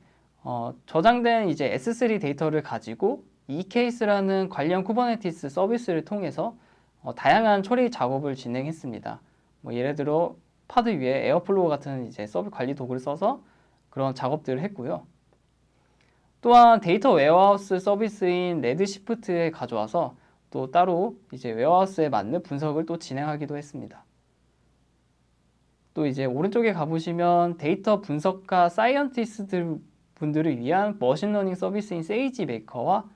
[SPEAKER 5] 저장된 이제 S3 데이터를 가지고 eKase라는 관련 쿠버네티스 서비스를 통해서 다양한 처리 작업을 진행했습니다. 뭐 예를 들어 파드 위에 에어플로우 같은 이제 서비스 관리 도구를 써서 그런 작업들을 했고요. 또한 데이터 웨어하우스 서비스인 레드시프트에 가져와서 또 따로 이제 웨어하우스에 맞는 분석을 또 진행하기도 했습니다. 또 이제 오른쪽에 가보시면 데이터 분석가 사이언티스트 분들을 위한 머신러닝 서비스인 세이지 메이커와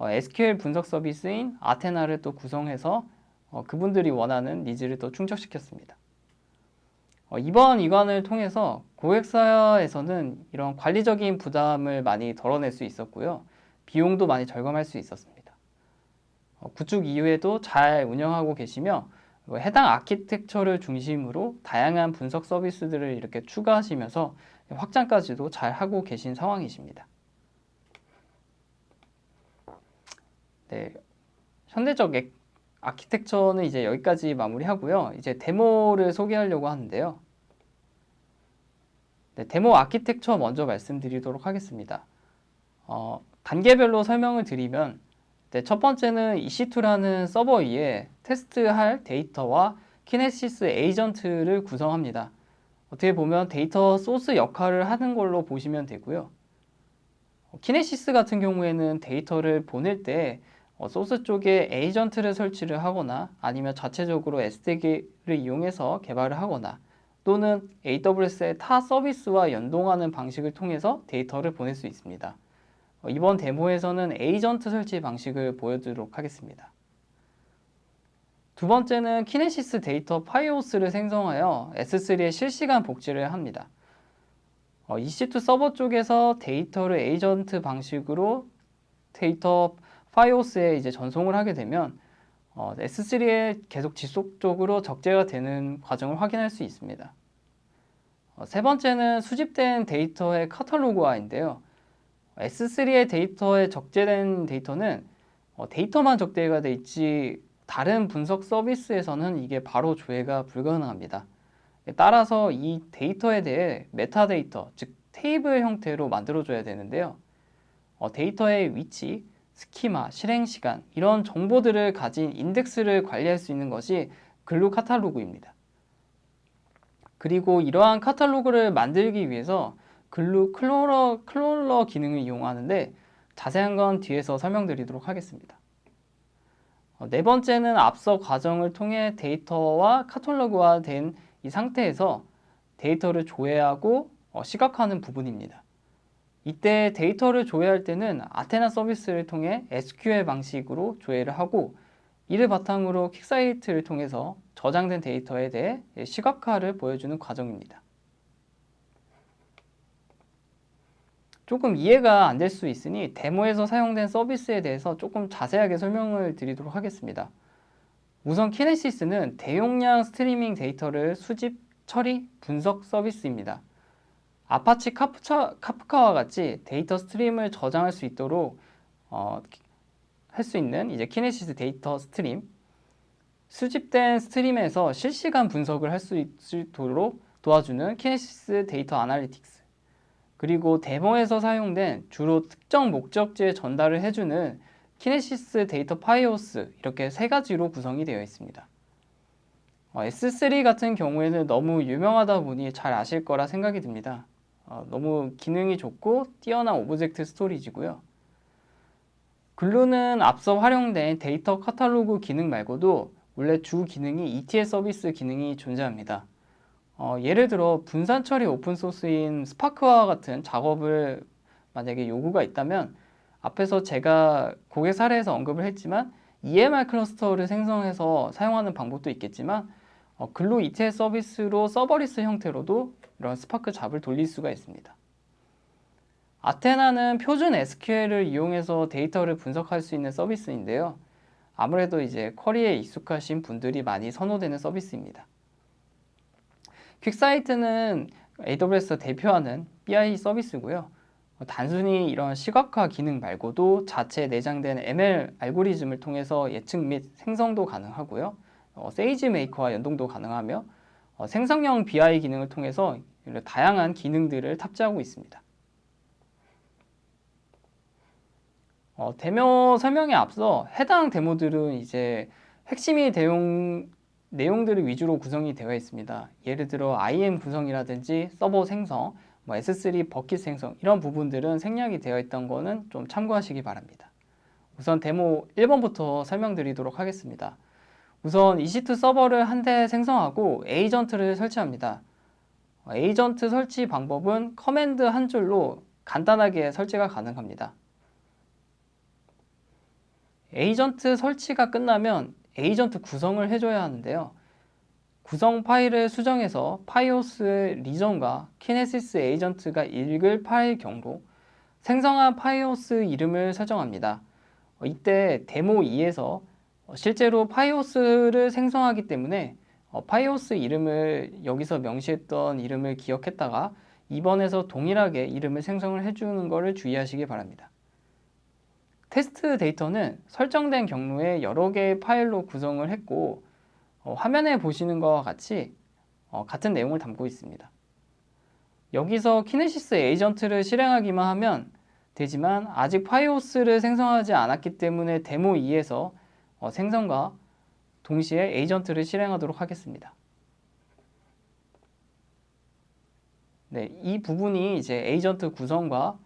[SPEAKER 5] SQL 분석 서비스인 아테나를 또 구성해서 그분들이 원하는 니즈를 또 충족시켰습니다. 이번 이관을 통해서 고객사에서는 이런 관리적인 부담을 많이 덜어낼 수 있었고요. 비용도 많이 절감할 수 있었습니다. 구축 이후에도 잘 운영하고 계시며 해당 아키텍처를 중심으로 다양한 분석 서비스들을 이렇게 추가하시면서 확장까지도 잘 하고 계신 상황이십니다. 네, 현대적 아키텍처는 이제 여기까지 마무리하고요. 이제 데모를 소개하려고 하는데요. 네, 데모 아키텍처 먼저 말씀드리도록 하겠습니다. 단계별로 설명을 드리면 네, 첫 번째는 EC2라는 서버 위에 테스트할 데이터와 키네시스 에이전트를 구성합니다. 어떻게 보면 데이터 소스 역할을 하는 걸로 보시면 되고요. 키네시스 같은 경우에는 데이터를 보낼 때 소스 쪽에 에이전트를 설치를 하거나 아니면 자체적으로 SDK를 이용해서 개발을 하거나 또는 AWS의 타 서비스와 연동하는 방식을 통해서 데이터를 보낼 수 있습니다. 이번 데모에서는 에이전트 설치 방식을 보여드리도록 하겠습니다. 두 번째는 키네시스 데이터 파이오스를 생성하여 S3에 실시간 복제를 합니다. EC2 서버 쪽에서 데이터를 에이전트 방식으로 데이터 파이오스에 이제 전송을 하게 되면 S3에 계속 지속적으로 적재가 되는 과정을 확인할 수 있습니다. 세 번째는 수집된 데이터의 카탈로그화인데요. S3의 데이터에 적재된 데이터는 데이터만 적재가 돼 있지 다른 분석 서비스에서는 이게 바로 조회가 불가능합니다. 따라서 이 데이터에 대해 메타데이터, 즉 테이블 형태로 만들어줘야 되는데요. 데이터의 위치, 스키마, 실행 시간 이런 정보들을 가진 인덱스를 관리할 수 있는 것이 글루 카탈로그입니다. 그리고 이러한 카탈로그를 만들기 위해서 글루 클롤러 기능을 이용하는데 자세한 건 뒤에서 설명드리도록 하겠습니다. 네 번째는 앞서 과정을 통해 데이터와 카탈로그화된 이 상태에서 데이터를 조회하고 시각화하는 부분입니다. 이때 데이터를 조회할 때는 아테나 서비스를 통해 SQL 방식으로 조회를 하고 이를 바탕으로 퀵사이트를 통해서 저장된 데이터에 대해 시각화를 보여주는 과정입니다. 조금 이해가 안 될 수 있으니 데모에서 사용된 서비스에 대해서 조금 자세하게 설명을 드리도록 하겠습니다. 우선 키네시스는 대용량 스트리밍 데이터를 수집, 처리, 분석 서비스입니다. 아파치 카프카와 같이 데이터 스트림을 저장할 수 있도록 할 수 있는 이제 키네시스 데이터 스트림, 수집된 스트림에서 실시간 분석을 할 수 있도록 도와주는 키네시스 데이터 아날리틱스, 그리고 데모에서 사용된 주로 특정 목적지에 전달을 해주는 키네시스 데이터 파이오스, 이렇게 세 가지로 구성이 되어 있습니다. S3 같은 경우에는 너무 유명하다 보니 잘 아실 거라 생각이 듭니다. 너무 기능이 좋고 뛰어난 오브젝트 스토리지고요. 글루는 앞서 활용된 데이터 카탈로그 기능 말고도 원래 주 기능이 ETL 서비스 기능이 존재합니다. 예를 들어 분산 처리 오픈소스인 스파크와 같은 작업을 만약에 요구가 있다면 앞에서 제가 고객 사례에서 언급을 했지만 EMR 클러스터를 생성해서 사용하는 방법도 있겠지만 글루 ETL 서비스로 서버리스 형태로도 이런 스파크 잡을 돌릴 수가 있습니다. 아테나는 표준 SQL을 이용해서 데이터를 분석할 수 있는 서비스인데요. 아무래도 이제 쿼리에 익숙하신 분들이 많이 선호되는 서비스입니다. 퀵사이트는 AWS 대표하는 BI 서비스고요. 단순히 이런 시각화 기능 말고도 자체 내장된 ML 알고리즘을 통해서 예측 및 생성도 가능하고요. 세이지메이커와 연동도 가능하며 생성형 BI 기능을 통해서 다양한 기능들을 탑재하고 있습니다. 데모 설명에 앞서 해당 데모들은 이제 핵심이 내용들을 위주로 구성이 되어 있습니다. 예를 들어 IAM 구성이라든지 서버 생성, S3 버킷 생성 이런 부분들은 생략이 되어 있던 거는 좀 참고하시기 바랍니다. 우선 데모 1번부터 설명드리도록 하겠습니다. 우선 EC2 서버를 한 대 생성하고 에이전트를 설치합니다. 에이전트 설치 방법은 커맨드 한 줄로 간단하게 설치가 가능합니다. 에이전트 설치가 끝나면 에이전트 구성을 해줘야 하는데요. 구성 파일을 수정해서 파이오스 리전과 키네시스 에이전트가 읽을 파일 경로, 생성한 파이오스 이름을 설정합니다. 이때 데모 2에서 실제로 파이오스를 생성하기 때문에 파이오스 이름을 여기서 명시했던 이름을 기억했다가 2번에서 동일하게 이름을 생성을 해주는 것을 주의하시기 바랍니다. 테스트 데이터는 설정된 경로에 여러 개의 파일로 구성을 했고 화면에 보시는 것과 같이 같은 내용을 담고 있습니다. 여기서 키네시스 에이전트를 실행하기만 하면 되지만 아직 파이오스를 생성하지 않았기 때문에 데모 2에서 생성과 동시에 에이전트를 실행하도록 하겠습니다. 네, 이 부분이 이제 에이전트 구성과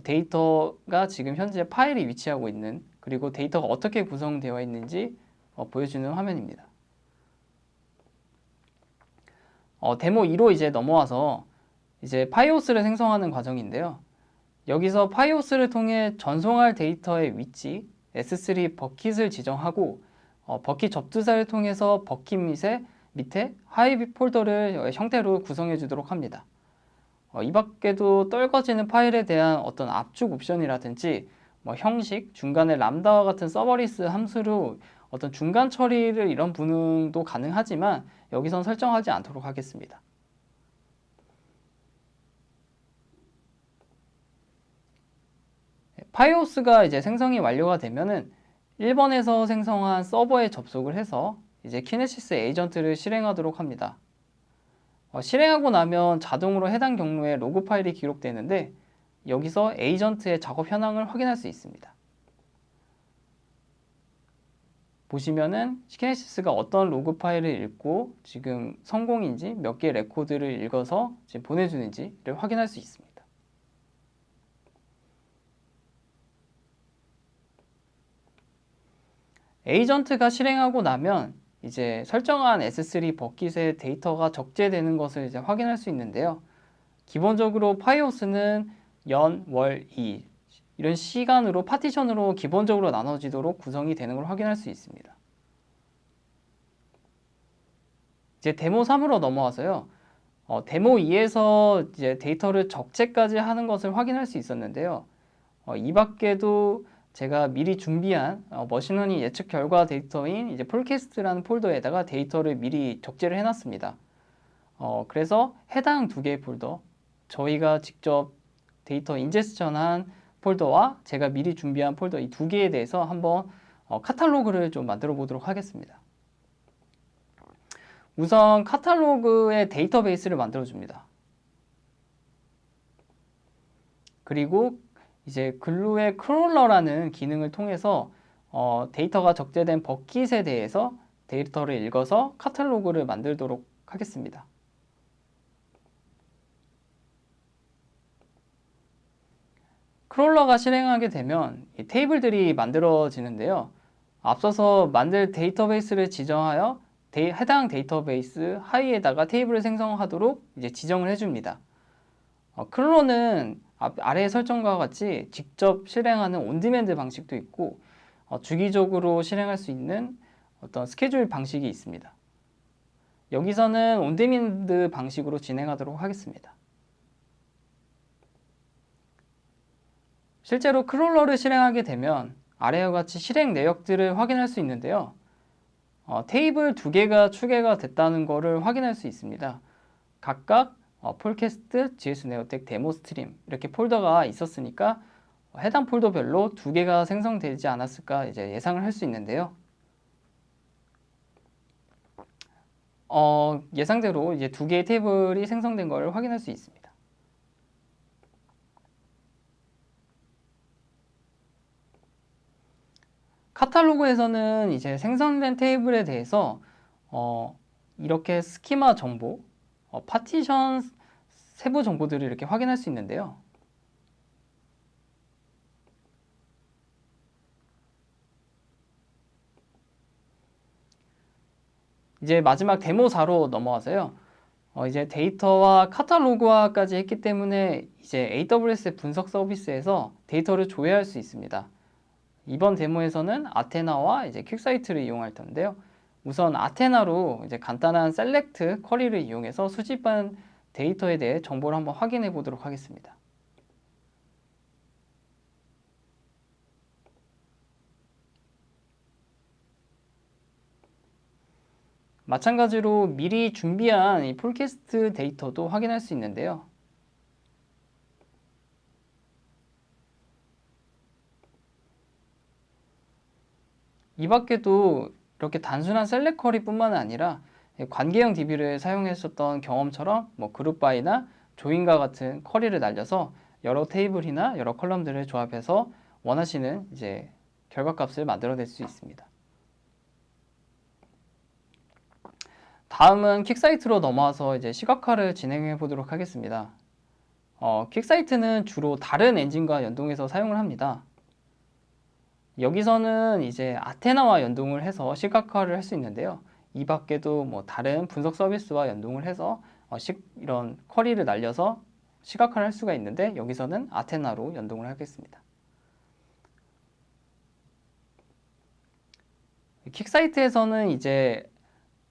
[SPEAKER 5] 데이터가 지금 현재 파일이 위치하고 있는, 그리고 데이터가 어떻게 구성되어 있는지 보여주는 화면입니다. 데모 2로 이제 넘어와서 이제 파이오스를 생성하는 과정인데요. 여기서 파이오스를 통해 전송할 데이터의 위치, S3 버킷을 지정하고 버킷 접두사를 통해서 버킷 밑에 하이빗 폴더를 형태로 구성해 주도록 합니다. 이 밖에도 떨궈지는 파일에 대한 어떤 압축 옵션이라든지 형식, 중간에 람다와 같은 서버리스 함수로 어떤 중간 처리를 이런 분응도 가능하지만 여기선 설정하지 않도록 하겠습니다. 파이오스가 이제 생성이 완료가 되면은 1번에서 생성한 서버에 접속을 해서 이제 키네시스 에이전트를 실행하도록 합니다. 실행하고 나면 자동으로 해당 경로에 로그 파일이 기록되는데 여기서 에이전트의 작업 현황을 확인할 수 있습니다. 보시면은 키네시스가 어떤 로그 파일을 읽고 지금 성공인지 몇 개의 레코드를 읽어서 지금 보내주는지를 확인할 수 있습니다. 에이전트가 실행하고 나면 이제 설정한 S3 버킷의 데이터가 적재되는 것을 이제 확인할 수 있는데요. 기본적으로 파이오스는 연, 월, 이 이런 시간으로 파티션으로 기본적으로 나눠지도록 구성이 되는 걸 확인할 수 있습니다. 이제 데모 3으로 넘어와서요. 데모 2에서 이제 데이터를 적재까지 하는 것을 확인할 수 있었는데요. 이 밖에도 제가 미리 준비한 머신러닝 예측 결과 데이터인 이제 폴캐스트라는 폴더에다가 데이터를 미리 적재를 해놨습니다. 그래서 해당 두 개의 폴더, 저희가 직접 데이터 인제스션한 폴더와 제가 미리 준비한 폴더 이 두 개에 대해서 한번 카탈로그를 좀 만들어 보도록 하겠습니다. 우선 카탈로그의 데이터베이스를 만들어 줍니다. 그리고 이제 글루의 크롤러라는 기능을 통해서 데이터가 적재된 버킷에 대해서 데이터를 읽어서 카탈로그를 만들도록 하겠습니다. 크롤러가 실행하게 되면 이 테이블들이 만들어지는데요. 앞서서 만들 데이터베이스를 지정하여 해당 데이터베이스 하위에다가 테이블을 생성하도록 이제 지정을 해줍니다. 크롤러는 아래의 설정과 같이 직접 실행하는 온디맨드 방식도 있고 주기적으로 실행할 수 있는 어떤 스케줄 방식이 있습니다. 여기서는 온디맨드 방식으로 진행하도록 하겠습니다. 실제로 크롤러를 실행하게 되면 아래와 같이 실행 내역들을 확인할 수 있는데요. 테이블 두 개가 추가가 됐다는 것을 확인할 수 있습니다. 각각 폴캐스트, GS 네오텍, 데모 스트림 이렇게 폴더가 있었으니까 해당 폴더별로 두 개가 생성되지 않았을까 이제 예상을 할 수 있는데요. 예상대로 이제 두 개의 테이블이 생성된 것을 확인할 수 있습니다. 카탈로그에서는 이제 생성된 테이블에 대해서 이렇게 스키마 정보, 파티션 세부 정보들을 이렇게 확인할 수 있는데요. 이제 마지막 데모 4로 넘어와서요. 이제 데이터와 카탈로그화까지 했기 때문에 이제 AWS 분석 서비스에서 데이터를 조회할 수 있습니다. 이번 데모에서는 아테나와 이제 퀵사이트를 이용할 텐데요. 우선 아테나로 이제 간단한 셀렉트 쿼리를 이용해서 수집한 데이터에 대해 정보를 한번 확인해 보도록 하겠습니다. 마찬가지로 미리 준비한 이 폴캐스트 데이터도 확인할 수 있는데요. 이 밖에도 이렇게 단순한 셀렉 쿼리뿐만 아니라 관계형 DB를 사용했었던 경험처럼 그룹 바이나 조인과 같은 쿼리를 날려서 여러 테이블이나 여러 컬럼들을 조합해서 원하시는 이제 결과값을 만들어낼 수 있습니다. 다음은 퀵사이트로 넘어와서 이제 시각화를 진행해 보도록 하겠습니다. 퀵사이트는 주로 다른 엔진과 연동해서 사용을 합니다. 여기서는 이제 아테나와 연동을 해서 시각화를 할 수 있는데요. 이 밖에도 다른 분석 서비스와 연동을 해서 이런 쿼리를 날려서 시각화를 할 수가 있는데 여기서는 아테나로 연동을 하겠습니다. 킥사이트에서는 이제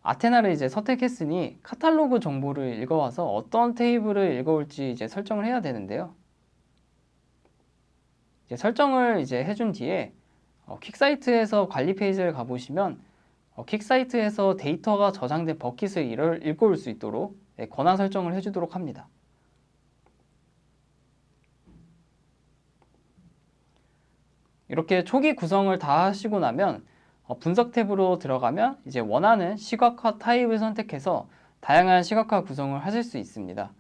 [SPEAKER 5] 아테나를 이제 선택했으니 카탈로그 정보를 읽어와서 어떤 테이블을 읽어올지 이제 설정을 해야 되는데요. 이제 설정을 이제 해준 뒤에 킥사이트에서 관리 페이지를 가보시면 킥사이트에서 데이터가 저장된 버킷을 읽어올 수 있도록 권한 설정을 해주도록 합니다. 이렇게 초기 구성을 다 하시고 나면 분석 탭으로 들어가면 이제 원하는 시각화 타입을 선택해서 다양한 시각화 구성을 하실 수 있습니다.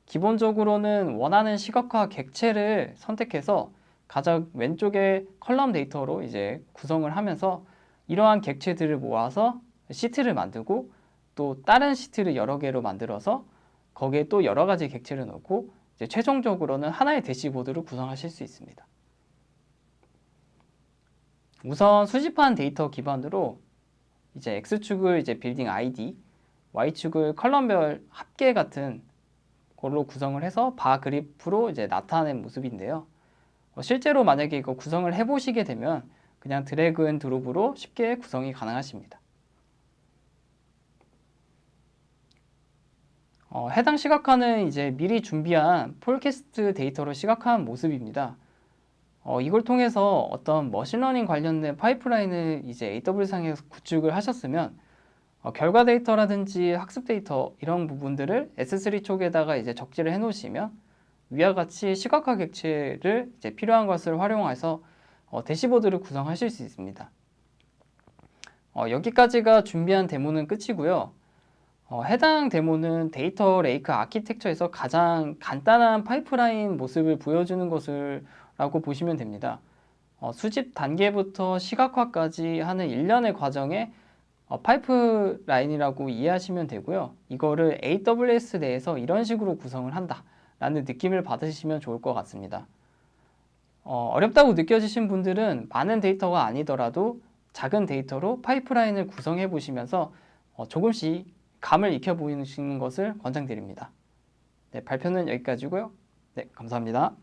[SPEAKER 5] 기본적으로는 원하는 시각화 객체를 선택해서 가장 왼쪽에 컬럼 데이터로 이제 구성을 하면서 이러한 객체들을 모아서 시트를 만들고 또 다른 시트를 여러 개로 만들어서 거기에 또 여러 가지 객체를 넣고 이제 최종적으로는 하나의 대시보드를 구성하실 수 있습니다. 우선 수집한 데이터 기반으로 이제 X축을 이제 빌딩 아이디, Y축을 컬럼별 합계 같은 걸로 구성을 해서 바 그래프로 이제 나타낸 모습인데요. 실제로 만약에 이거 구성을 해보시게 되면 그냥 드래그 앤 드롭으로 쉽게 구성이 가능하십니다. 해당 시각화는 이제 미리 준비한 폴캐스트 데이터로 시각화한 모습입니다. 이걸 통해서 어떤 머신러닝 관련된 파이프라인을 이제 AWS상에서 구축을 하셨으면 결과 데이터라든지 학습 데이터 이런 부분들을 S3 쪽에다가 이제 적재를 해 놓으시면 위와 같이 시각화 객체를 이제 필요한 것을 활용해서 대시보드를 구성하실 수 있습니다. 여기까지가 준비한 데모는 끝이고요. 해당 데모는 데이터 레이크 아키텍처에서 가장 간단한 파이프라인 모습을 보여주는 것이라고 보시면 됩니다. 수집 단계부터 시각화까지 하는 일련의 과정에 파이프라인이라고 이해하시면 되고요. 이거를 AWS 내에서 이런 식으로 구성을 한다 라는 느낌을 받으시면 좋을 것 같습니다. 어렵다고 느껴지신 분들은 많은 데이터가 아니더라도 작은 데이터로 파이프라인을 구성해 보시면서 조금씩 감을 익혀 보이시는 것을 권장드립니다. 네, 발표는 여기까지고요. 네, 감사합니다.